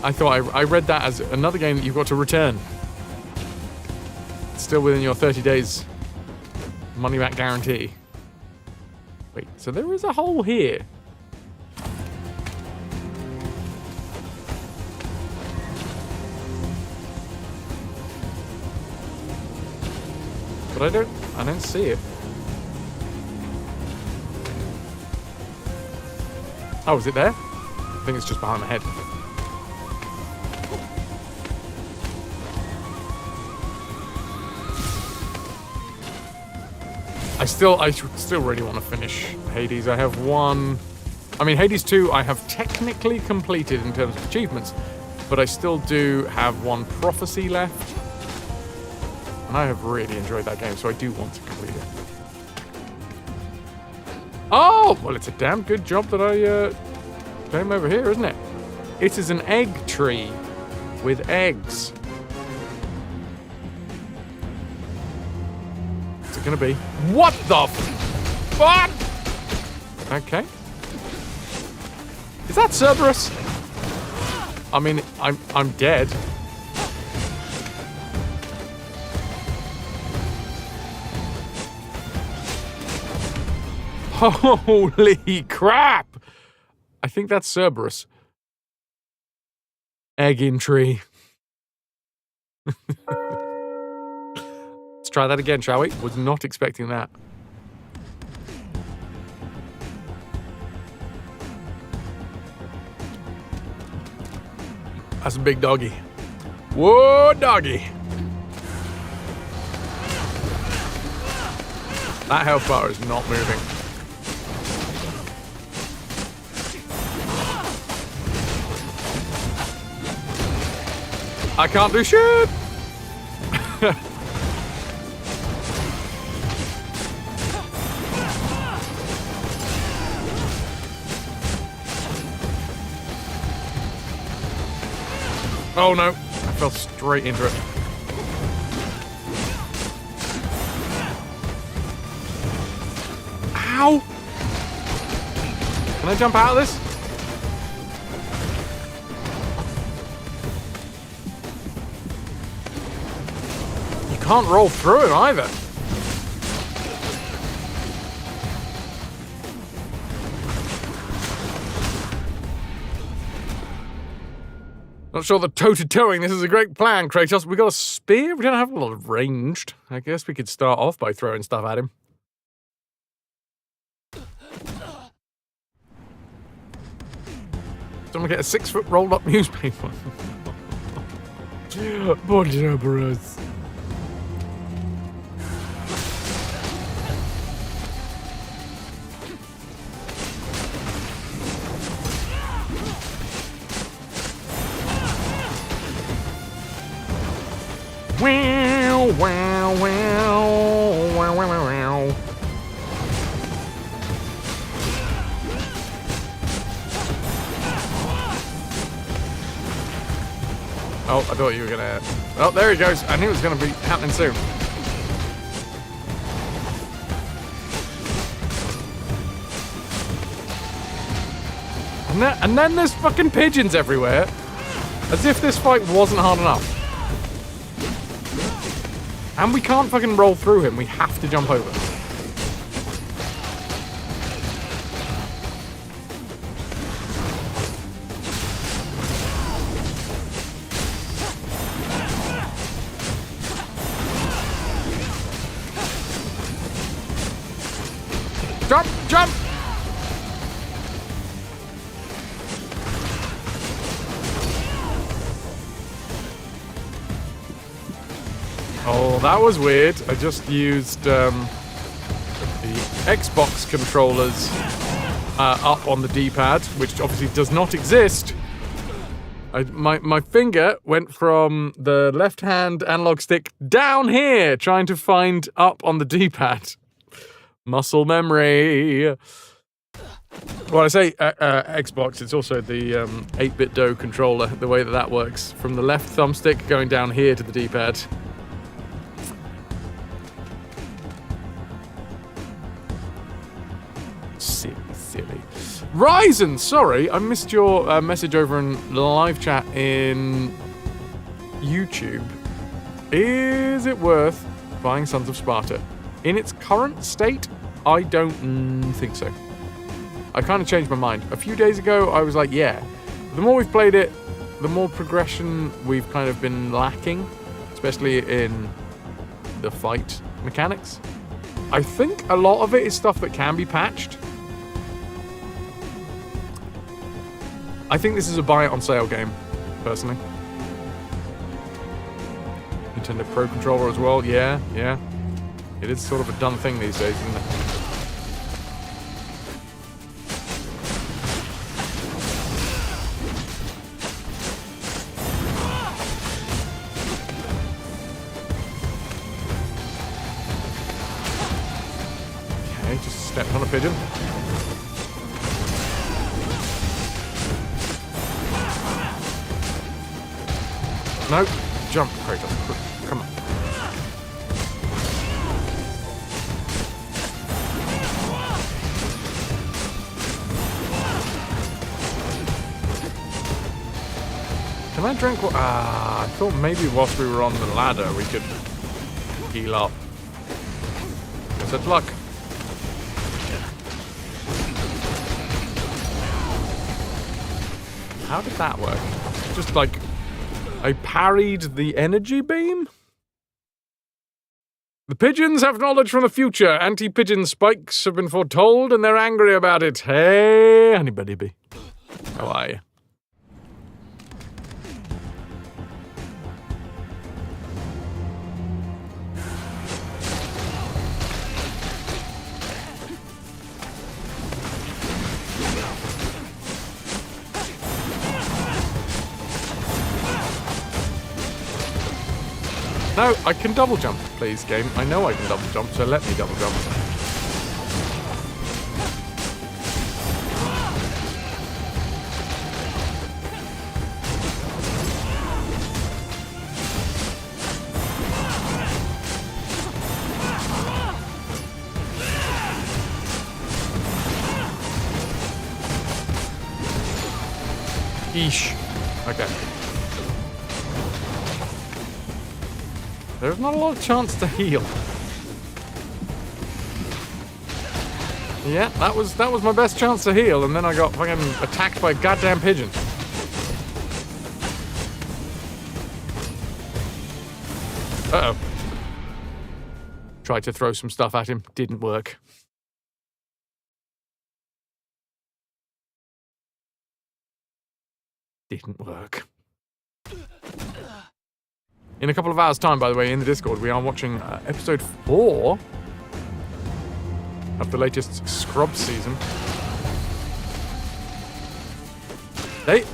I thought I read that as another game that you've got to return. It's still within your 30 days money back guarantee. Wait, so there is a hole here. But I don't see it. Oh, is it there? I think it's just behind my head. I still really want to finish Hades. I have one. I mean, Hades 2 I have technically completed in terms of achievements, but I still do have one prophecy left. And I have really enjoyed that game, so I do want to complete it. Oh! Well, it's a damn good job that I came over here, isn't it? It is an egg tree with eggs. What's it gonna be? What the fuck? Okay. Is that Cerberus? I mean, I'm dead. Holy crap! I think that's Cerberus. Egg in tree. Let's try that again, shall we? Was not expecting that. That's a big doggy. Whoa, doggy. That health bar is not moving. I can't do shit! Oh no, I fell straight into it. Ow! Can I jump out of this? You can't roll through it either. Not sure that toe-to-toeing this is a great plan, Kratos. We got a spear? We don't have a lot of ranged. I guess we could start off by throwing stuff at him. Someone get a 6-foot rolled-up newspaper. Poor Cerberus. Wow, wow, wow, wow, wow, wow. Oh, I thought you were gonna... Oh, there he goes. I knew it was gonna be happening soon. And then there's fucking pigeons everywhere. As if this fight wasn't hard enough. And we can't fucking roll through him. We have to jump over. Jump! Jump! Oh, that was weird. I just used the Xbox controllers up on the D-pad, which obviously does not exist. My finger went from the left-hand analog stick down here, trying to find up on the D-pad. Muscle memory. Well, I say Xbox, it's also the 8-bit Do controller, the way that works. From the left thumbstick going down here to the D-pad. Silly. Ryzen, sorry, I missed your message over in live chat in YouTube. Is it worth buying Sons of Sparta? In its current state, I don't think so. I kind of changed my mind. A few days ago, I was like, yeah. The more we've played it, the more progression we've kind of been lacking, especially in the fight mechanics. I think a lot of it is stuff that can be patched. I think this is a buy it on sale game, personally. Nintendo Pro Controller as well, yeah. It is sort of a done thing these days, isn't it? Okay, just stepped on a pigeon. No, jump, Kratos. Come on. Can I drink? I thought maybe whilst we were on the ladder we could heal up. Guess it's luck. How did that work? Just like I parried the energy beam? The pigeons have knowledge from the future. Anti-pigeon spikes have been foretold and they're angry about it. Hey, honey buddy bee. How are you? No, I can double jump, please, game. I know I can double jump, so let me double jump. Eesh. Okay. There's not a lot of chance to heal. Yeah, that was my best chance to heal, and then I got fucking attacked by a goddamn pigeon. Uh-oh. Tried to throw some stuff at him, didn't work. Didn't work. In a couple of hours' time, by the way, in the Discord, we are watching episode 4 of the latest Scrubs season. They've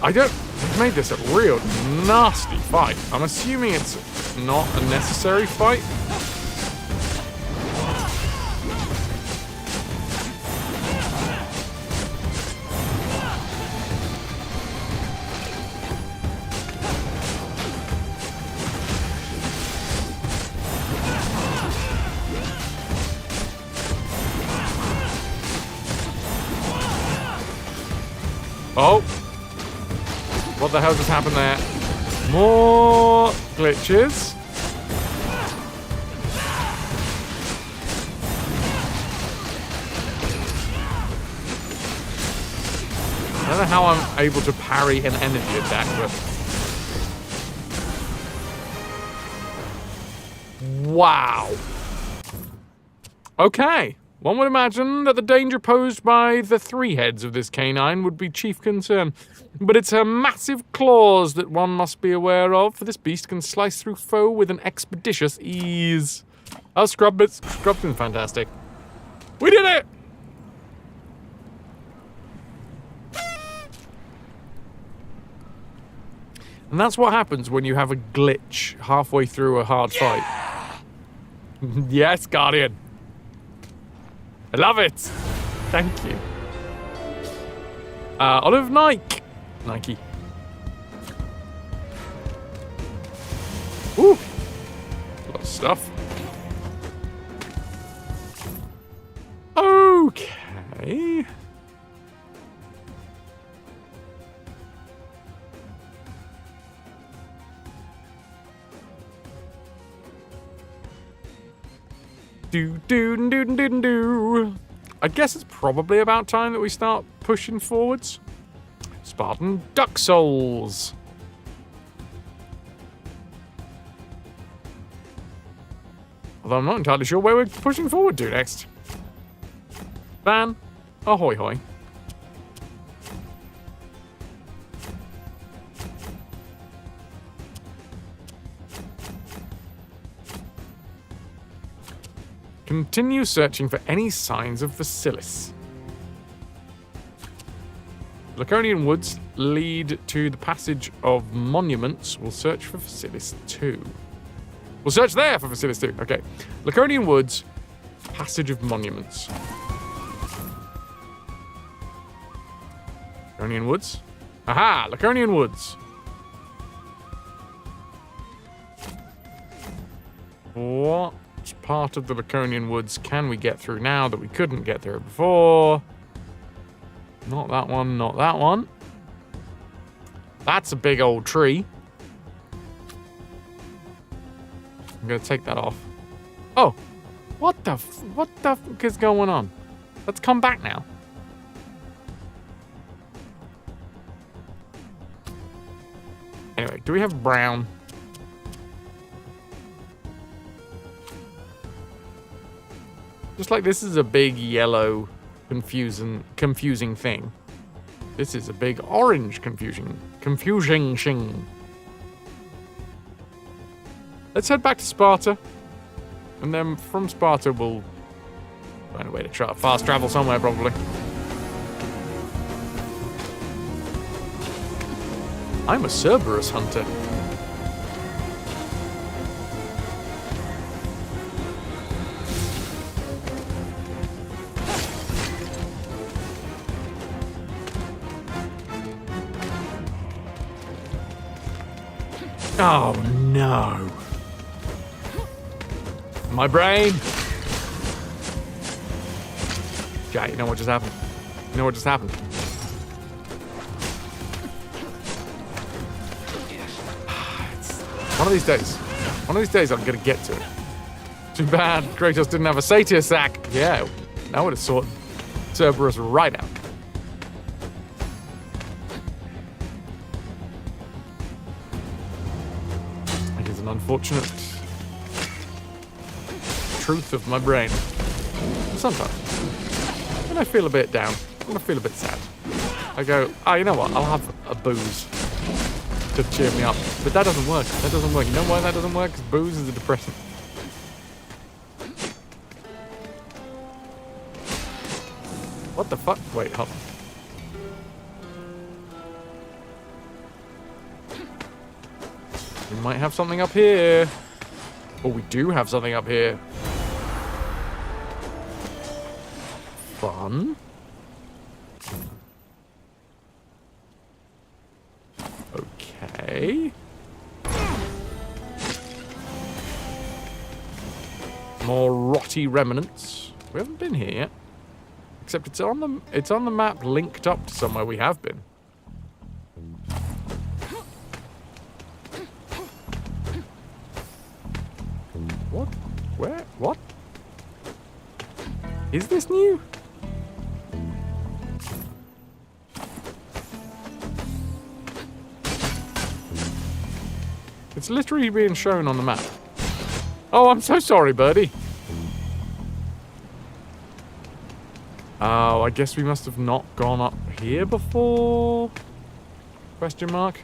made this a real nasty fight. I'm assuming it's not a necessary fight. Oh. What the hell just happened there? More glitches. I don't know how I'm able to parry an energy attack, but... Wow. Okay. One would imagine that the danger posed by the 3 heads of this canine would be chief concern. But it's her massive claws that one must be aware of, for this beast can slice through foe with an expeditious ease. Oh, Scrub's been fantastic. We did it! And that's what happens when you have a glitch halfway through a hard fight. Yes, Guardian. I love it. Thank you. Olive Nike. Ooh. A lot of stuff. Okay. Do. I guess it's probably about time that we start pushing forwards. Spartan Duck Souls. Although I'm not entirely sure where we're pushing forward to next. Van, ahoy hoy. Continue searching for any signs of Vasilis. Laconian woods lead to the passage of monuments. We'll search for Vasilis 2. We'll search there for Vasilis 2. Okay. Laconian woods, passage of monuments. Laconian woods. Aha! Laconian woods. What part of the Laconian woods can we get through now that we couldn't get through before? Not that one, not that one. That's a big old tree. I'm gonna take that off. Oh, what the fuck is going on? Let's come back now. Anyway, do we have brown? Just like this is a big yellow, confusing thing. This is a big orange confusing shing. Let's head back to Sparta. And then from Sparta, we'll find a way to fast travel somewhere, probably. I'm a Cerberus hunter. Oh no. My brain. Jack, you know what just happened? You know what just happened? One of these days I'm gonna get to it. Too bad Kratos didn't have a satyr sack. Yeah, that would have sorted Cerberus right out. It is an unfortunate truth of my brain. Sometimes, when I feel a bit down, when I feel a bit sad, I go, oh, you know what, I'll have a booze to cheer me up. But that doesn't work. That doesn't work. You know why that doesn't work? Because booze is a depressant. What the fuck? Wait, hold on. We might have something up here. Oh, we do have something up here. Fun. Okay. More rotty remnants. We haven't been here yet. Except it's on the map linked up to somewhere we have been. What? Where? What? Is this new? It's literally being shown on the map. Oh, I'm so sorry, birdie. Oh, I guess we must have not gone up here before? Question mark.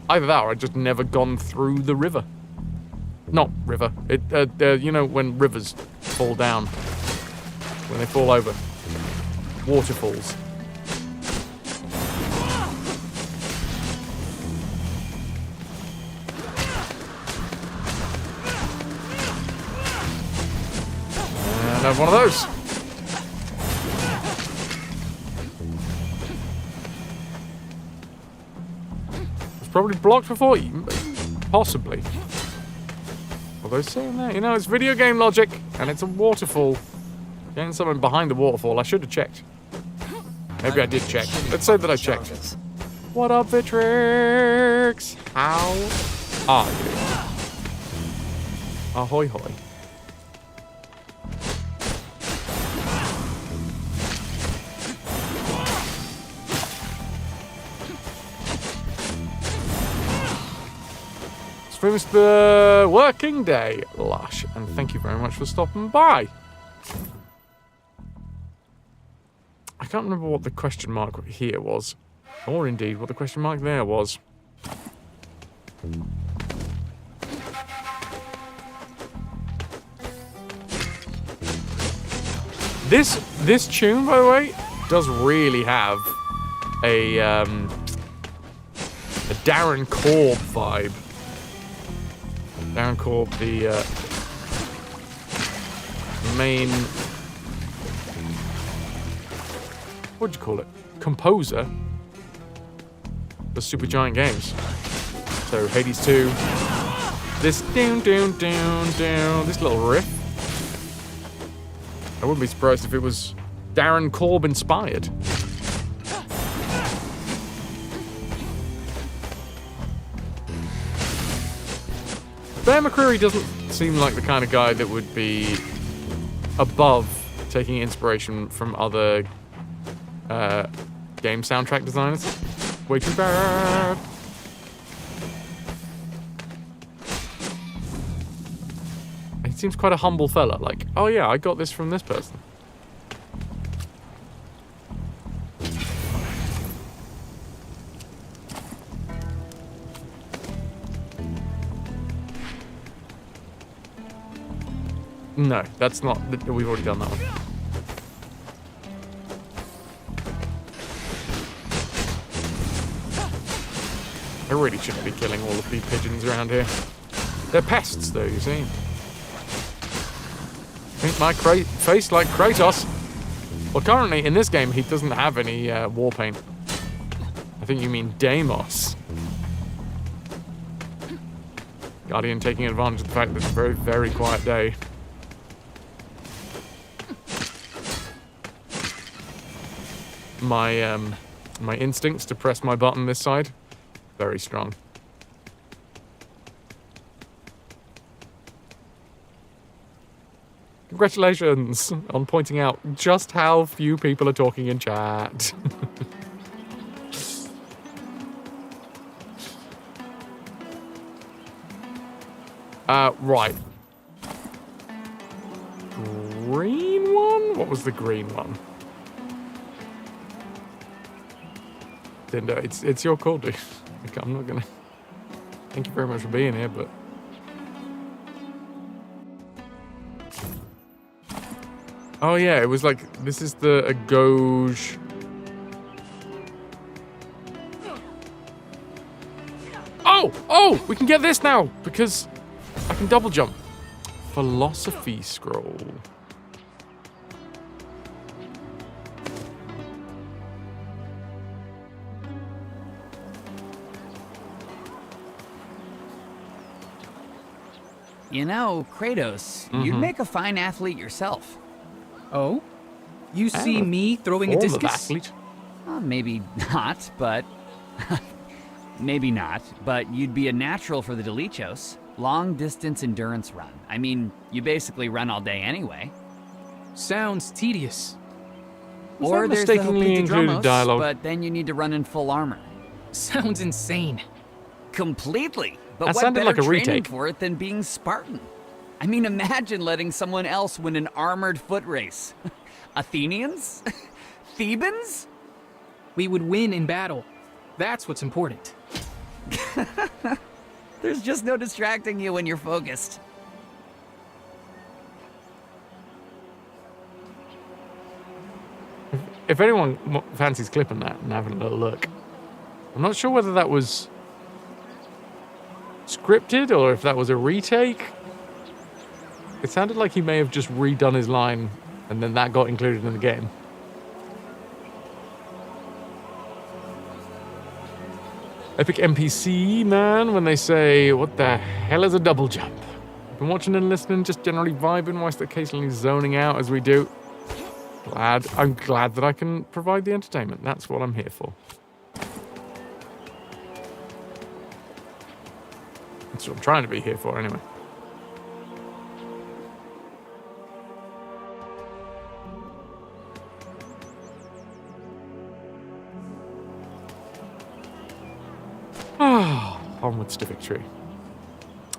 Either that or I'd just never gone through the river. Not river. You know when rivers fall down. When they fall over. Waterfalls. Have one of those. It's probably blocked before you. Possibly. Although saying that, you know, it's video game logic and it's a waterfall. Getting someone behind the waterfall, I should have checked. Maybe I did check. Let's say that I checked. What up, Vitrix? How are you? Ahoy hoy. Finished the working day, Lush, and thank you very much for stopping by. I can't remember what the question mark here was, or indeed what the question mark there was. This tune, by the way, does really have a Darren Korb vibe. Darren Korb, the main, what'd you call it? Composer for Supergiant Games. So Hades 2, this this little riff. I wouldn't be surprised if it was Darren Korb inspired. Bear McCreary doesn't seem like the kind of guy that would be above taking inspiration from other game soundtrack designers. Way too bad. He seems quite a humble fella. Like, oh yeah, I got this from this person. No, that's not. We've already done that one. I really shouldn't be killing all of these pigeons around here. They're pests, though, you see. Paint my face like Kratos. Well, currently, in this game, he doesn't have any war paint. I think you mean Deimos. Guardian taking advantage of the fact that it's a very, very quiet day. My instincts to press my button this side, very strong. Congratulations on pointing out just how few people are talking in chat. Right. Green one? What was the green one? It's your call, dude. I'm not gonna... Thank you very much for being here, but... Oh yeah, it was like, this is a Gauge... Oh! We can get this now, because I can double jump. Philosophy scroll. You know, Kratos, you'd make a fine athlete yourself. Oh? You see me throwing a discus? Maybe not, but... maybe not, but you'd be a natural for the Delichos. Long-distance endurance run. I mean, you basically run all day anyway. Sounds tedious. Or there's the Hopidrodromos, dialogue, but then you need to run in full armor. Sounds insane. Completely. But that what sounded better like a training retake for it than being Spartan? I mean, imagine letting someone else win an armored foot race. Athenians? Thebans? We would win in battle. That's what's important. There's just no distracting you when you're focused. If anyone fancies clipping that and having a little look, I'm not sure whether that was scripted or if that was a retake. It sounded like he may have just redone his line and then that got included in the game. Epic NPC, man, when they say, what the hell is a double jump? I've been watching and listening, just generally vibing whilst occasionally zoning out as we do. I'm glad that I can provide the entertainment. That's what I'm here for. That's what I'm trying to be here for, anyway. Onwards to victory.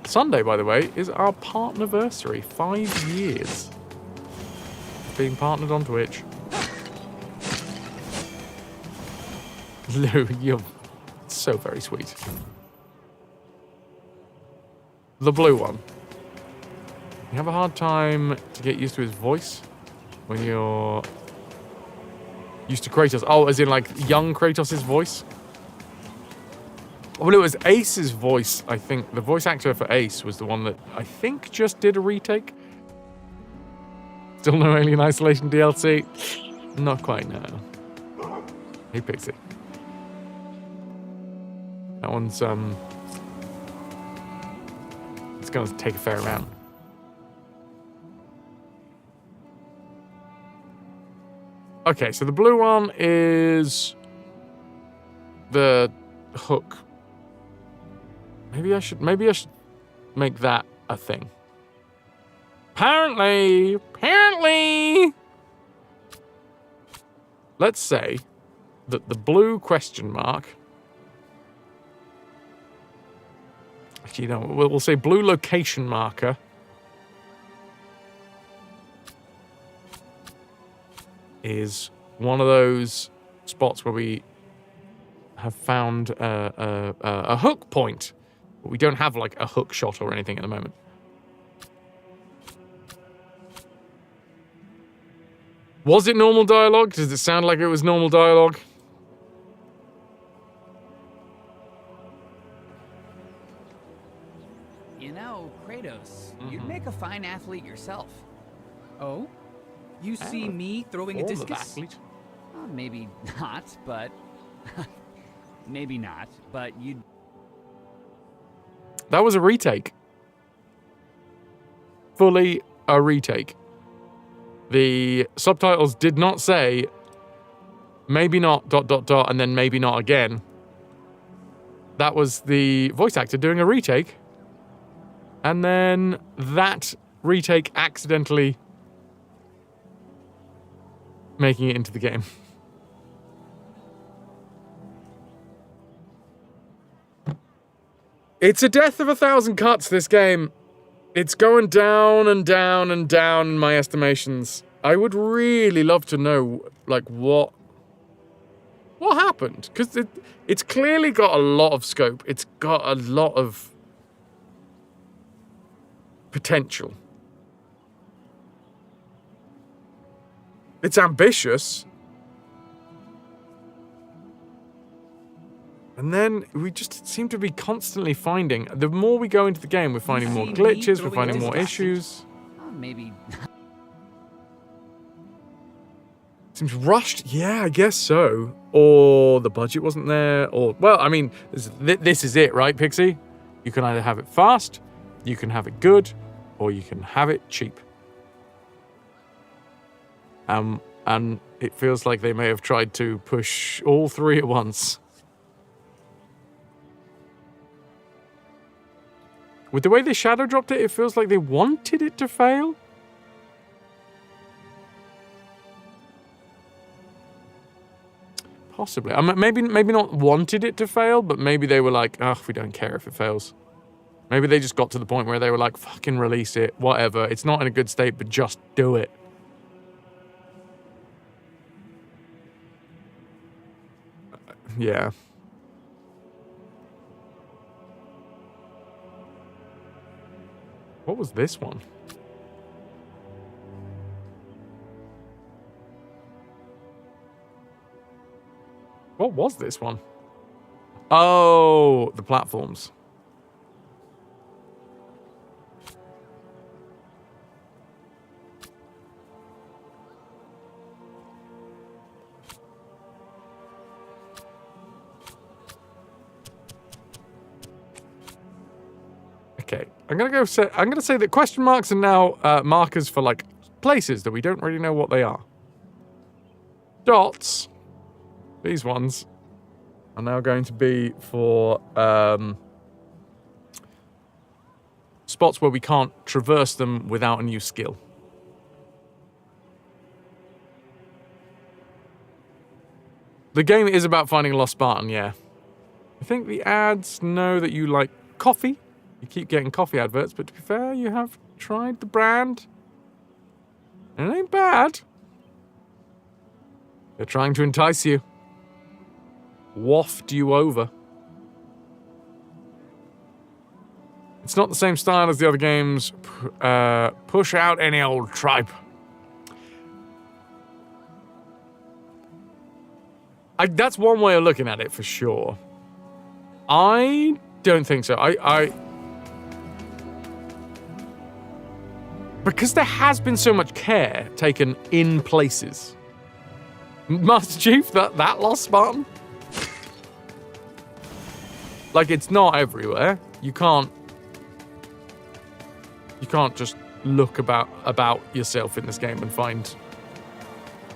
Sunday, by the way, is our partnerversary. 5 years being partnered on Twitch. Lou, you're so very sweet. The blue one. You have a hard time to get used to his voice when you're used to Kratos. Oh, as in like young Kratos' voice? Well, it was Ace's voice, I think. The voice actor for Ace was the one that I think just did a retake. Still no Alien Isolation DLC? Not quite, no. Hey, Pixie. That one's, it's gonna take a fair amount. Okay, so the blue one is the hook. Maybe I should make that a thing. Apparently, let's say that the blue question mark, actually, no, we'll say blue location marker is one of those spots where we have found a hook point, but we don't have like a hook shot or anything at the moment. Was it normal dialogue? Does it sound like it was normal dialogue? You know, Kratos, you'd make a fine athlete yourself. Oh? You see me throwing a Form of discus? athlete. Maybe not, but... maybe not, but you'd... That was a retake. Fully a retake. The subtitles did not say maybe not ... and then maybe not again. That was the voice actor doing a retake. And then that retake accidentally making it into the game. It's a death of 1,000 cuts, this game. It's going down and down and down in my estimations. I would really love to know, like, what happened? Because it's clearly got a lot of scope. It's got a lot of potential. It's ambitious. And then we just seem to be constantly finding... The more we go into the game, we're finding more glitches, we're finding more issues. Maybe... Seems rushed. Yeah, I guess so. Or the budget wasn't there. Or, well, I mean, this is it, right, Pixie? You can either have it fast, you can have it good, or you can have it cheap. And it feels like they may have tried to push all three at once. With the way they shadow dropped it, it feels like they wanted it to fail. Possibly. I mean, maybe not wanted it to fail, but maybe they were like, ugh, we don't care if it fails. Maybe they just got to the point where they were like, fucking release it, whatever. It's not in a good state, but just do it. Yeah. What was this one? What was this one? Oh, the platforms. Okay, I'm gonna say that question marks are now markers for like places that we don't really know what they are. Dots, these ones, are now going to be for spots where we can't traverse them without a new skill. The game is about finding a lost Spartan, yeah. I think the ads know that you like coffee. You keep getting coffee adverts, but to be fair, you have tried the brand. And it ain't bad. They're trying to entice you. Waft you over. It's not the same style as the other games. Push out any old tripe. That's one way of looking at it for sure. I don't think so. Because there has been so much care taken in places. Master Chief, that lost Spartan? Like, it's not everywhere. You can't just look about yourself in this game and find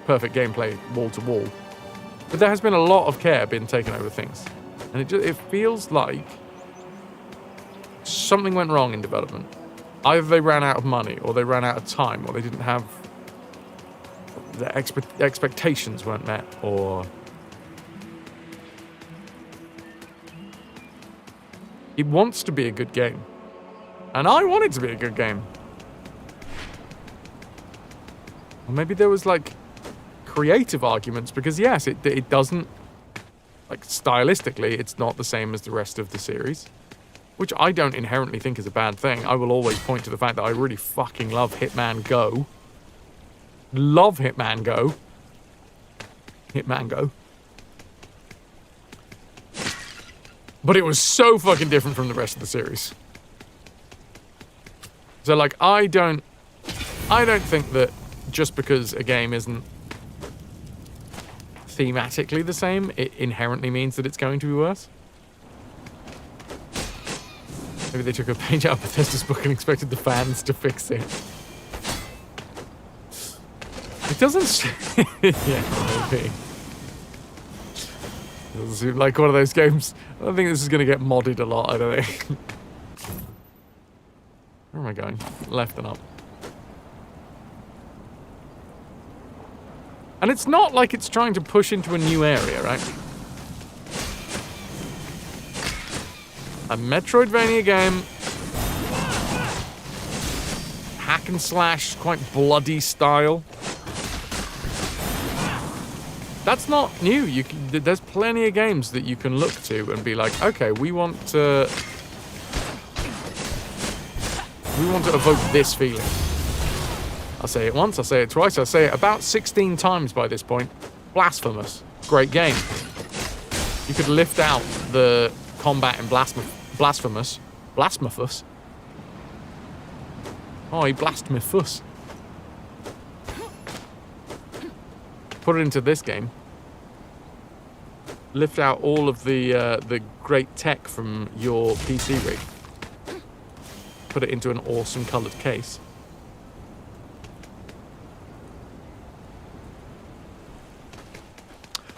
perfect gameplay wall to wall. But there has been a lot of care being taken over things. And it feels like something went wrong in development. Either they ran out of money, or they ran out of time, or they didn't have... their expectations weren't met, or... It wants to be a good game. And I want it to be a good game. Or maybe there was, like, creative arguments, because yes, it doesn't... Like, stylistically, it's not the same as the rest of the series. Which I don't inherently think is a bad thing. I will always point to the fact that I really fucking love Hitman Go. Love Hitman Go. Hitman Go. But it was so fucking different from the rest of the series. So, like, I don't think that just because a game isn't thematically the same, it inherently means that it's going to be worse. Maybe they took a page out of Bethesda's book and expected the fans to fix it. It doesn't... yeah, maybe. It doesn't seem like one of those games. I don't think this is going to get modded a lot, I don't think. Where am I going? Left and up. And it's not like it's trying to push into a new area, right? A Metroidvania game. Hack and slash, quite bloody style. That's not new. There's plenty of games that you can look to and be like, okay, we want to evoke this feeling. I'll say it once, I'll say it twice, I'll say it about 16 times by this point. Blasphemous. Great game. You could lift out the combat in Blasphemous. Blasphemous? Oh, he blasphemous. Put it into this game. Lift out all of the great tech from your PC rig. Put it into an awesome coloured case.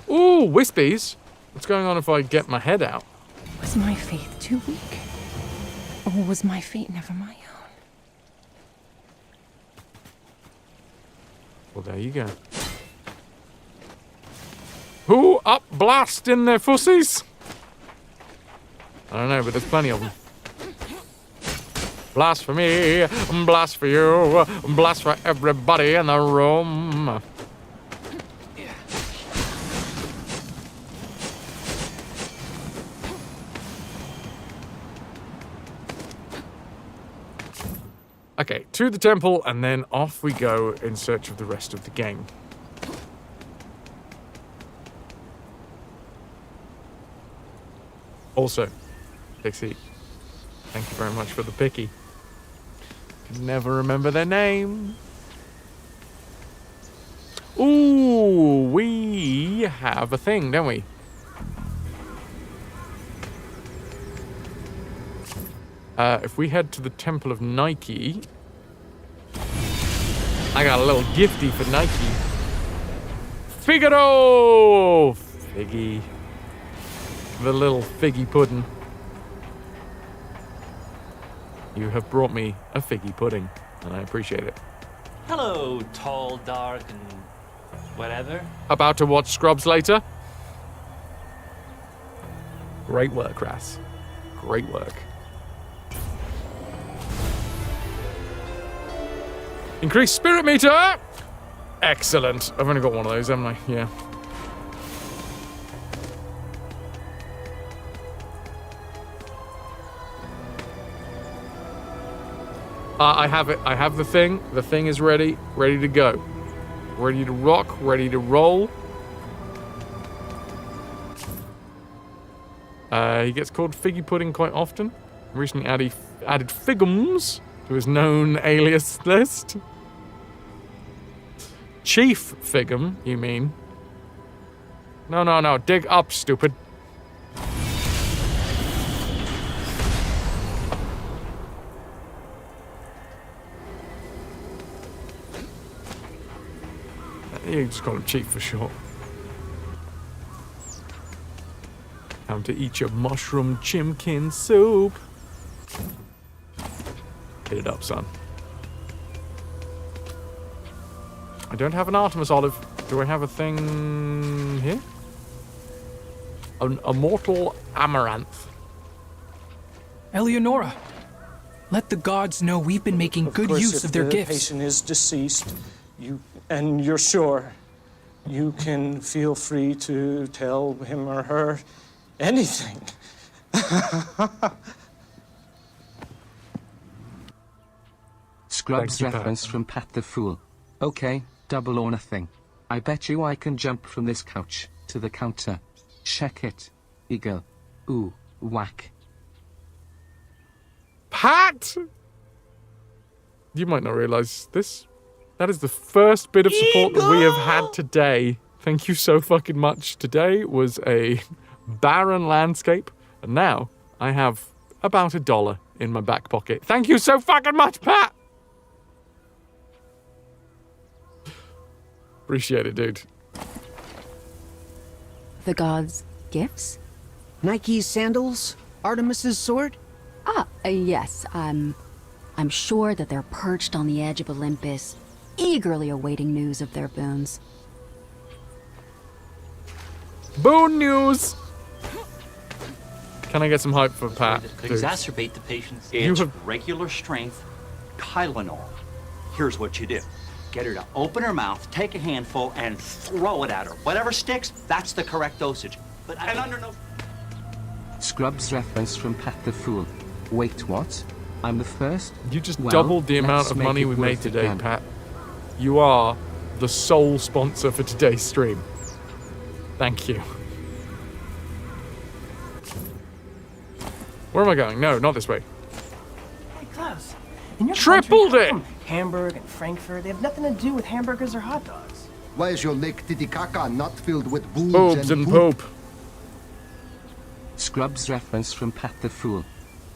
Ooh, wispies! What's going on if I get my head out? Was my faith too weak? Or was my fate never my own? Well, there you go. Who up blasting their fussies? I don't know, but there's plenty of them. Blast for me, blast for you, blast for everybody in the room. Okay, to the temple, and then off we go in search of the rest of the game. Also, Pixie, thank you very much for the picky. Can never remember their name. Ooh, we have a thing, don't we? If we head to the Temple of Nike, I got a little gifty for Nike. Figaro! Figgy. The little figgy pudding. You have brought me a figgy pudding, and I appreciate it. Hello, tall, dark, and whatever. About to watch Scrubs later? Great work, Ras. Great work. Increase spirit meter! Excellent. I've only got one of those, haven't I? Yeah. I have it. I have the thing. The thing is ready. Ready to go. Ready to rock. Ready to roll. He gets called Figgy Pudding quite often. Recently added Figums to his known alias list. Chief Figum, you mean? No. Dig up, stupid. You just call him Chief for short. Time to eat your mushroom chimkin soup. Hit it up, son. I don't have an Artemis olive. Do I have a thing here? An immortal amaranth. Eleonora, let the gods know we've been making good use of their gifts. If the patient is deceased, and you're sure, you can feel free to tell him or her anything. Scrubs reference from Pat the Fool. Okay, double or nothing. I bet you I can jump from this couch to the counter. Check it. Eagle. Ooh, whack. Pat! You might not realize this. That is the first bit of support that we have had today. Thank you so fucking much. Today was a barren landscape, and now I have about $1 in my back pocket. Thank you so fucking much, Pat! Appreciate it, dude. The gods' gifts? Nike's sandals? Artemis's sword? Yes. I'm sure that they're perched on the edge of Olympus, eagerly awaiting news of their boons. Boon news! Can I get some hype for Pat? Could exacerbate the patient's it's regular strength Tylenol. Here's what you do. Get her to open her mouth, take a handful, and throw it at her. Whatever sticks, that's the correct dosage. But and under no... Scrubs reference from Pat the Fool. Wait, what? I'm the first? You just doubled the amount of money we made today, Pat. You are the sole sponsor for today's stream. Thank you. Where am I going? No, not this way. Hey, Klaus. In your Tripled country, it! how come Hamburg and Frankfurt, they have nothing to do with hamburgers or hot dogs. Why is your Lake Titicaca not filled with boobs Boobs and poop? Scrubs reference from Pat the Fool.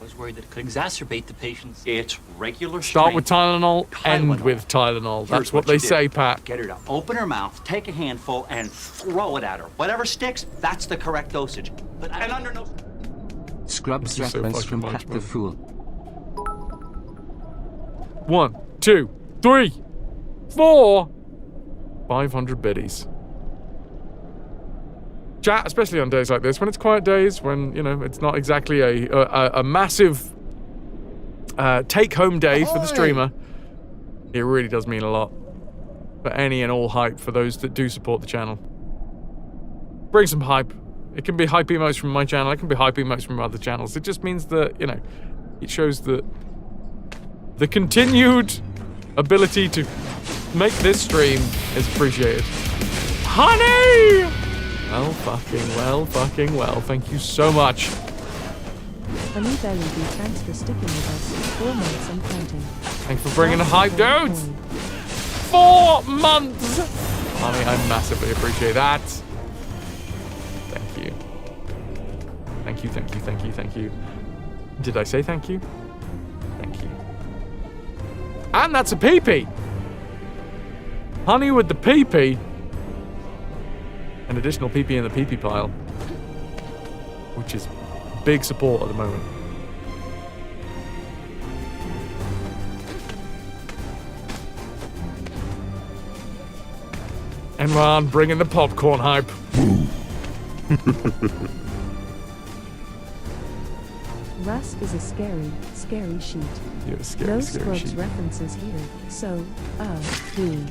I was worried that it could exacerbate the patient's it's regular Start strength with Tylenol, end with Tylenol. That's what they say, Pat. Get her to open her mouth, take a handful, and throw it at her. Whatever sticks, that's the correct dosage. But and under no... Scrubs reference from Pat the Fool. 1, 2, 3, 4. 500 biddies. Chat, especially on days like this, when it's quiet days, when, you know, it's not exactly a massive take-home day for the streamer, it really does mean a lot. For any and all hype for those that do support the channel. Bring some hype. It can be hype emotes from my channel, it can be hype emotes from other channels. It just means that, you know, it shows that the continued ability to make this stream is appreciated. Honey! Well, fucking well. Thank you so much. Honey Bellyby, thanks for sticking with us 4 months and counting. Thanks for bringing the hype, dudes! 4 months! Honey, I massively appreciate that. Thank you. Thank you. Did I say thank you? Thank you. And that's a pee-pee! Honey with the pee-pee. An additional pee-pee in the pee-pee pile. Which is big support at the moment. Enron bringing the popcorn hype. Russ is a scary sheet. You're a scary, no scary Scrubs sheet. references here, so, boo.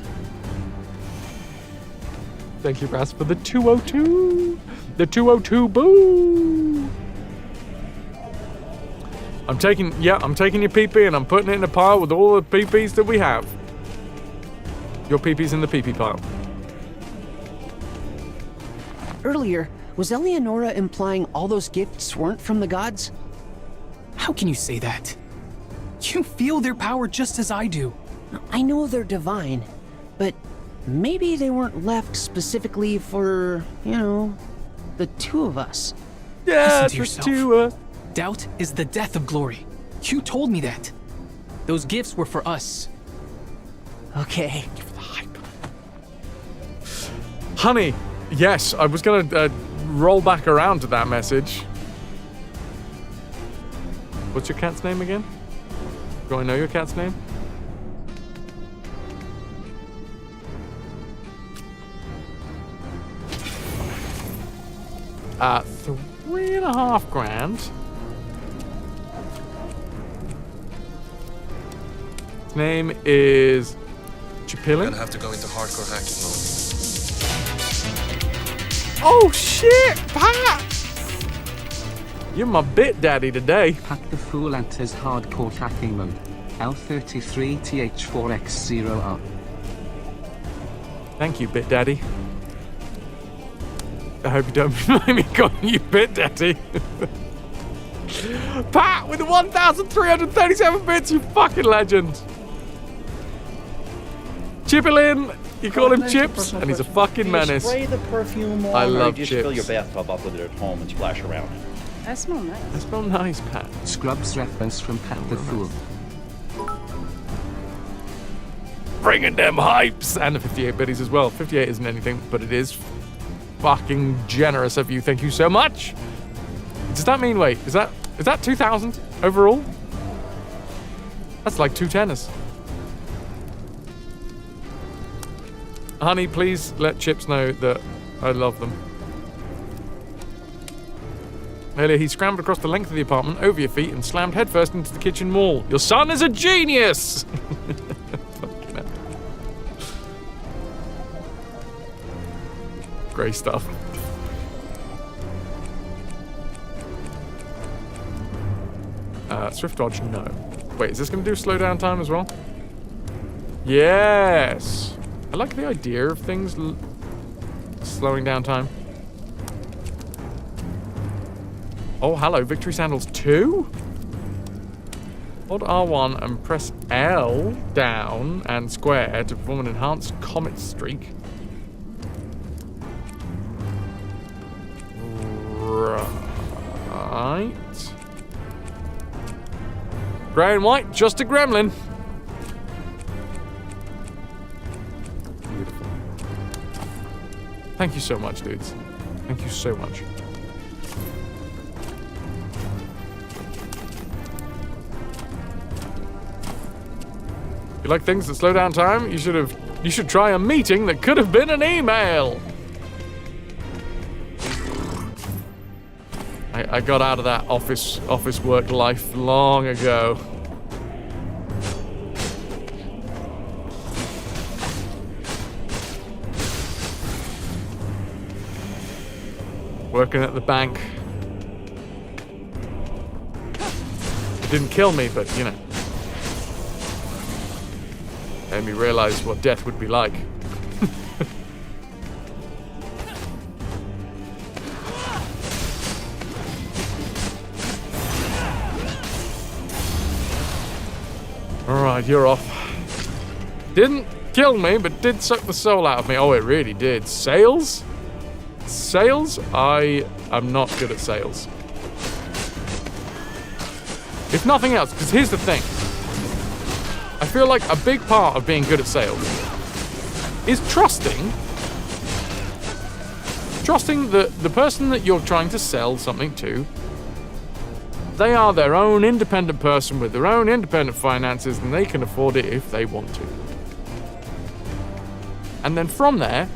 Thank you, Ras, for the 202. The 202 boo. I'm taking your pee-pee and I'm putting it in a pile with all the pee-pees that we have. Your pee-pee's in the pee-pee pile. Earlier, was Eleonora implying all those gifts weren't from the gods? How can you say that? You feel their power just as I do. I know they're divine, but maybe they weren't left specifically for, you know, the two of us. Listen to yourself. Doubt is the death of glory. You told me that. Those gifts were for us. Okay. Give the hype. Honey, yes, I was gonna roll back around to that message. What's your cat's name again? Do I know your cat's name? $3.5 grand. His name is Chipillin. Gonna have to go into hardcore hacking mode. Oh shit, Pat! You're my bit daddy today. Pat the Fool enters hardcore hacking mode. L33TH4X0R. Thank you, bit daddy. I hope you don't mind me calling you bit daddy. Pat with the 1,337 bits, you fucking legend. Chipillin, you call him Chips, and he's a fucking menace. Spray the perfume on, I love or just Chips. fill your bathtub up with it at home and splash around. I smell nice. I smell nice, Pat. Scrubs reference from Pat the Fool. Bringing them hypes! And the 58 biddies as well. 58 isn't anything, but it is fucking generous of you. Thank you so much. Does that mean, wait, is that 2,000 overall? That's like 2 tenors. Honey, please let Chips know that I love them. Earlier, he scrambled across the length of the apartment, over your feet, and slammed headfirst into the kitchen wall. Your son is a genius! Fucking hell. Great stuff. Swift dodge, no. Wait, is this going to do slow down time as well? Yes! I like the idea of things slowing down time. Oh, hello, Victory Sandals 2? Hold R1 and press L down and square to perform an enhanced comet streak. Right. Grey and white, just a gremlin. Beautiful. Thank you so much, dudes. Thank you so much. You like things that slow down time? You should try a meeting that could have been an email. I got out of that office work life long ago. Working at the bank. It didn't kill me, but you know. Made me realize what death would be like. Alright, you're off. Didn't kill me, but did suck the soul out of me. Oh, it really did. Sales? Sales? I am not good at sales. If nothing else, because here's the thing. I feel like a big part of being good at sales is trusting the person that you're trying to sell something to. They are their own independent person with their own independent finances, and they can afford it if they want to. And then from there,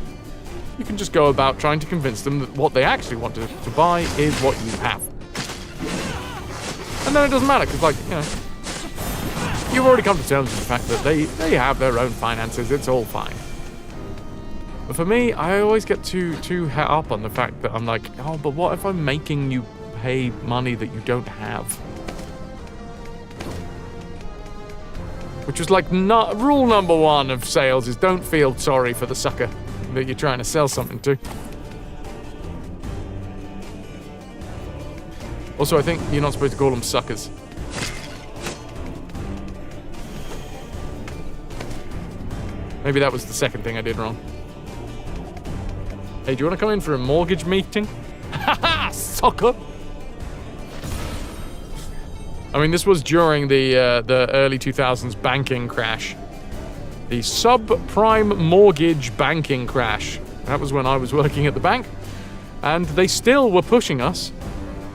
you can just go about trying to convince them that what they actually want to buy is what you have. And then it doesn't matter, because, like, you know, you've already come to terms with the fact that they have their own finances. It's all fine. But for me, I always get too het up on the fact that I'm like, oh, but what if I'm making you pay money that you don't have? Which was like rule number 1 of sales is don't feel sorry for the sucker that you're trying to sell something to. Also, I think you're not supposed to call them suckers. Maybe that was the second thing I did wrong. Hey, do you want to come in for a mortgage meeting? Haha, sucker! I mean, this was during the early 2000s banking crash. The subprime mortgage banking crash. That was when I was working at the bank. And they still were pushing us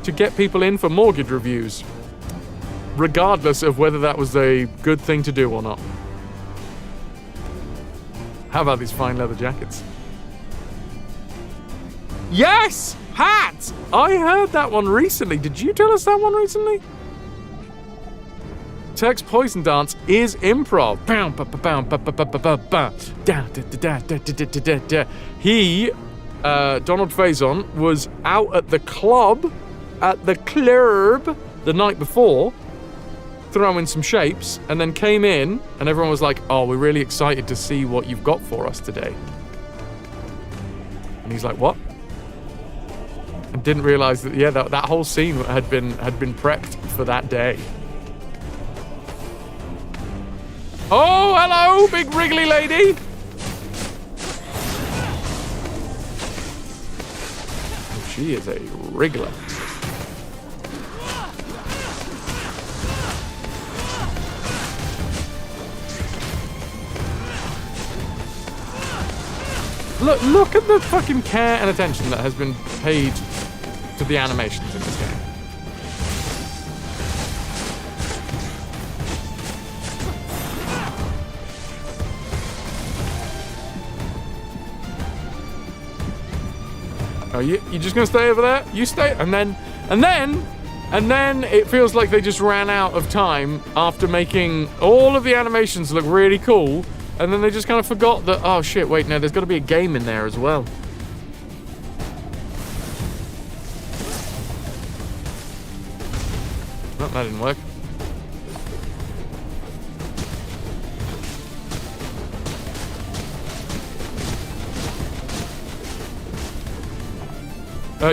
to get people in for mortgage reviews. regardless of whether that was a good thing to do or not. How about these fine leather jackets? Yes! Hats! I heard that one recently. Did you tell us that one recently? Turk's Poison Dance is improv. He, Donald Faison, was out at the club the night before, throwing some shapes, and then came in, and everyone was like, oh, we're really excited to see what you've got for us today. And he's like, what? And didn't realize that, yeah, that whole scene had been prepped for that day. Oh, hello, big wriggly lady. She is a wriggler. Look at the fucking care and attention that has been paid to the animations in this game. Oh, you just gonna stay over there? You stay, and then it feels like they just ran out of time after making all of the animations look really cool, and then they just kind of forgot that, oh shit, wait, no, there's got to be a game in there as well. No, that didn't work.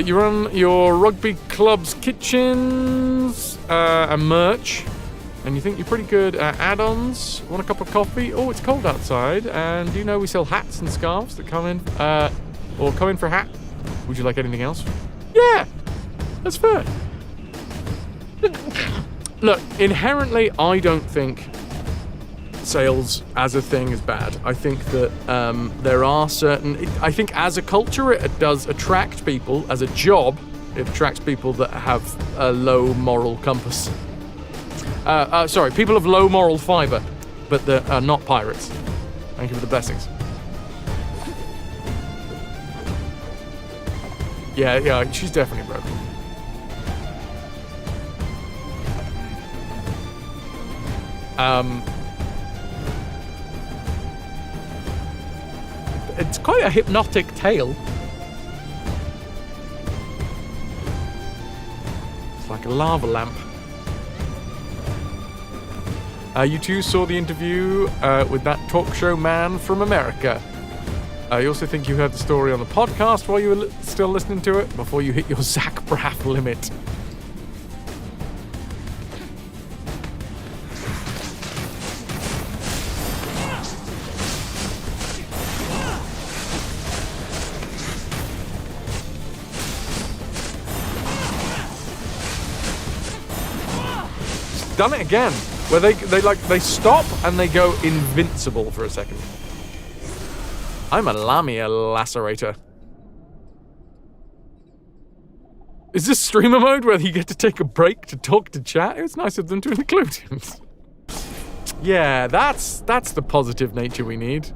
You run your rugby club's kitchens and merch, and you think you're pretty good at add-ons. Want a cup of coffee? Oh, it's cold outside, and do you know we sell hats and scarves that come in, or come in for a hat? Would you like anything else? Yeah, that's fair. Look, inherently, I don't think sales as a thing is bad. I think that there are certain... I think as a culture, it does attract people. As a job, it attracts people that have a low moral compass. Sorry, people of low moral fiber, but that are not pirates. Thank you for the blessings. Yeah, she's definitely broken. It's quite a hypnotic tale. It's like a lava lamp. You two saw the interview with that talk show man from America. You also think you heard the story on the podcast while you were still listening to it before you hit your Zach Braff limit. Done it again, where they stop and they go invincible for a second. I'm a Lamia lacerator. Is this streamer mode where you get to take a break to talk to chat? It's nice of them to include it. Yeah, that's the positive nature we need.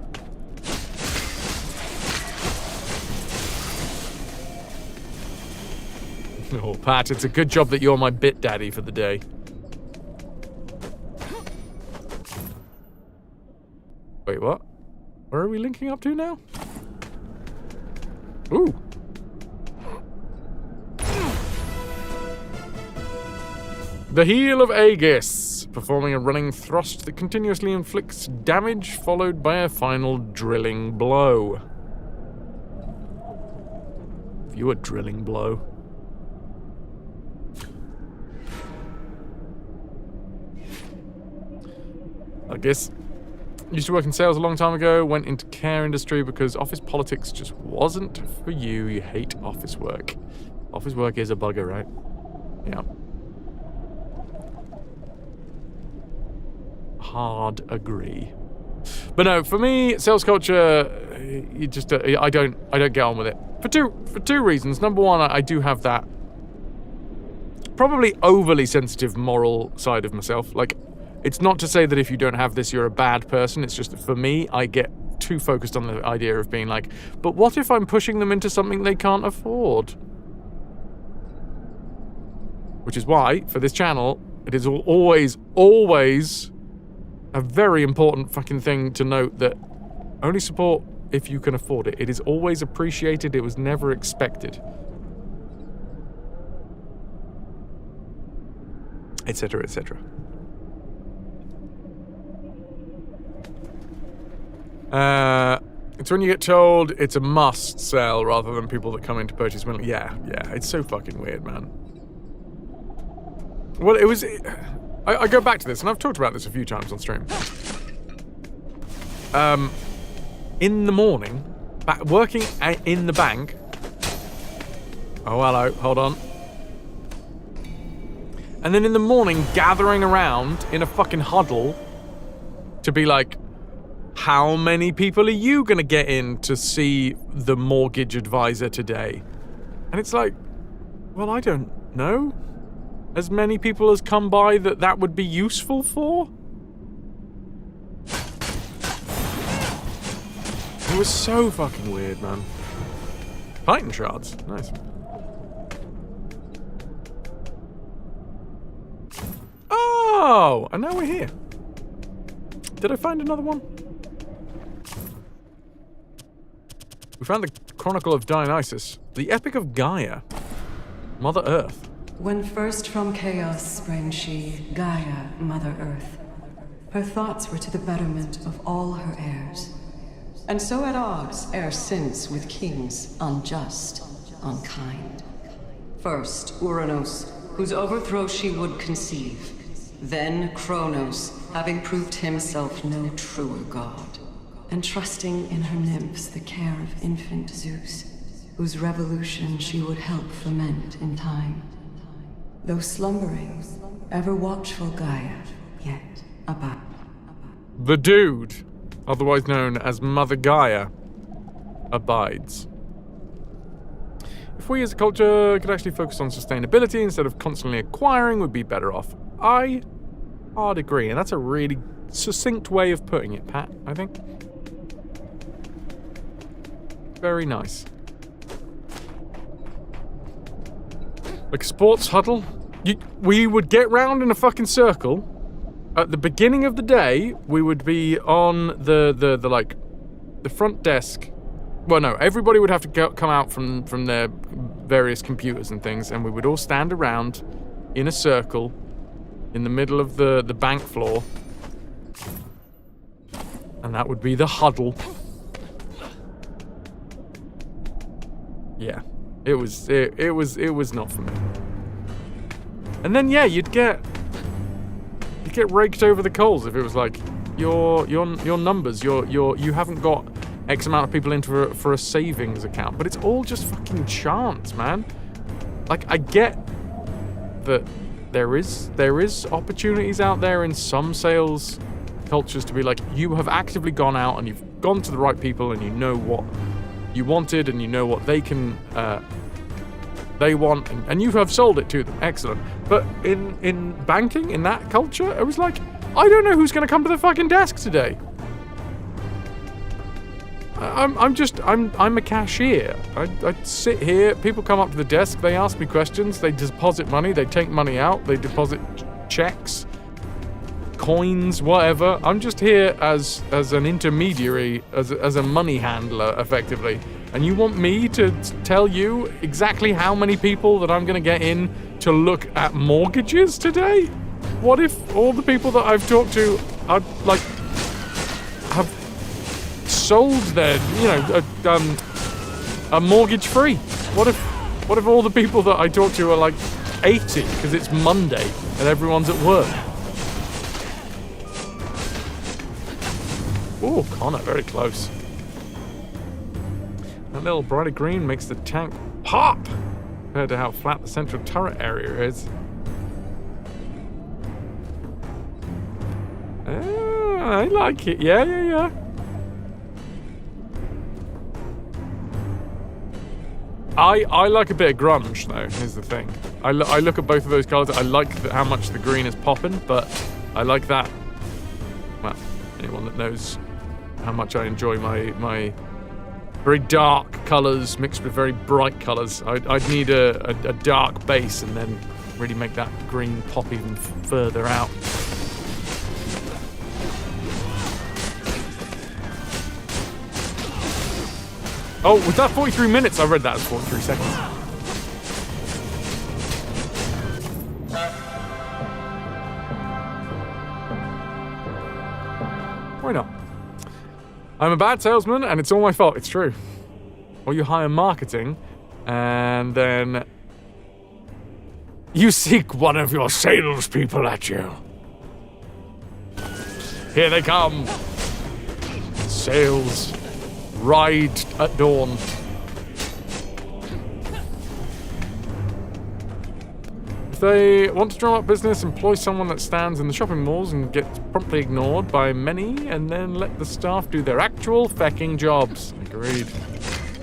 Oh, Pat, it's a good job that you're my bit daddy for the day. Wait, what? Where are we linking up to now? Ooh. The Heel of Aegis, performing a running thrust that continuously inflicts damage, followed by a final drilling blow. View a drilling blow. I guess... Used to work in sales a long time ago, went into care industry because office politics just wasn't for you. You hate office work. Office work is a bugger, right? Yeah. Hard agree. But no, for me, sales culture, you just I don't get on with it for two reasons. Number one, I do have that probably overly sensitive moral side of myself. Like, it's not to say that if you don't have this, you're a bad person. It's just that for me, I get too focused on the idea of being like, but what if I'm pushing them into something they can't afford? Which is why, for this channel, it is always a very important fucking thing to note that only support if you can afford it. It is always appreciated. It was never expected. Etc., etc. It's when you get told it's a must sell rather than people that come in to purchase willingly. Yeah, it's so fucking weird, man. Well, it was... I go back to this, and I've talked about this a few times on stream. In the morning, working in the bank... Oh, hello, hold on. And then in the morning, gathering around in a fucking huddle to be like, how many people are you gonna get in to see the mortgage advisor today? And it's like, well, I don't know. As many people as come by that would be useful for? It was so fucking weird, man. Titan shards, nice. Oh, and now we're here. Did I find another one? We found the Chronicle of Dionysus, the Epic of Gaia, Mother Earth. When first from chaos sprang she, Gaia, Mother Earth, her thoughts were to the betterment of all her heirs, and so at odds ere since with kings unjust, unkind. First Uranos, whose overthrow she would conceive, then Kronos, having proved himself no truer god, entrusting in her nymphs the care of infant Zeus, whose revolution she would help foment in time. Though slumbering, ever watchful Gaia, yet abide. The dude, otherwise known as Mother Gaia, abides. If we as a culture could actually focus on sustainability instead of constantly acquiring, we'd be better off. I'd agree, and that's a really succinct way of putting it, Pat, I think. Very nice. Like sports huddle, we would get round in a fucking circle. At the beginning of the day, we would be on the front desk. Well, no, everybody would have to come out from their various computers and things, and we would all stand around in a circle in the middle of the bank floor, and that would be the huddle. Yeah, it was not for me. And then yeah, you'd get raked over the coals if it was like your numbers, you haven't got X amount of people into for a savings account, but it's all just fucking chance, man. Like, I get that there is opportunities out there in some sales cultures to be like, you have actively gone out and you've gone to the right people and you know what you wanted and you know what they can they want, and you have sold it to them. Excellent. But in banking, in that culture, it was like, I don't know who's going to come to the fucking desk today. I'm a cashier. I sit here, people come up to the desk, they ask me questions, they deposit money, they take money out, they deposit checks, coins, whatever. I'm just here as an intermediary, as a money handler, effectively. And you want me to tell you exactly how many people that I'm going to get in to look at mortgages today? What if all the people that I've talked to are, like, have sold their, a mortgage free? What if all the people that I talk to are like 80 because it's Monday and everyone's at work? Oh, Connor, very close. That little brighter green makes the tank pop compared to how flat the central turret area is. I like it. Yeah. I like a bit of grunge, though, is the thing. I look at both of those colours. I like how much the green is popping, but I like that. Well, anyone that knows how much I enjoy my very dark colours mixed with very bright colours. I'd need a dark base and then really make that green pop even further out. Oh, was that 43 minutes? I read that as 43 seconds. Why not? I'm a bad salesman and it's all my fault. It's true. Or you hire marketing and then you seek one of your salespeople at you. Here they come. Sales ride at dawn. If they want to drum up business, employ someone that stands in the shopping malls and gets promptly ignored by many, and then let the staff do their actual fecking jobs. Agreed.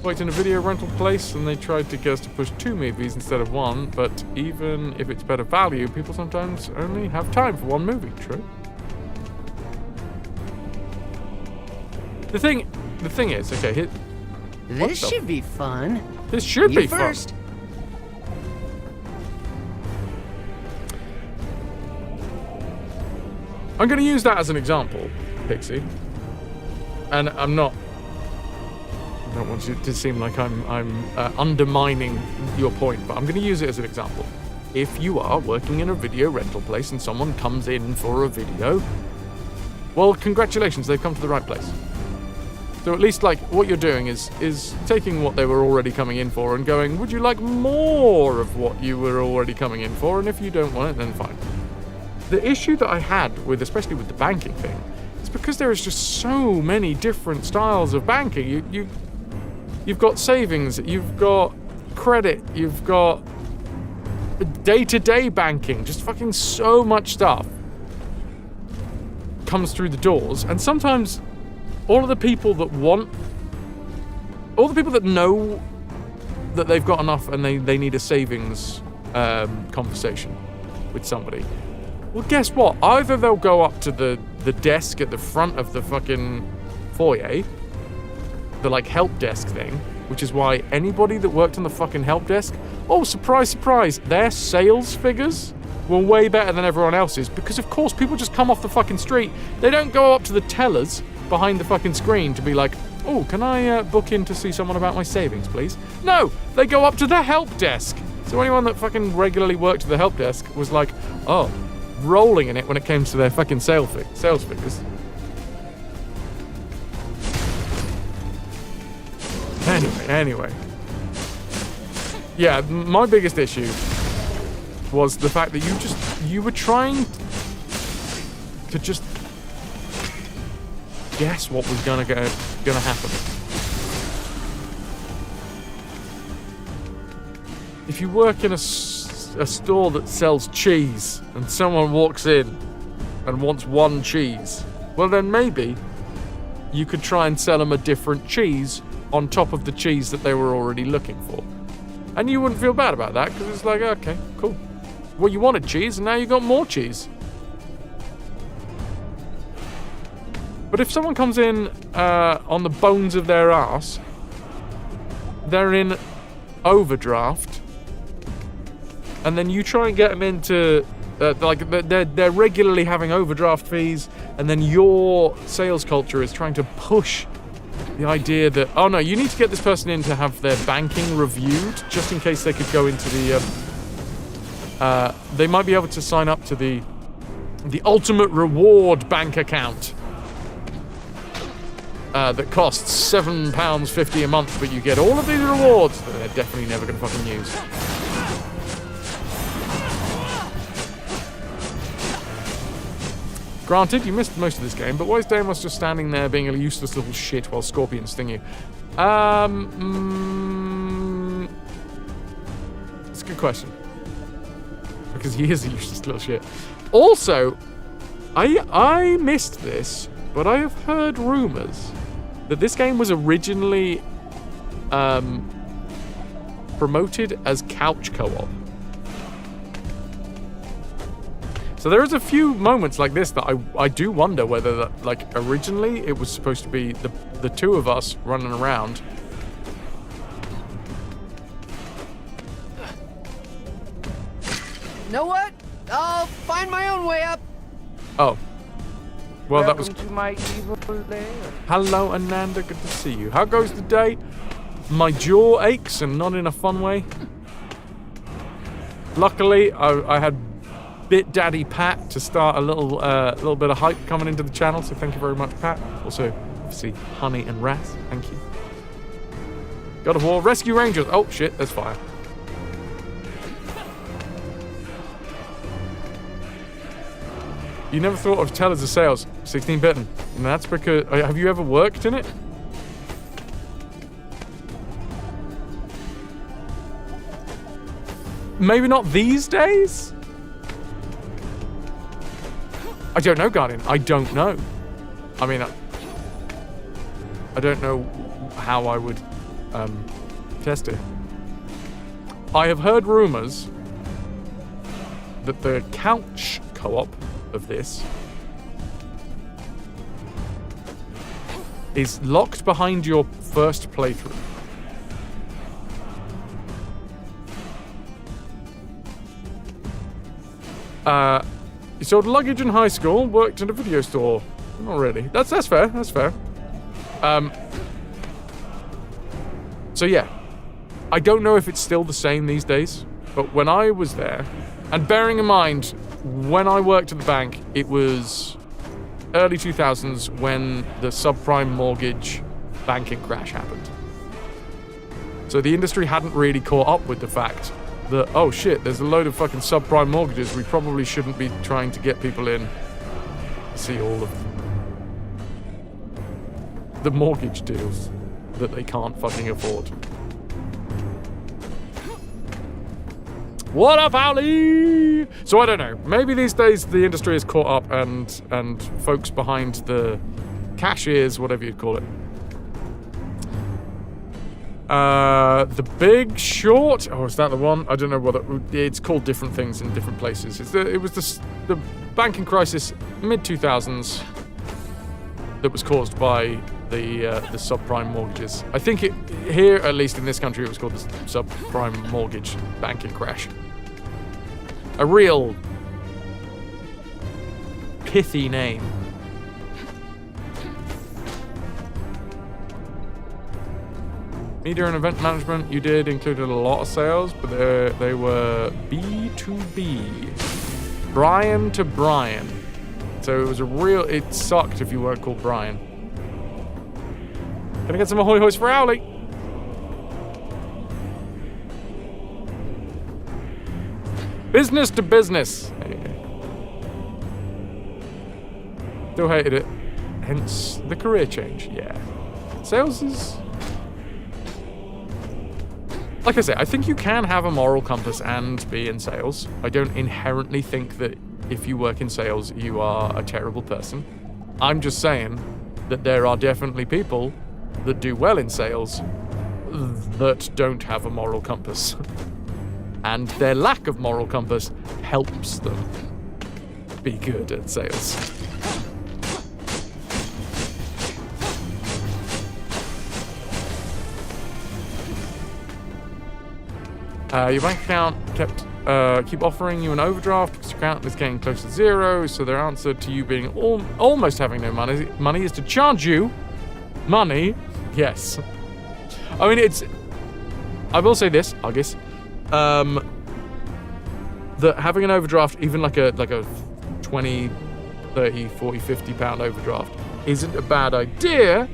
Worked in a video rental place, and they tried to get us to push 2 movies instead of 1, but even if it's better value, people sometimes only have time for 1 movie. True. The thing is, okay, this should be fun. This should be first. fun. I'm going to use that as an example, Pixie. And I don't want you to seem like I'm undermining your point, but I'm going to use it as an example. If you are working in a video rental place and someone comes in for a video, well, congratulations, they've come to the right place. So at least, like, what you're doing is taking what they were already coming in for and going, would you like more of what you were already coming in for? And if you don't want it, then fine. The issue that I had with, especially with the banking thing, is because there is just so many different styles of banking. You've got savings, you've got credit, you've got day-to-day banking, just fucking so much stuff comes through the doors, and sometimes all of the people that know that they've got enough and they need a savings conversation with somebody, well, guess what? Either they'll go up to the desk at the front of the fucking foyer, the, like, help desk thing, which is why anybody that worked on the fucking help desk, oh, surprise, surprise, their sales figures were way better than everyone else's, because, of course, people just come off the fucking street. They don't go up to the tellers behind the fucking screen to be like, oh, can I book in to see someone about my savings, please? No, they go up to the help desk. So anyone that fucking regularly worked at the help desk was like, oh, rolling in it when it came to their fucking sales figures. Anyway. Yeah, my biggest issue was the fact that you were trying to just guess what was gonna happen. If you work in a store that sells cheese and someone walks in and wants 1 cheese, well then maybe you could try and sell them a different cheese on top of the cheese that they were already looking for. And you wouldn't feel bad about that, because it's like, okay, cool. Well, you wanted cheese and now you got more cheese. But if someone comes in on the bones of their ass, they're in overdraft, and then you try and get them into, they're regularly having overdraft fees, and then your sales culture is trying to push the idea that, oh no, you need to get this person in to have their banking reviewed, just in case they could go into the, they might be able to sign up to the ultimate reward bank account. That costs £7.50 a month, but you get all of these rewards that they're definitely never going to fucking use. Granted, you missed most of this game, but why is Deimos just standing there being a useless little shit while scorpions sting you? It's a good question. Because he is a useless little shit. Also, I missed this, but I have heard rumours that this game was originally promoted as couch co-op. So there is a few moments like this that I do wonder whether that, like, originally it was supposed to be the two of us running around. Know what? I'll find my own way up. Oh. Well, that was... Welcome to my evil lair. Hello, Ananda. Good to see you. How goes the day? My jaw aches, and not in a fun way. Luckily, I had Bit Daddy Pat to start a little bit of hype coming into the channel, so thank you very much, Pat. Also, obviously, Honey and Raz, thank you. God of War, Rescue Rangers. Oh, shit, there's fire. You never thought of Tellers of Sales, 16-bitten. And that's because... Have you ever worked in it? Maybe not these days? I don't know, Guardian. I don't know. I mean, I don't know how I would test it. I have heard rumors that the couch co-op of this is locked behind your first playthrough. You sold luggage in high school, worked in a video store. Not really. That's fair. That's fair. So yeah, I don't know if it's still the same these days, but when I was there, and bearing in mind, when I worked at the bank, it was early 2000s when the subprime mortgage banking crash happened. So the industry hadn't really caught up with the fact that, oh shit, there's a load of fucking subprime mortgages. We probably shouldn't be trying to get people in to see all of the mortgage deals that they can't fucking afford. What up, Owlie? So I don't know. Maybe these days the industry is caught up and folks behind the cashiers, whatever you'd call it. The Big Short. Oh, is that the one? I don't know what it's called. Different things in different places. It was the banking crisis mid 2000s that was caused by the subprime mortgages. I think here, at least in this country, it was called the subprime mortgage banking crash. A real pithy name. Media and event management you did included a lot of sales, but they were B2B. Brian to Brian. So it was it sucked if you weren't called Brian. Gonna get some ahoy hoys for Owlie. Business to business. Still hated it. Hence the career change, yeah. Sales is... Like I say, I think you can have a moral compass and be in sales. I don't inherently think that if you work in sales, you are a terrible person. I'm just saying that there are definitely people that do well in sales that don't have a moral compass. And their lack of moral compass helps them be good at sales. Your bank account keep offering you an overdraft because your account is getting close to zero, so their answer to you being almost having no money is to charge you money. Yes. I mean, I will say this, I guess, that having an overdraft, even like a 20, 30, 40, 50 pound overdraft, isn't a bad idea,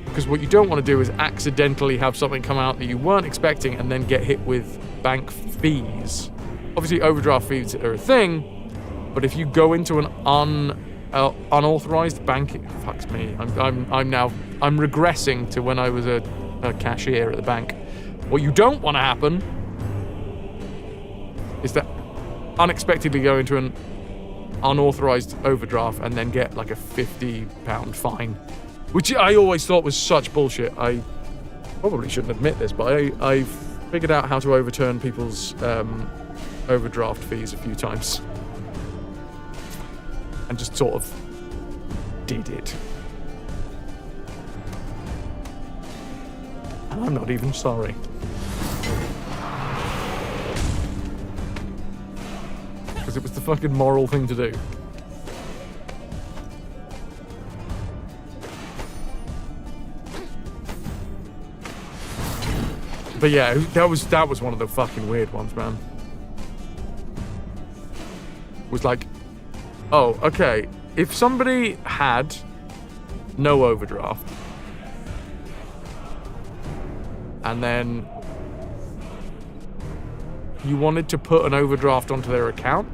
because what you don't want to do is accidentally have something come out that you weren't expecting and then get hit with bank fees. Obviously, overdraft fees are a thing, but if you go into an unauthorized bank, fucks me. I'm regressing to when I was a cashier at the bank. What you don't want to happen is that unexpectedly go into an unauthorized overdraft and then get like a £50 fine, which I always thought was such bullshit. I probably shouldn't admit this, but I've figured out how to overturn people's overdraft fees a few times. and just sort of did it. And I'm not even sorry. Because it was the fucking moral thing to do. But yeah, that was one of the fucking weird ones, man. Was like, oh, okay, if somebody had no overdraft, and then you wanted to put an overdraft onto their account,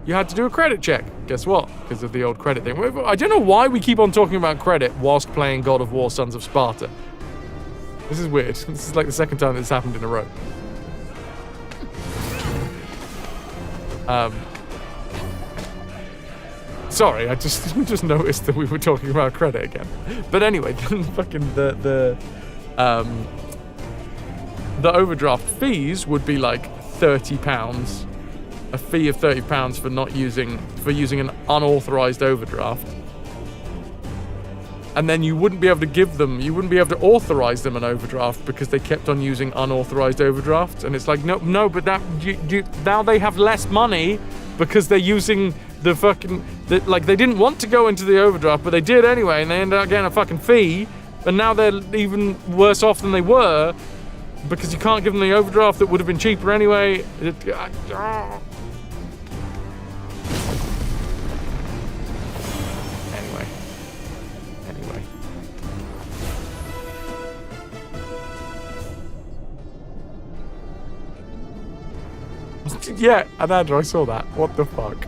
you had to do a credit check. Guess what? Because of the old credit thing. I don't know why we keep on talking about credit whilst playing God of War Sons of Sparta. This is weird. This is like the second time this happened in a row. Sorry, we just noticed that we were talking about credit again. But anyway, fucking the overdraft fees would be like £30, a fee of £30 for using an unauthorized overdraft. And then you wouldn't be able to authorize them an overdraft because they kept on using unauthorized overdraft. And it's like, no, but now they have less money because they're using the fucking, like they didn't want to go into the overdraft, but they did anyway, and they ended up getting a fucking fee. And now they're even worse off than they were because you can't give them the overdraft that would have been cheaper anyway. Yeah, Ananda, I saw that. What the fuck?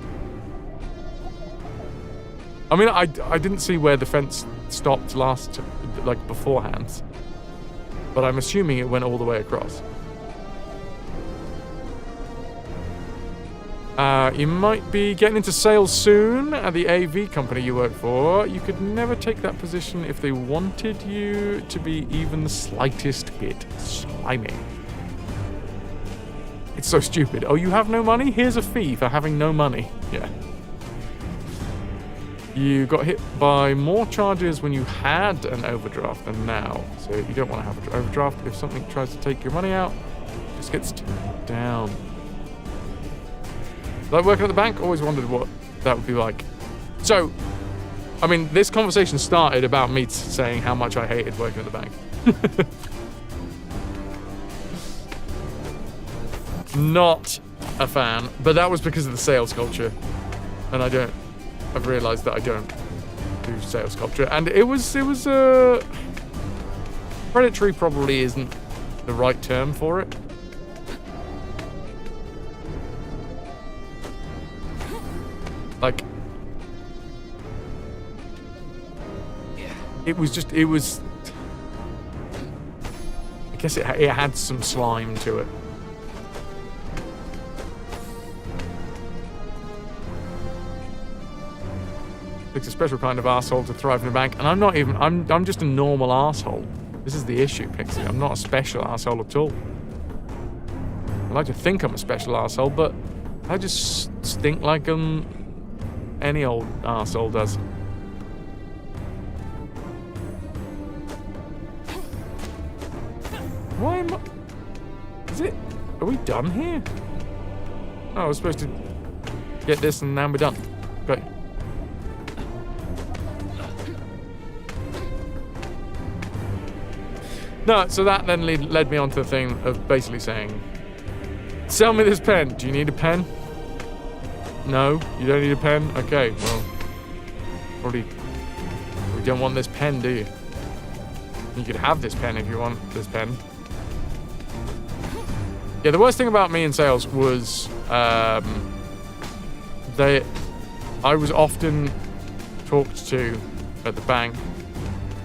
I mean, I didn't see where the fence stopped last, like, beforehand. But I'm assuming it went all the way across. You might be getting into sales soon at the AV company you work for. You could never take that position if they wanted you to be even the slightest bit slimy. It's so stupid. Oh, you have no money? Here's a fee for having no money. Yeah. You got hit by more charges when you had an overdraft than now. So you don't want to have an overdraft. If something tries to take your money out, it just gets turned down. Like working at the bank, always wondered what that would be like. So, I mean, this conversation started about me saying how much I hated working at the bank. Not a fan, but that was because of the sales culture. And I've realized that I don't do sales culture. And it was predatory probably isn't the right term for it. Like, it was, I guess it had some slime to it. It's a special kind of asshole to thrive in a bank, and I'm just a normal asshole. This is the issue, Pixie. I'm not a special asshole at all. I like to think I'm a special asshole, but I just stink like any old asshole does. Why am I... Are we done here? Oh, I was supposed to get this and now we're done. Great. No, so that then led me on to the thing of basically saying, sell me this pen. Do you need a pen? No? You don't need a pen? Okay, well, probably you don't want this pen, do you? You could have this pen if you want this pen. Yeah, the worst thing about me in sales was I was often talked to at the bank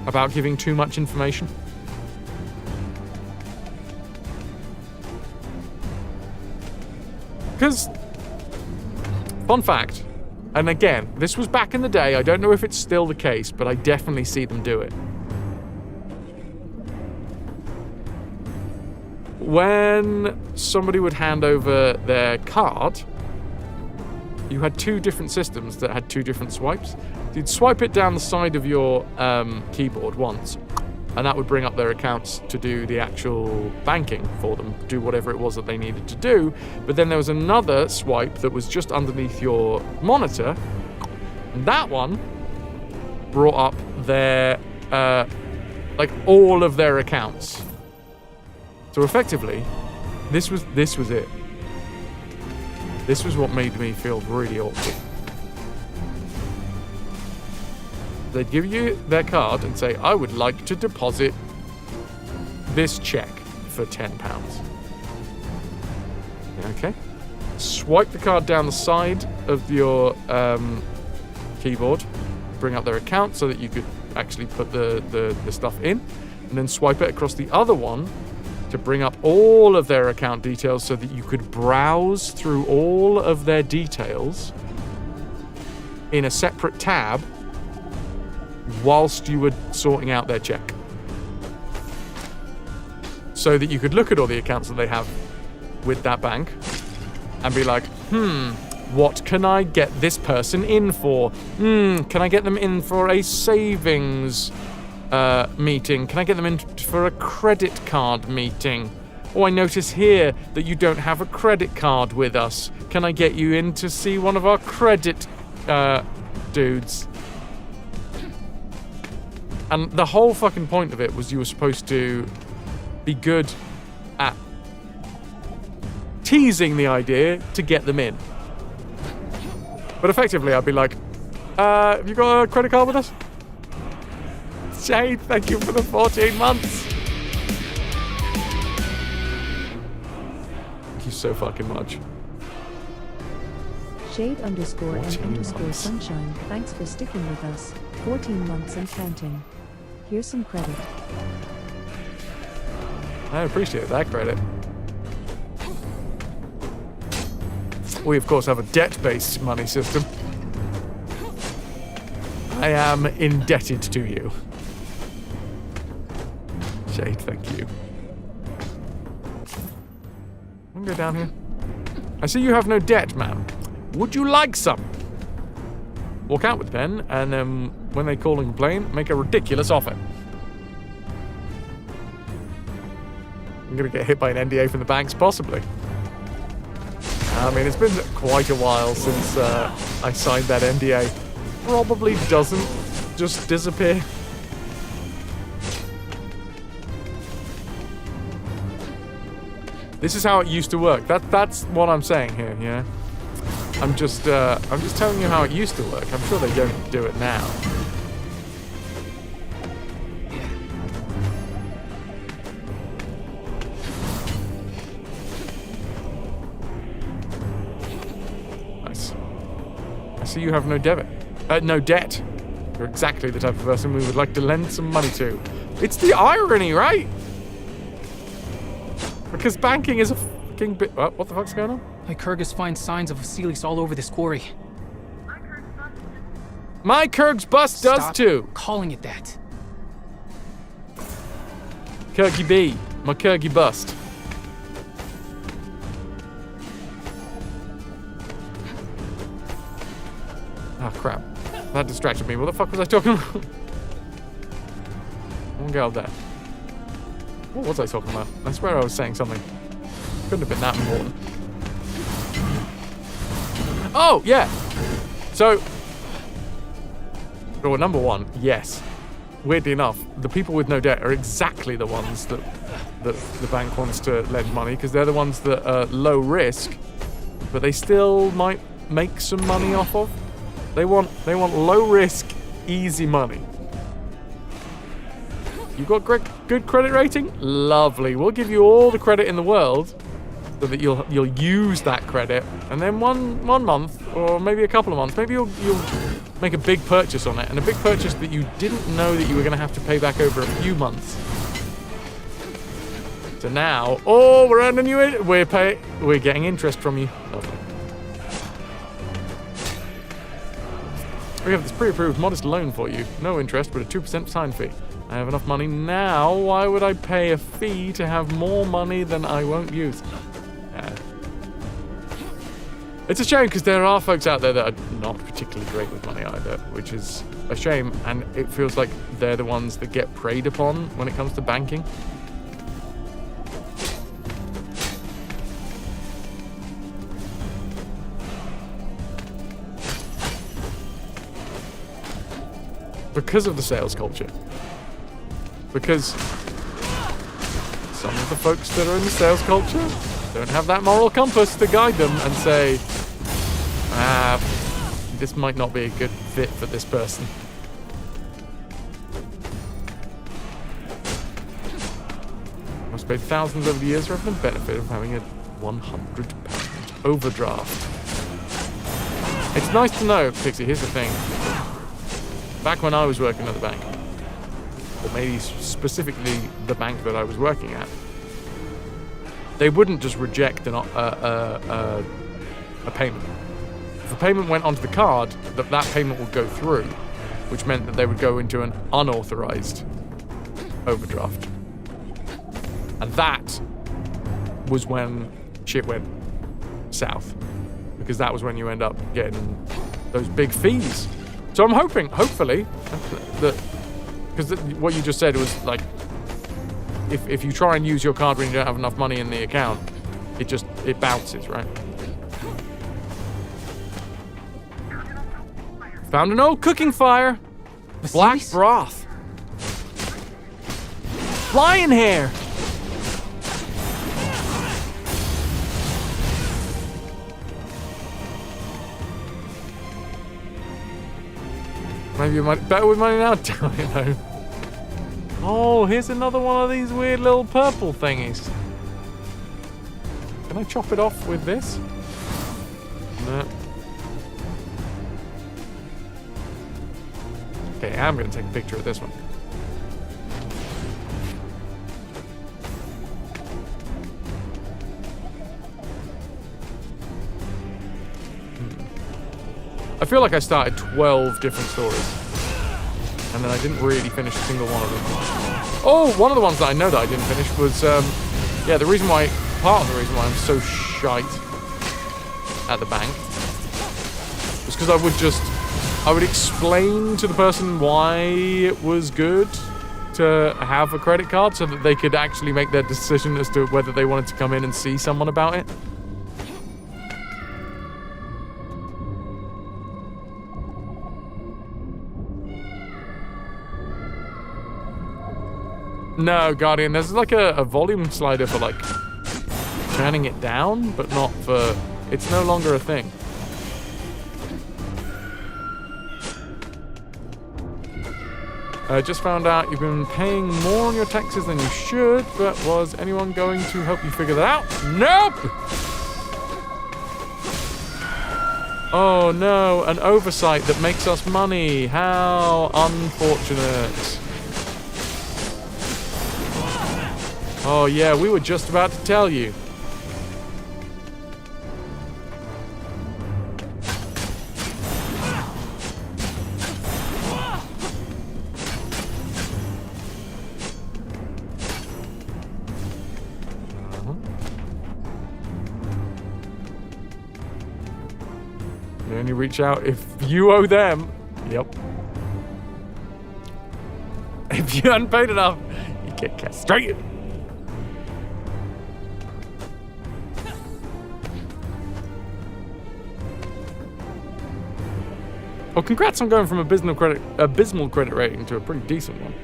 about giving too much information. Because, fun fact, and again, this was back in the day, I don't know if it's still the case, but I definitely see them do it. When somebody would hand over their card, you had two different systems that had two different swipes. You'd swipe it down the side of your keyboard once, and that would bring up their accounts to do the actual banking for them, do whatever it was that they needed to do. But then there was another swipe that was just underneath your monitor, and that one brought up their, like all of their accounts. So effectively, this was it. This was what made me feel really awkward. They'd give you their card and say, I would like to deposit this check for £10. Okay. Swipe the card down the side of your keyboard, bring up their account so that you could actually put the stuff in, and then swipe it across the other one to bring up all of their account details so that you could browse through all of their details in a separate tab whilst you were sorting out their check. So that you could look at all the accounts that they have with that bank and be like, what can I get this person in for? Can I get them in for a savings meeting? Can I get them in for a credit card meeting? Oh, I notice here that you don't have a credit card with us. Can I get you in to see one of our credit dudes? And the whole fucking point of it was you were supposed to be good at teasing the idea to get them in. But effectively, I'd be like, have you got a credit card with us? Shade, thank you for the 14 months. Thank you so fucking much. Shade_and_sunshine, thanks for sticking with us. 14 months and counting. Here's some credit. I appreciate that credit. We, of course, have a debt-based money system. I am indebted to you. Shade, thank you. I can go down here. I see you have no debt, ma'am. Would you like some? Walk out with the pen, and then when they call and complain, make a ridiculous offer. I'm gonna get hit by an NDA from the banks, possibly. I mean, it's been quite a while since I signed that NDA. Probably doesn't just disappear. This is how it used to work. That's what I'm saying here, yeah? I'm just telling you how it used to work. I'm sure they don't do it now. Nice. I see you have no debit. No debt. You're exactly the type of person we would like to lend some money to. It's the irony, right? Because banking is a fucking bit... What the fuck's going on? Lycurgus finds signs of Vasilis all over this quarry. My Kurg's bust does too. Calling it that. Kurgy B. My Kurgy bust. Oh crap. That distracted me. What the fuck was I talking about? One girl there. What was I talking about? I swear I was saying something. Couldn't have been that important. Oh, yeah. So, well, number one, yes. Weirdly enough, the people with no debt are exactly the ones that the bank wants to lend money, because they're the ones that are low risk, but they still might make some money off of. They want low risk, easy money. You got good credit rating? Lovely. We'll give you all the credit in the world so that you'll use that credit, and then one month or maybe a couple of months, maybe you'll make a big purchase on it, and a big purchase that you didn't know that you were going to have to pay back over a few months. So now, oh, we're earning you in. We're getting interest from you. Lovely. We have this pre-approved modest loan for you. No interest, but a 2% sign fee. I have enough money now. Why would I pay a fee to have more money than I won't use? It's a shame because there are folks out there that are not particularly great with money either, which is a shame, and it feels like they're the ones that get preyed upon when it comes to banking. Because of the sales culture. Because some of the folks that are in the sales culture don't have that moral compass to guide them and say, this might not be a good fit for this person. Must pay thousands over the years rather than benefit of having a £100 overdraft. It's nice to know, Pixie, here's the thing. Back when I was working at the bank, or maybe specifically the bank that I was working at, they wouldn't just reject a payment. If a payment went onto the card, that payment would go through, which meant that they would go into an unauthorized overdraft. And that was when shit went south, because that was when you end up getting those big fees. So I'm hopefully, that, because what you just said was like, if you try and use your card when you don't have enough money in the account, it bounces, right? Found an old cooking fire. Black broth. Lion hair. Maybe you might better with money now. I don't know. Oh, here's another one of these weird little purple thingies. Can I chop it off with this? No. Okay, I'm going to take a picture of this one. I feel like I started 12 different stories. And then I didn't really finish a single one of them. Oh, one of the ones that I know that I didn't finish was, part of the reason why I'm so shite at the bank was because I would explain to the person why it was good to have a credit card so that they could actually make their decision as to whether they wanted to come in and see someone about it. No, Guardian, there's like a volume slider for like turning it down, but not for... It's no longer a thing. I just found out you've been paying more on your taxes than you should, but was anyone going to help you figure that out? Nope! Oh no, an oversight that makes us money. How unfortunate. Oh yeah, we were just about to tell you. You only reach out if you owe them. Yep. If you hadn't paid enough, you get castrated. Well, congrats on going from abysmal credit rating to a pretty decent one.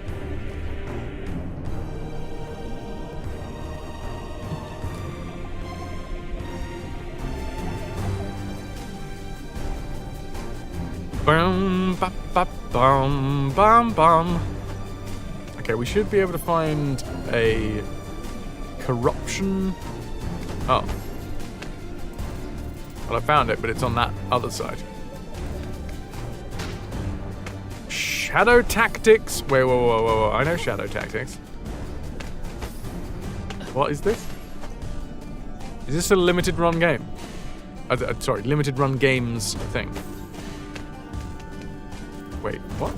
Bum, ba, ba, bum, bum, bum. Okay, we should be able to find a corruption. Oh. Well, I found it, but it's on that other side. Shadow Tactics. Wait, whoa. I know Shadow Tactics. What is this? Is this a limited run game? Sorry, limited run games thing. Wait, what?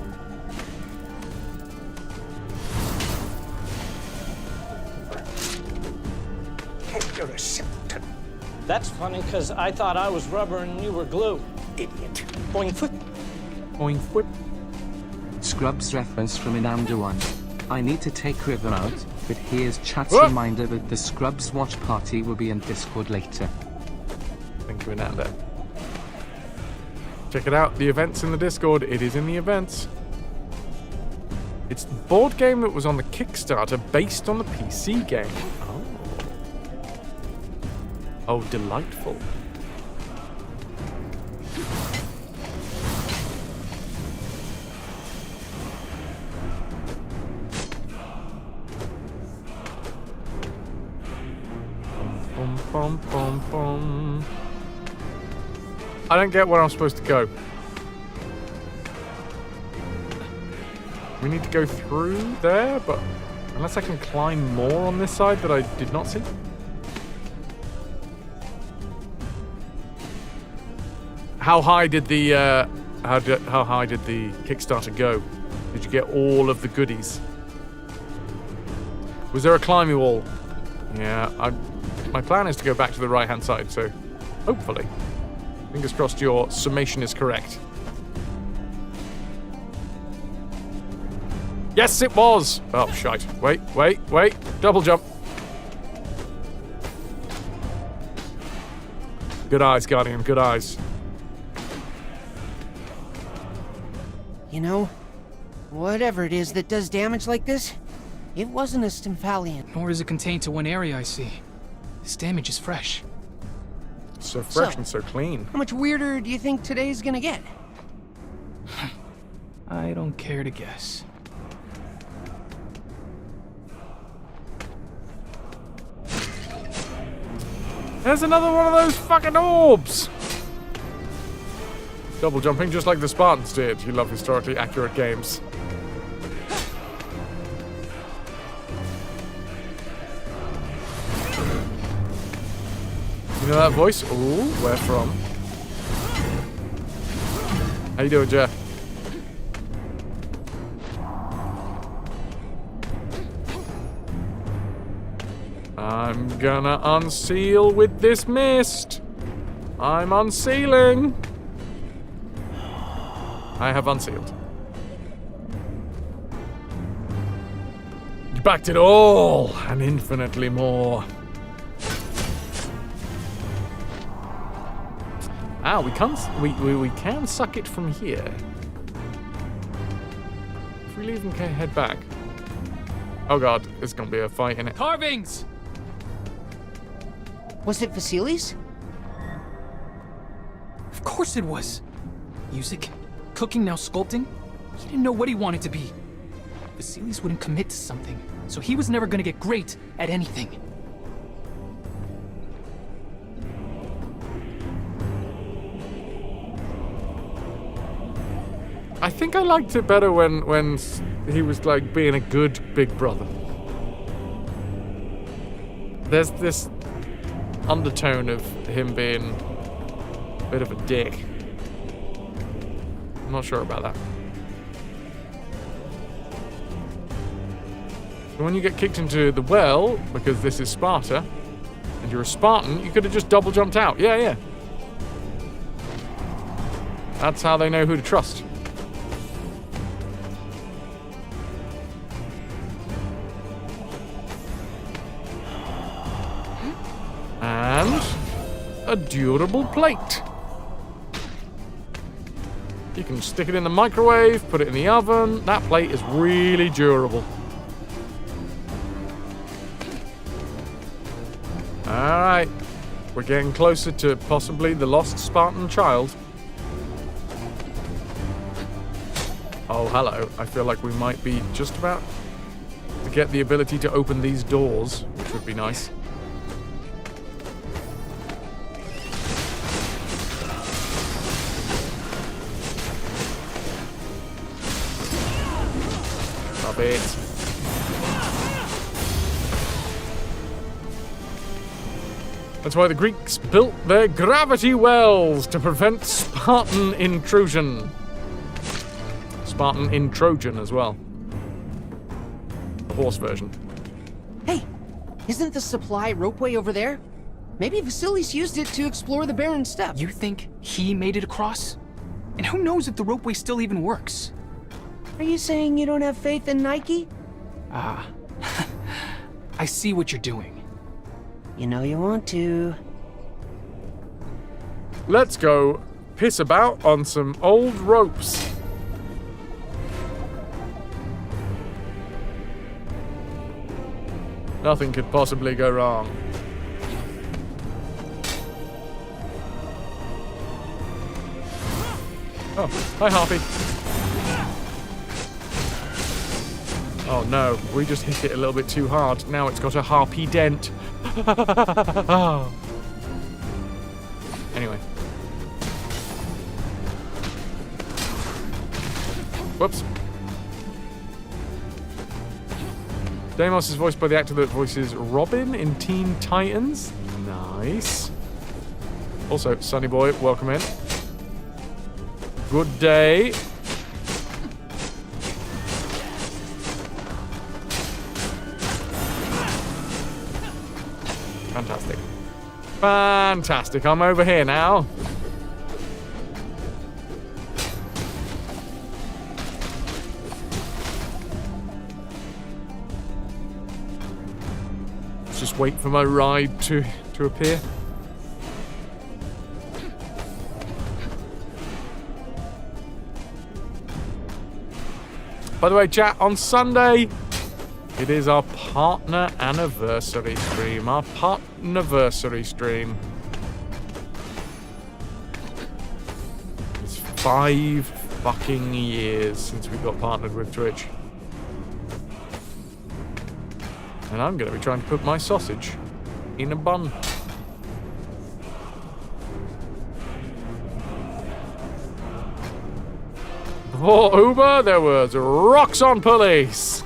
Take your reception. That's funny, because I thought I was rubber and you were glue. Idiot. Boing foot. Boing whip. Scrubs reference from Inamda 1. I need to take River out, but here's chat's Whoa. reminder that the Scrubs watch party will be in Discord later. Thank you, Inamda. Check it out, the events in the Discord. It is in the events. It's the board game that was on the Kickstarter based on the PC game. Oh, delightful. Bum, bum, bum, bum. I don't get where I'm supposed to go. We need to go through there, but unless I can climb more on this side that I did not see. How high did the how high did the Kickstarter go? Did you get all of the goodies? Was there a climbing wall? Yeah, my plan is to go back to the right-hand side, so hopefully, fingers crossed, your summation is correct. Yes, it was! Oh, shite. Wait. Double jump. Good eyes, Guardian, good eyes. You know, whatever it is that does damage like this, it wasn't a Stymphalian. Nor is it contained to one area, I see. This damage is fresh. So fresh and so clean. How much weirder do you think today's gonna get? I don't care to guess. There's another one of those fucking orbs! Double jumping just like the Spartans did. You love historically accurate games. You know that voice? Ooh, where from? How you doing, Jeff? I'm gonna unseal with this mist. I'm unsealing. I have unsealed. You backed it all and infinitely more. Ah, we can suck it from here. If we leave and head back. Oh god, there's gonna be a fight in it. Carvings! Was it Vasilis? Of course it was. Music, cooking, now sculpting. He didn't know what he wanted to be. Vasilis wouldn't commit to something, so he was never gonna get great at anything. I think I liked it better when he was like being a good big brother. There's this undertone of him being a bit of a dick. I'm not sure about that. So when you get kicked into the well, because this is Sparta, and you're a Spartan, you could have just double jumped out. Yeah. That's how they know who to trust. And a durable plate. You can stick it in the microwave, put it in the oven. That plate is really durable. Alright. We're getting closer to possibly the lost Spartan child. Oh, hello. I feel like we might be just about to get the ability to open these doors, which would be nice. Stop it. That's why the Greeks built their gravity wells, to prevent Spartan intrusion. Spartan in Trojan as well. The horse version. Hey, isn't the supply ropeway over there? Maybe Vasilis used it to explore the barren steppe. You think he made it across? And who knows if the ropeway still even works? Are you saying you don't have faith in Nike? Ah, I see what you're doing. You know you want to. Let's go piss about on some old ropes. Nothing could possibly go wrong. Oh, hi Harpy. Oh no, we just hit it a little bit too hard. Now it's got a Harpy dent. Anyway. Whoops. Deimos is voiced by the actor that voices Robin in Teen Titans. Nice. Also, Sunny Boy, welcome in. Good day. Fantastic. Fantastic. I'm over here now. Let's just wait for my ride to appear. By the way, chat, on Sunday, it is our partner anniversary stream. Our partnerversary stream. It's 5 fucking years since we got partnered with Twitch. And I'm going to be trying to put my sausage in a bun. For Uber, there was rocks on police.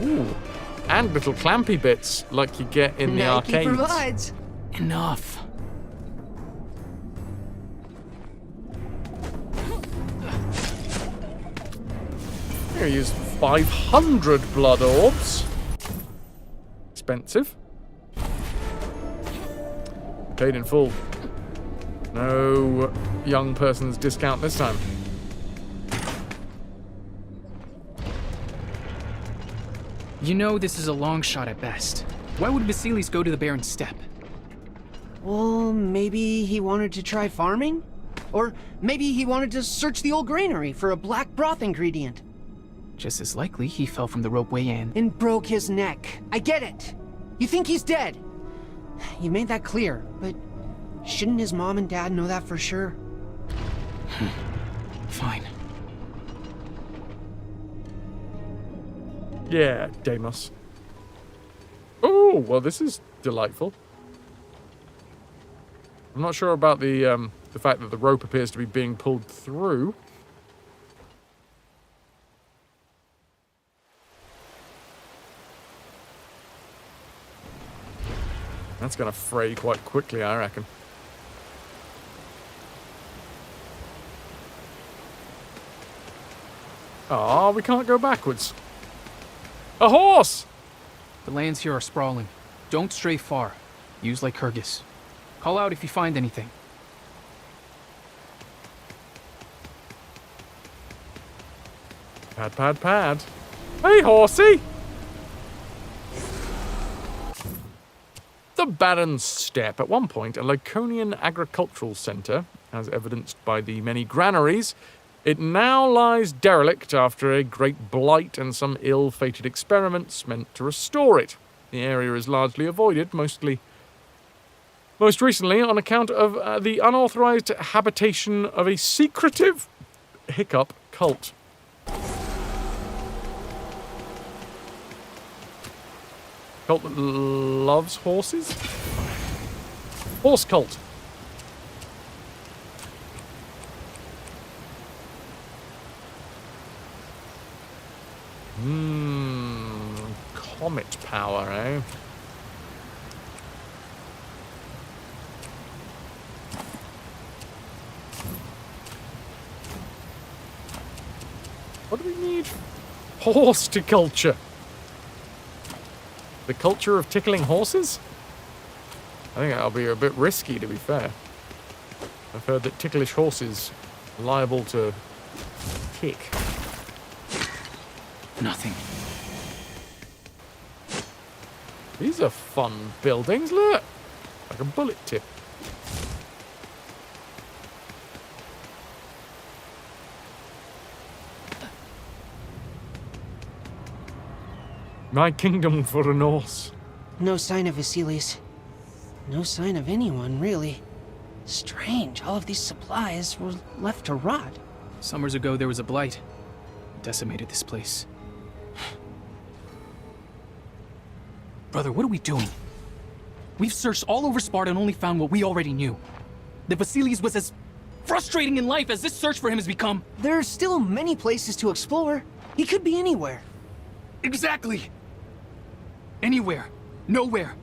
Ooh. And little clampy bits like you get in the Nike arcades. provides. Enough. Here he used 500 blood orbs. Expensive. Paid in full. No young person's discount this time. You know this is a long shot at best. Why would Vasilis go to the barren steppe? Well, maybe he wanted to try farming? Or maybe he wanted to search the old granary for a black broth ingredient. Just as likely he fell from the ropeway and broke his neck. I get it. You think he's dead. You made that clear, but shouldn't his mom and dad know that for sure? Fine. Yeah, Deimos. Oh, well, this is delightful. I'm not sure about the fact that the rope appears to be being pulled through. That's going to fray quite quickly, I reckon. Oh, we can't go backwards. A horse! The lands here are sprawling. Don't stray far. Use like Kyrgyz. Call out if you find anything. Pad, pad, pad. Hey, horsey! The barren steppe, at one point a Laconian agricultural centre, as evidenced by the many granaries, it now lies derelict after a great blight and some ill-fated experiments meant to restore it. The area is largely avoided, most recently on account of the unauthorized habitation of a secretive hiccup cult. Cult that loves horses? Horse cult. Comet power, eh? What do we need? Horse to culture. The culture of tickling horses? I think that'll be a bit risky, to be fair. I've heard that ticklish horses are liable to kick. Nothing. These are fun buildings, look! Like a bullet tip. My kingdom for the Norse. No sign of Vasilis. No sign of anyone, really. Strange, all of these supplies were left to rot. Summers ago, there was a blight. It decimated this place. Brother, what are we doing? We've searched all over Sparta and only found what we already knew. That Vasilis was as frustrating in life as this search for him has become. There are still many places to explore. He could be anywhere. Exactly. Anywhere. Nowhere.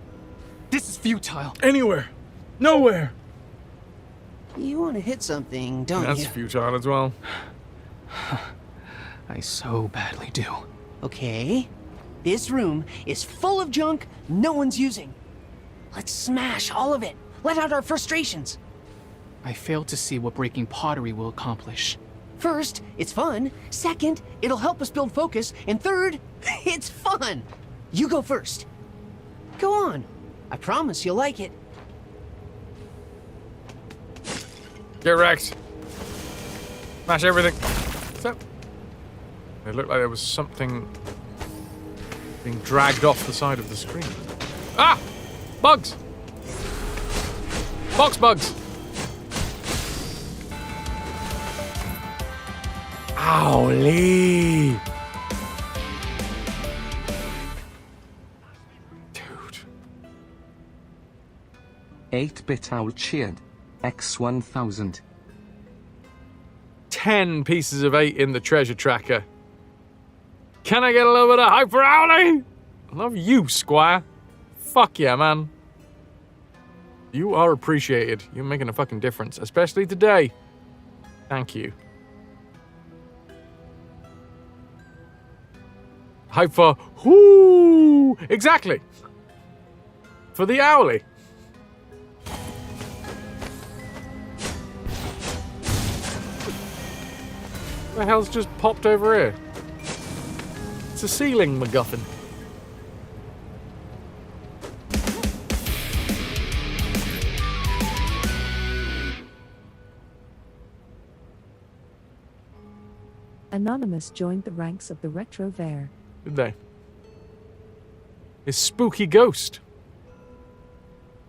This is futile. Anywhere. Nowhere. You want to hit something, don't That's you? That's futile as well. I so badly do. Okay. This room is full of junk no one's using. Let's smash all of it. Let out our frustrations. I fail to see what breaking pottery will accomplish. First, it's fun. Second, it'll help us build focus. And third, it's fun. You go first. Go on. I promise you'll like it. Get wrecked. Smash everything. So, it looked like there was something being dragged off the side of the screen. Ah! Bugs! Box bugs! Owly! Dude. 8-bit owl cheered. X1000. 10 pieces of 8 in the treasure tracker. Can I get a little bit of hype for Owly? I love you, Squire. Fuck yeah, man. You are appreciated. You're making a fucking difference, especially today. Thank you. Hype for whoo! Exactly. For the Owly. What the hell's just popped over here? It's a ceiling MacGuffin. Anonymous joined the ranks of the RetroVution. Did they? His spooky ghost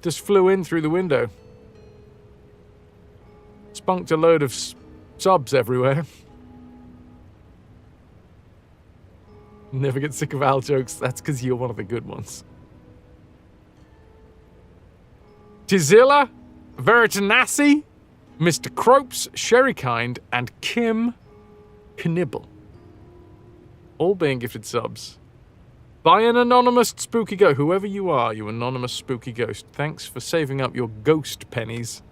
just flew in through the window. Spunked a load of subs everywhere. Never get sick of Al jokes. That's because you're one of the good ones. Tizilla, Veritanasi, Mr. Cropes, Sherrykind, and Kim Knibble. All being gifted subs. By an anonymous spooky ghost. Whoever you are, you anonymous spooky ghost. Thanks for saving up your ghost pennies.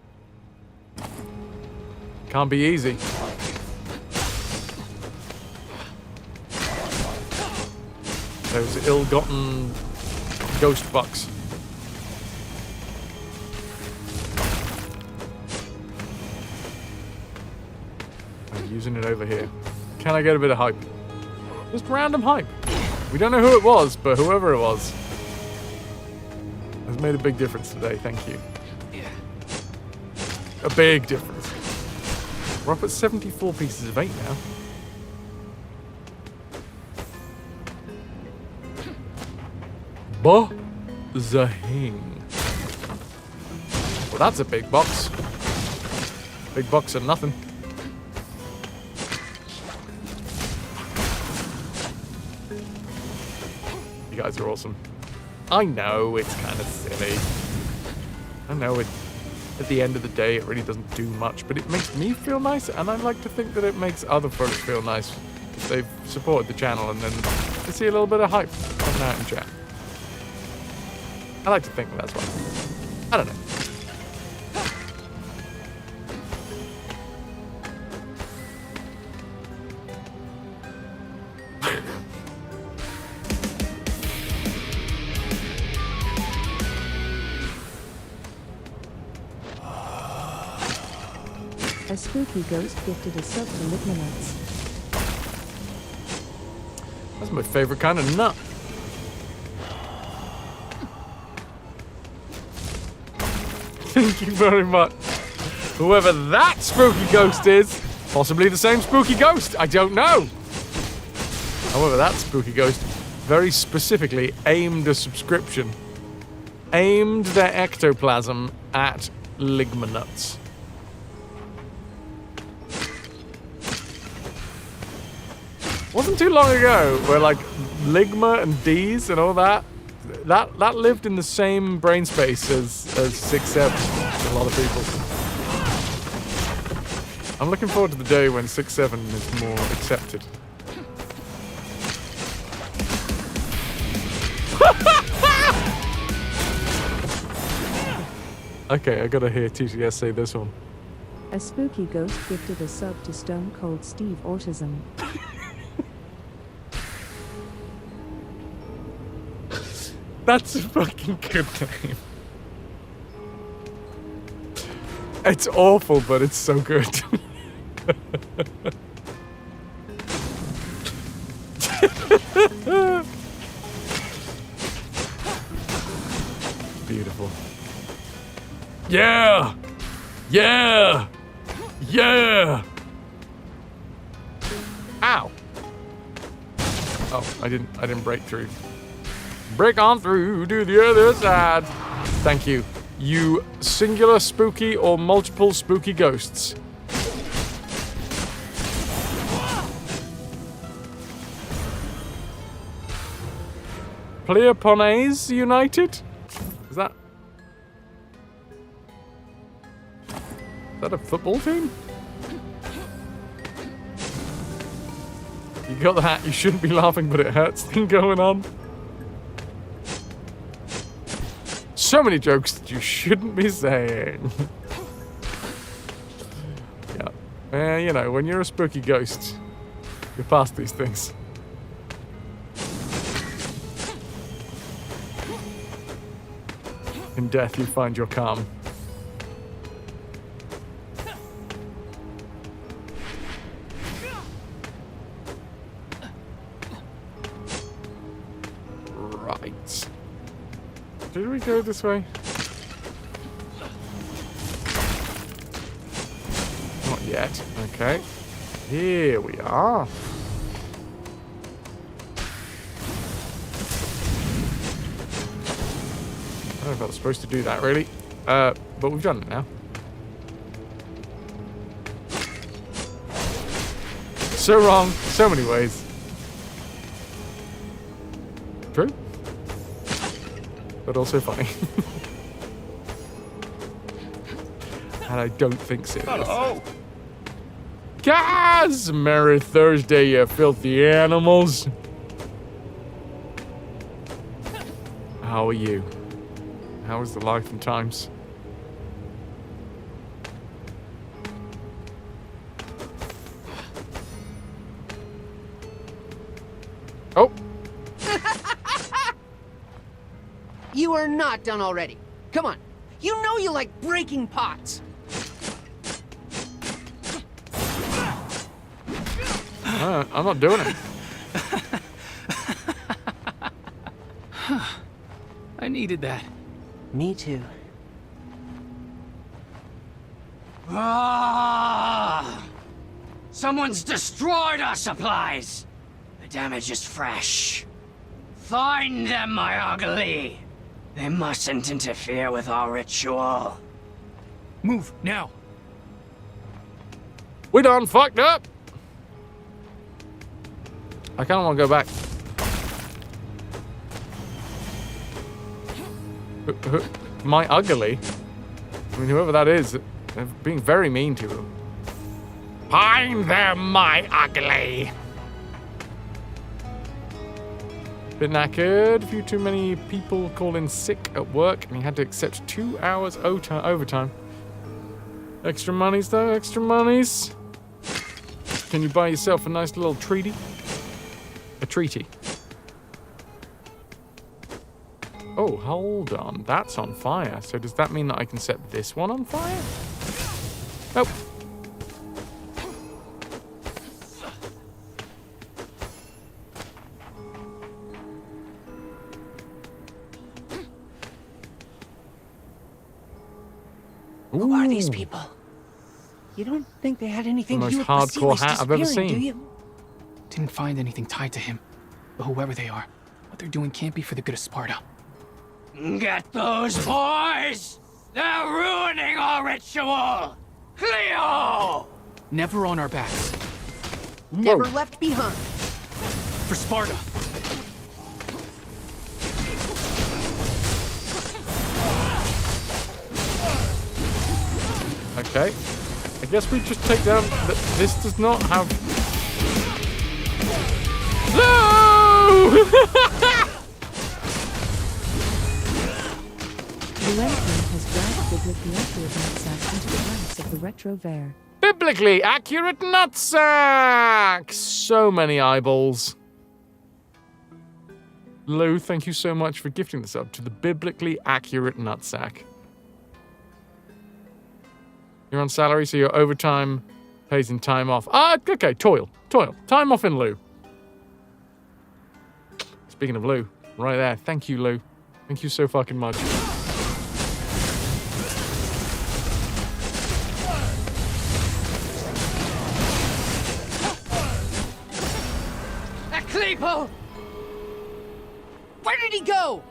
Can't be easy. Those ill-gotten ghost bucks. I'm using it over here. Can I get a bit of hype? Just random hype. We don't know who it was, but whoever it was has made a big difference today. Thank you. A big difference. We're up at 74 pieces of 8 now. Zahing. Well, that's a big box. Big box and nothing. You guys are awesome. I know it's kind of silly. I know it. At the end of the day, it really doesn't do much, but it makes me feel nice, and I like to think that it makes other folks feel nice if they've supported the channel, and then they see a little bit of hype coming out in chat. I like to think that's why. I don't know. A spooky ghost gifted a sub to Ligmanuts. That's my favorite kind of nut. Thank you very much. Whoever that spooky ghost is, possibly the same spooky ghost, I don't know. However, that spooky ghost very specifically aimed a subscription, aimed their ectoplasm at Ligmanuts. Wasn't too long ago where like Ligma and D's and all that lived in the same brain space as 6-7 for a lot of people. I'm looking forward to the day when 6-7 is more accepted. Okay, I gotta hear TTS say this one. A spooky ghost gifted a sub to Stone Cold Steve Autism. That's a fucking good name. It's awful, but it's so good. Beautiful. Yeah! Yeah! Yeah! Ow! Oh, I didn't break through. Break on through to the other side. Thank you. You singular spooky or multiple spooky ghosts. Pleopones United? Is that a football team? You got that you shouldn't be laughing but it hurts thing going on. So many jokes that you shouldn't be saying. Yeah. You know, when you're a spooky ghost, you're past these things. In death, you find your calm. Right. Did we go this way? Not yet. Okay. Here we are. I don't know if I was supposed to do that, really. But we've done it now. So wrong. So many ways. True. But also funny. And I don't think serious. Hello. Guys! Merry Thursday, you filthy animals. How are you? How is the life and times? Oh! You are not done already. Come on. You know you like breaking pots. I'm not doing it. I needed that. Me too. Ah! Someone's destroyed our supplies. The damage is fresh. Find them, my ugly. They mustn't interfere with our ritual. Move, now. We done fucked up. I kind of want to go back. My ugly? I mean, whoever that is, they're being very mean to him. Find them, my ugly! Bit knackered. A few too many people called in sick at work, and he had to accept 2 hours overtime. Extra monies, though, extra monies. Can you buy yourself a nice little treaty? A treaty. Oh, hold on. That's on fire. So does that mean that I can set this one on fire? Nope. Who are these people? You don't think they had anything The to do most with hardcore Vasily's hat I've ever disappearing, seen. do you? Didn't find anything tied to him. But whoever they are, what they're doing can't be for the good of Sparta. Get those boys! They're ruining our ritual! Cleo! Never on our backs. Never left behind. For Sparta. Okay. I guess we just take down... This does not have... No! The Emperor has dragged biblically accurate nutsacks into the ranks of the RetroVution. Biblically accurate nutsack! So many eyeballs. Lou, thank you so much for gifting this up to the biblically accurate nutsack. You're on salary, so your overtime pays in time off. Ah, okay, toil. Time off in lieu. Speaking of Lou, right there. Thank you, Lou. Thank you so fucking much. Eclipo! Where did he go?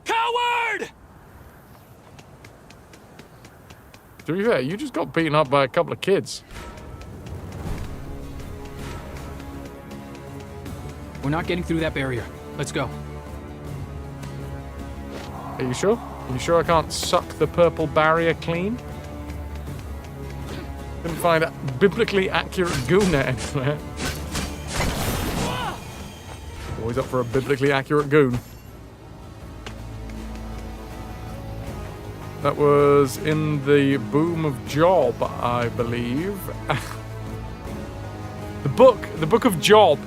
Coward! To be fair, you just got beaten up by a couple of kids. We're not getting through that barrier. Let's go. Are you sure? Are you sure I can't suck the purple barrier clean? Couldn't find a biblically accurate goon anywhere. Always up for a biblically accurate goon. That was in the Boom of Job, I believe. The book of Job.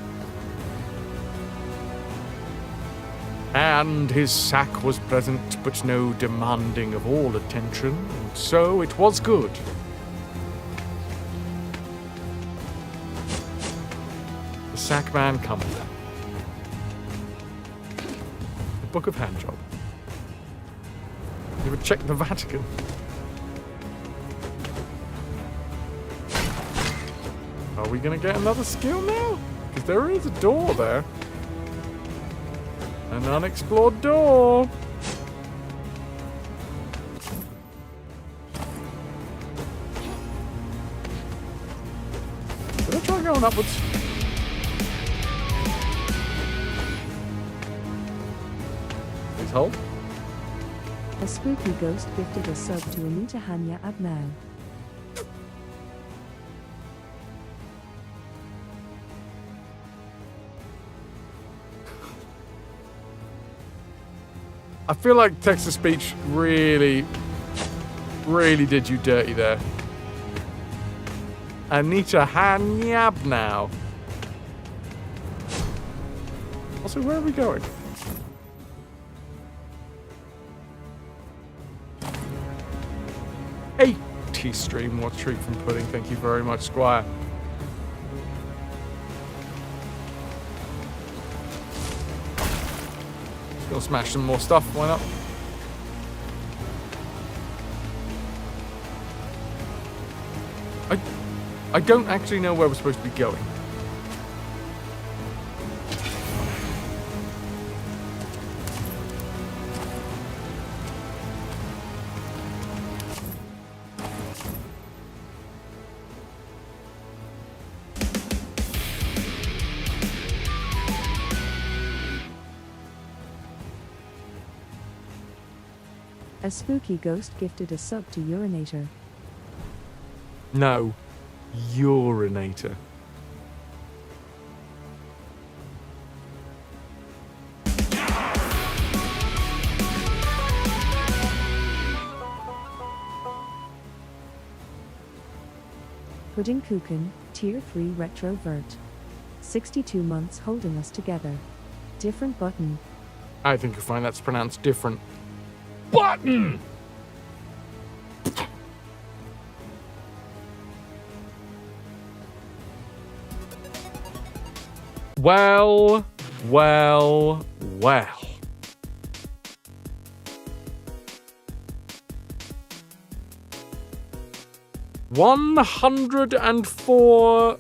And his sack was pleasant, but no demanding of all attention, and so it was good. The sack man cometh. The Book of Handjob. You would check the Vatican. Are we gonna get another skill now? Because there is a door there. An unexplored door. Did I try going upwards? Please hold. A spooky ghost gifted a sub to Anita Hanya Abnau. I feel like text-to-speech really did you dirty there. Anita Hanyab now. Also, where are we going? Stream, what treat from pudding. Thank you very much, Squire. Gonna smash some more stuff, why not? I don't actually know where we're supposed to be going. A spooky ghost gifted a sub to Urinator. No. Urinator. Pudding Kuchen, Tier 3 RetroVution. 62 months holding us together. Different button. I think you'll find that's pronounced different. Button! Well. 104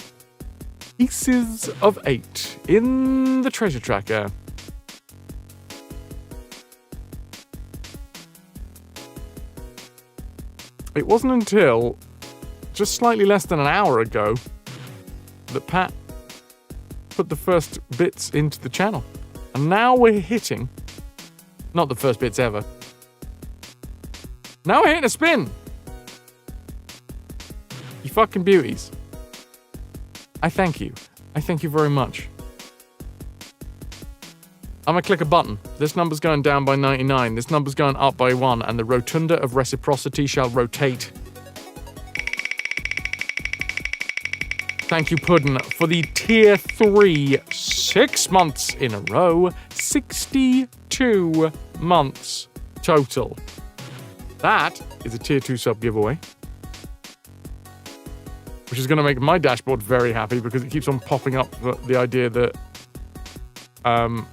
pieces of 8 in the treasure tracker. It wasn't until just slightly less than an hour ago that Pat put the first bits into the channel. And now we're hitting, not the first bits ever, now we're hitting a spin. You fucking beauties. I thank you. I thank you very much. I'm gonna click a button. This number's going down by 99. This number's going up by 1, and the rotunda of reciprocity shall rotate. Thank you, Puddin', for the tier 3 6 months in a row. 62 months total. That is a tier 2 sub giveaway, which is going to make my dashboard very happy because it keeps on popping up the idea that I'm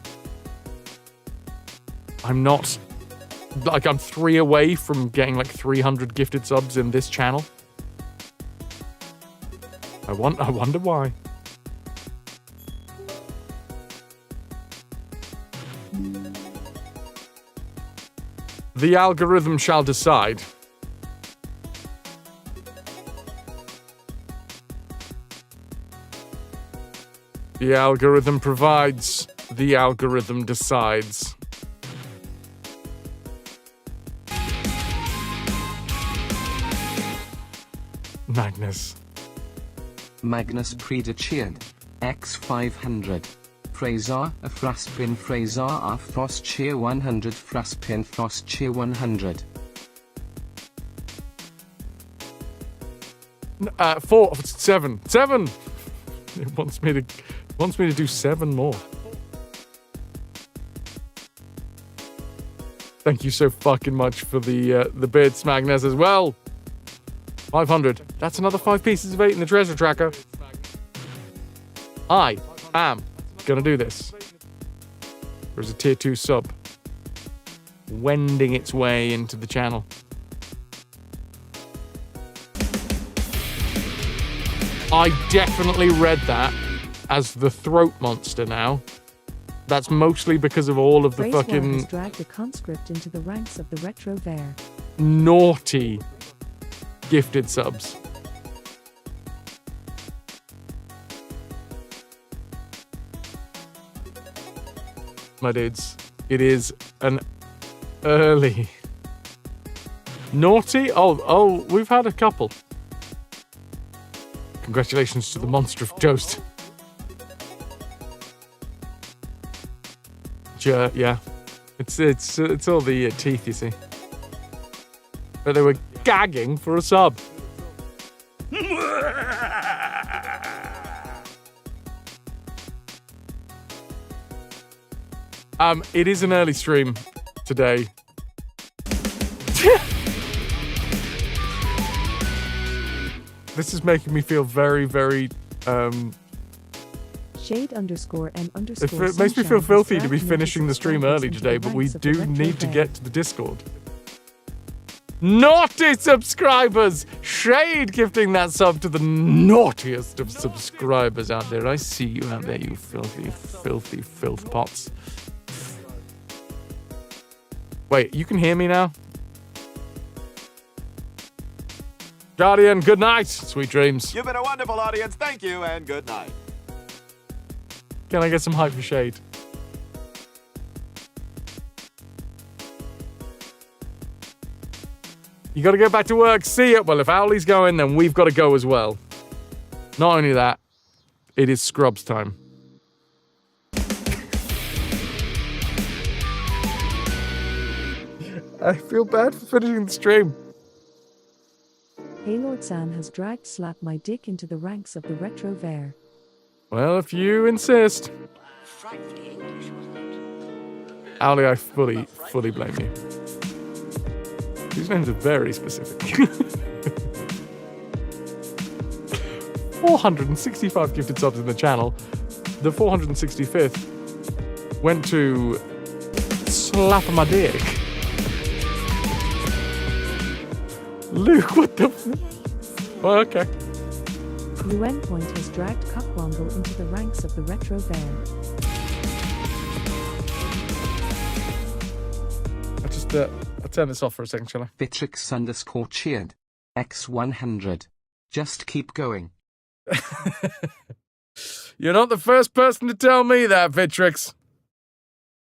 not, like, I'm 3 away from getting like 300 gifted subs in this channel. I wonder why. The algorithm shall decide. The algorithm provides. The algorithm decides. Magnus. Magnus Predacheered. X500. Fraser, a Fraspin Fraser, a Frost Cheer 100, Fraspin Frost Cheer 100. 7. It wants me to do 7 more. Thank you so fucking much for the bits, Magnus, as well. 500. That's another 5 pieces of 8 in the treasure tracker. I am gonna do this. There's a tier 2 sub wending its way into the channel. I definitely read that as the throat monster now. That's mostly because of all of the Phrase fucking one has dragged a conscript into the ranks of the RetroVution. naughty gifted subs. My dudes, it is an early naughty. Oh, we've had a couple. Congratulations to the monster of toast. Yeah, it's all the teeth, you see. But they were gagging for a sub. It is an early stream today. This is making me feel very, very Shade_M_. It makes me feel filthy to be finishing the stream early today, but we do need to get to the Discord. Naughty subscribers! Shade gifting that sub to the naughtiest of subscribers out there. I see you out there, you filthy, filthy filth pots. Wait, you can hear me now? Guardian, good night. Sweet dreams. You've been a wonderful audience. Thank you and good night. Can I get some hype for Shade? You gotta get back to work. See ya. Well, if Owlie's going, then we've got to go as well. Not only that, it is Scrubs time. I feel bad for finishing the stream. Haylord Sam has dragged Slap My Dick into the ranks of the RetroVution. Well, if you insist. Owlie, I fully blame you. These names are very specific. 465 gifted subs in the channel. The 465th went to Slap My Dick. Luke, what the Well, okay. Luen Point has dragged Cockwomble into the ranks of the Retro Bear. I'll turn this off for a second, shall I? Vitrix cheered. X100. Just keep going. You're not the first person to tell me that, Vitrix.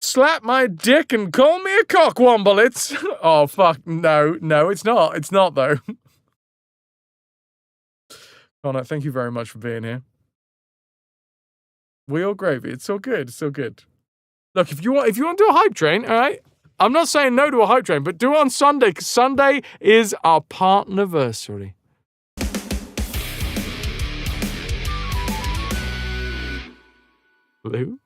Slap my dick and call me a cockwomble. It's... Oh, fuck. No, it's not. It's not, though. Connor, thank you very much for being here. We all gravy. It's all good. It's all good. Look, if you want to do a hype train, all right? I'm not saying no to a hype train, but do it on Sunday, because Sunday is our partnerversary. Lou?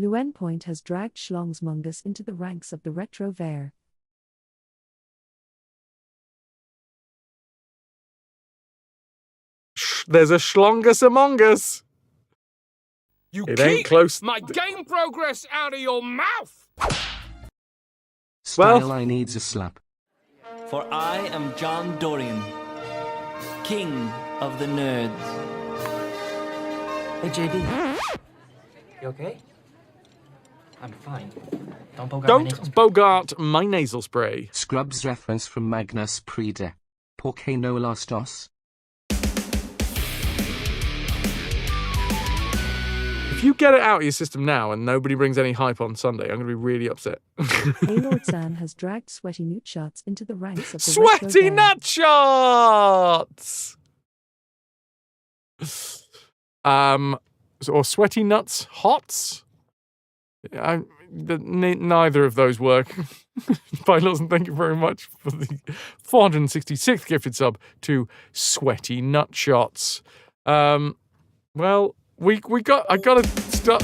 Luen Point has dragged Schlongsmungus into the ranks of the Retro Bear. There's a Schlongus among us. You it ain't close. My game progress out of your mouth. Style needs a slap. For I am John Dorian, king of the nerds. Hey, JD. You okay? I'm fine. Don't Bogart my nasal spray. Scrubs reference from Magnus Prede. Porque no los dos? If you get it out of your system now and nobody brings any hype on Sunday, I'm going to be really upset. Haylord San has dragged Sweaty Nut Shots into the ranks of the Sweaty Nut Shots! Or Sweaty Nuts Hots? Neither of those work. Bye, Lawson, thank you very much for the 466th gifted sub to Sweaty Nut Shots. Well, I gotta start.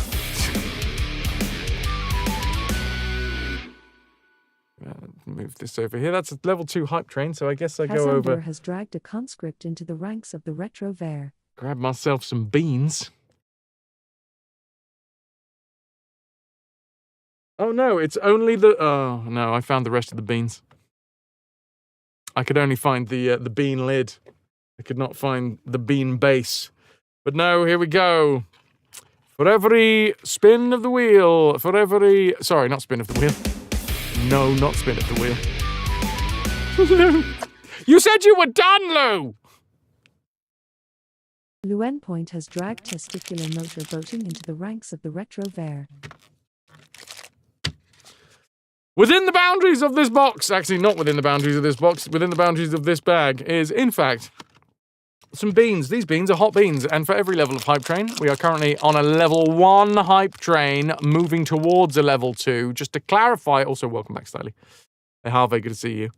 Move this over here. That's a level 2 hype train, so I guess I go over. Has dragged a conscript into the ranks of the Retro Bear. Grab myself some beans. Oh no, it's only the. Oh no, I found the rest of the beans. I could only find the bean lid. I could not find the bean base. But no, here we go. For every spin of the wheel, sorry, not spin of the wheel. No, not spin of the wheel. You said you were done, Lou! Luen Point has dragged testicular motor boating into the ranks of the Retro Bear. Within the boundaries of this box, actually not within the boundaries of this box, within the boundaries of this bag is, in fact, some beans. These beans are hot beans, and for every level of hype train, we are currently on a level 1 hype train, moving towards a level 2. Just to clarify, also welcome back, Styly. Hey, Harvey, good to see you.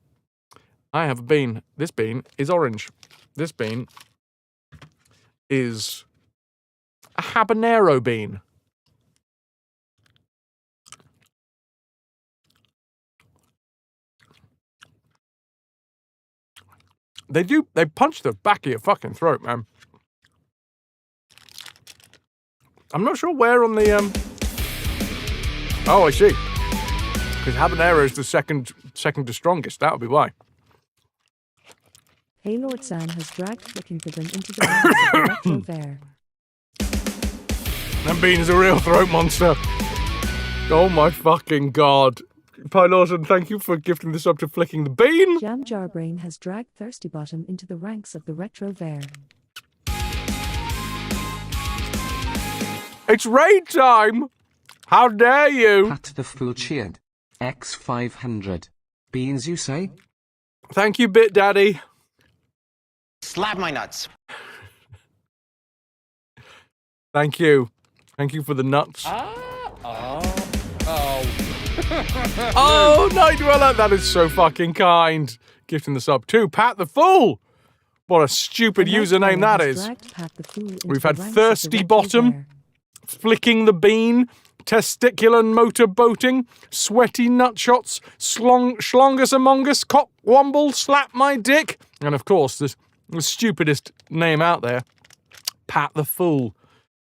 I have a bean. This bean is orange. This bean is a habanero bean. They punch the back of your fucking throat, man. I'm not sure where on the, Oh, I see. Because habanero is the second to strongest, that would be why. Haylord San has dragged Flickingbottom into the ranks of the Retro Bear. That bean is a real throat monster. Oh my fucking god. Pylorton, thank you for gifting this up to Flicking the Bean. Jam Jarbrain has dragged Thirsty Bottom into the ranks of the Retro Bear. It's raid time! How dare you! Pat the Fool cheered. X500. Beans, you say? Thank you, Bit Daddy. Slap my nuts. Thank you. Thank you for the nuts. Oh, Night Dweller, that is so fucking kind. Gifting the sub to Pat the Fool. What a stupid username that is. We've had Thirsty Bottom, Flicking the Bean, Testicular Motor Boating, Sweaty Nutshots, Schlongus Among Us, Cockwomble, Slap My Dick, and of course, the stupidest name out there, Pat the Fool.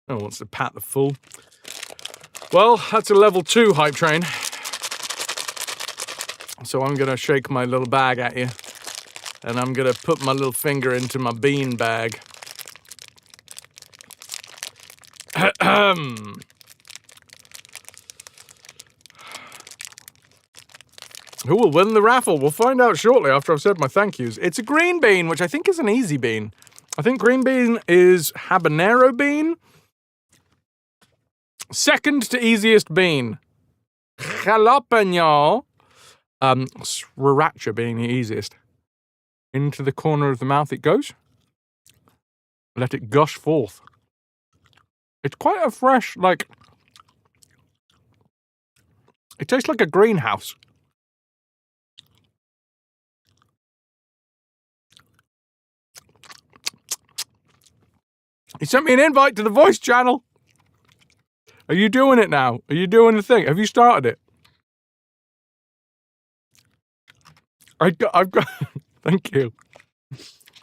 No one wants to Pat the Fool. Well, that's a level 2 hype train. So I'm going to shake my little bag at you. and I'm gonna put my little finger into my bean bag. Who will win the raffle? We'll find out shortly after I've said my thank yous. It's a green bean, which I think is an easy bean. I think green bean is habanero bean. Second to easiest bean. Jalapeno. Sriracha being the easiest. Into the corner of the mouth it goes. Let it gush forth. It's quite a fresh, like... It tastes like a greenhouse. He sent me an invite to the voice channel. Are you doing it now? Are you doing the thing? Have you started it? I've got thank you.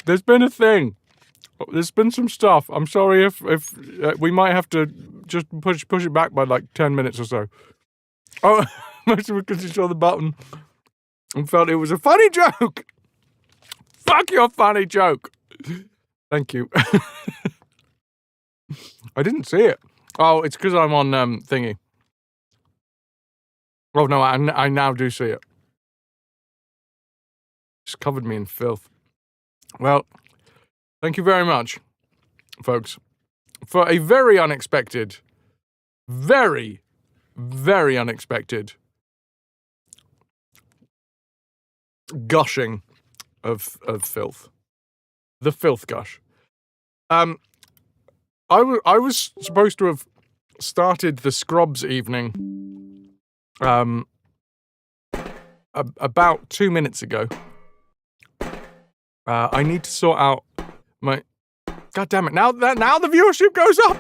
There's been a thing. There's been some stuff. I'm sorry if we might have to just push it back by like 10 minutes or so. Oh, mostly because you saw the button and felt it was a funny joke. Fuck your funny joke. Thank you. I didn't see it. Oh, it's because I'm on thingy. Oh no, I now do see it. It's covered me in filth. Well, thank you very much, folks, for a very unexpected, very, very unexpected gushing of filth. The filth gush. I was supposed to have started the Scrubs evening about 2 minutes ago. I need to sort out my... God damn it, now the viewership goes up!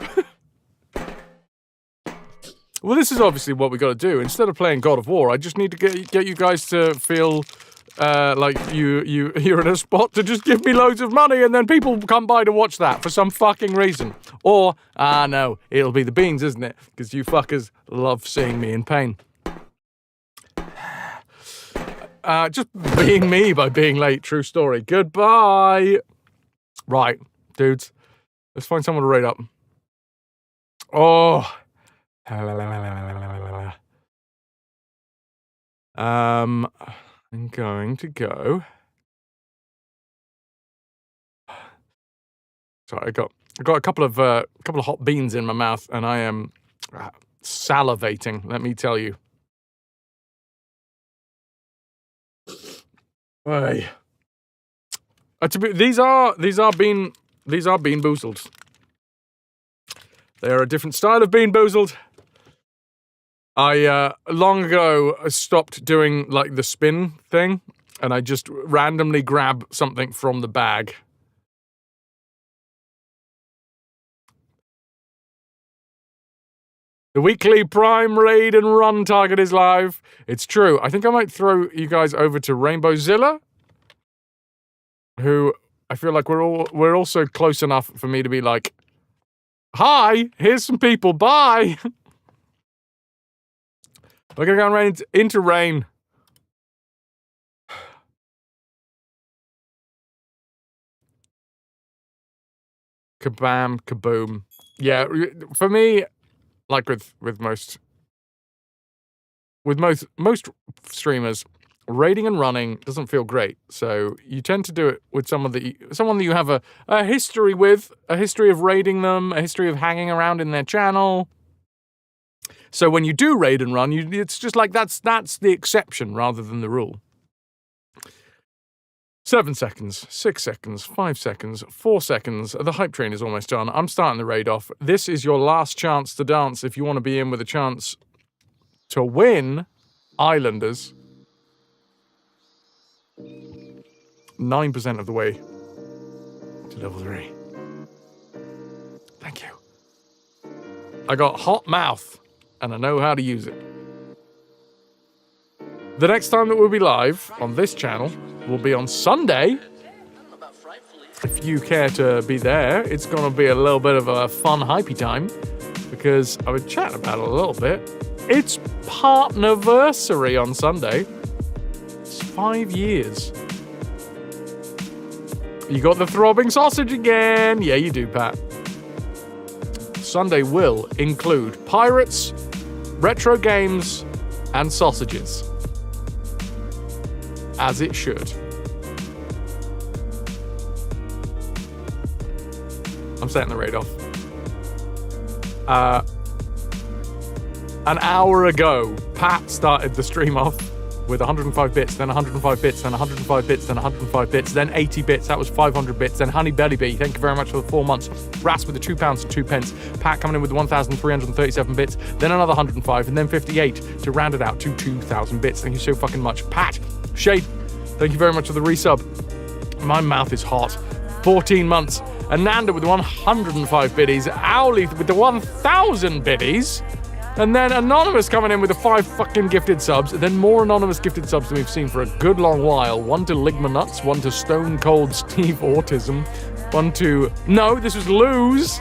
Well, this is obviously what we got to do. Instead of playing God of War, I just need to get you guys to feel like you're in a spot to just give me loads of money, and then people come by to watch that for some fucking reason. Or, no, it'll be the beans, isn't it? Because you fuckers love seeing me in pain. Just being me by being late, true story. Goodbye! Right, dudes. Let's find someone to rate up. Oh. I'm going to go. Sorry, I got a couple of hot beans in my mouth, and I am salivating. Let me tell you. Hey. These are bean boozled. They are a different style of bean boozled. I long ago stopped doing like the spin thing, and I just randomly grab something from the bag. The weekly Prime Raid and Run target is live. It's true. I think I might throw you guys over to Rainbowzilla, who I feel like we're also close enough for me to be like, hi, here's some people, bye. We're gonna go into rain. Kabam, kaboom. Yeah, for me, like with most streamers, raiding and running doesn't feel great. So you tend to do it with someone that you have a history with, a history of raiding them, a history of hanging around in their channel. So when you do raid and run, it's just like that's the exception rather than the rule. 7 seconds, 6 seconds, 5 seconds, 4 seconds. The hype train is almost done. I'm starting the raid off. This is your last chance to dance if you want to be in with a chance to win Islanders. 9% of the way to level 3. Thank you. I got hot mouth, and I know how to use it. The next time that we'll be live on this channel will be on Sunday. If you care to be there, it's going to be a little bit of a fun, hypey time, because I was chatting about it a little bit. It's partnerversary on Sunday. It's 5 years. You got the throbbing sausage again. Yeah, you do, Pat. Sunday will include pirates, retro games, and sausages. As it should. I'm setting the rate off. An hour ago, Pat started the stream off with 105 bits, then 105 bits, then 105 bits, then 105 bits, then 80 bits. That was 500 bits. Then Honey Belly Bee, thank you very much for the 4 months. Ras with the £2 and 2 pence. Pat coming in with 1,337 bits, then another 105, and then 58 to round it out to 2,000 bits. Thank you so fucking much. Pat, Shade, thank you very much for the resub. My mouth is hot. 14 months. Ananda with the 105 biddies. Owly with the 1,000 biddies. And then Anonymous coming in with the 5 fucking gifted subs. And then more anonymous gifted subs than we've seen for a good long while. One to Ligma Nuts, one to Stone Cold Steve Autism, one to... No, this was Lose.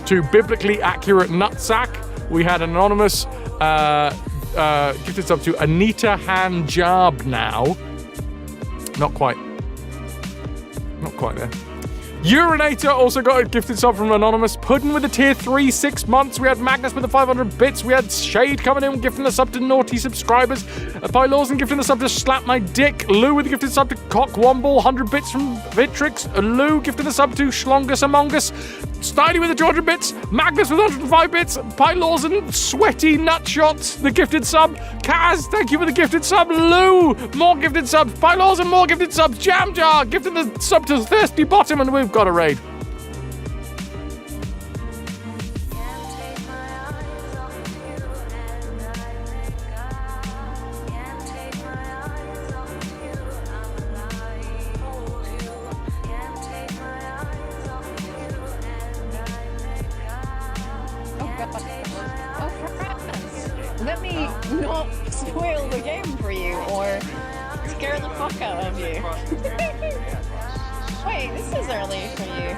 To Biblically Accurate Nutsack. We had anonymous gifted sub to Anita Hanjab now. Not quite there. Urinator also got a gifted sub from Anonymous. Puddin with a tier 3, 6 months. We had Magnus with the 500 bits. We had Shade coming in, gifting the sub to naughty subscribers. Pylorson gifting the sub to Slap My Dick. Lou with a gifted sub to Cock Womble. 100 bits from Vitrix. Lou gifting the sub to Schlongus Among Us. Snidey with the 200 bits. Magnus with 105 bits. Pylorson, Sweaty Nutshots, the gifted sub. Kaz, thank you for the gifted sub. Lou, more gifted subs. Pylorson, more gifted subs. Jam Jar, gifting the sub to Thirsty Bottom, and we've got a raid. Let me not spoil the game for you or scare the fuck out of you. Wait, this is early for you.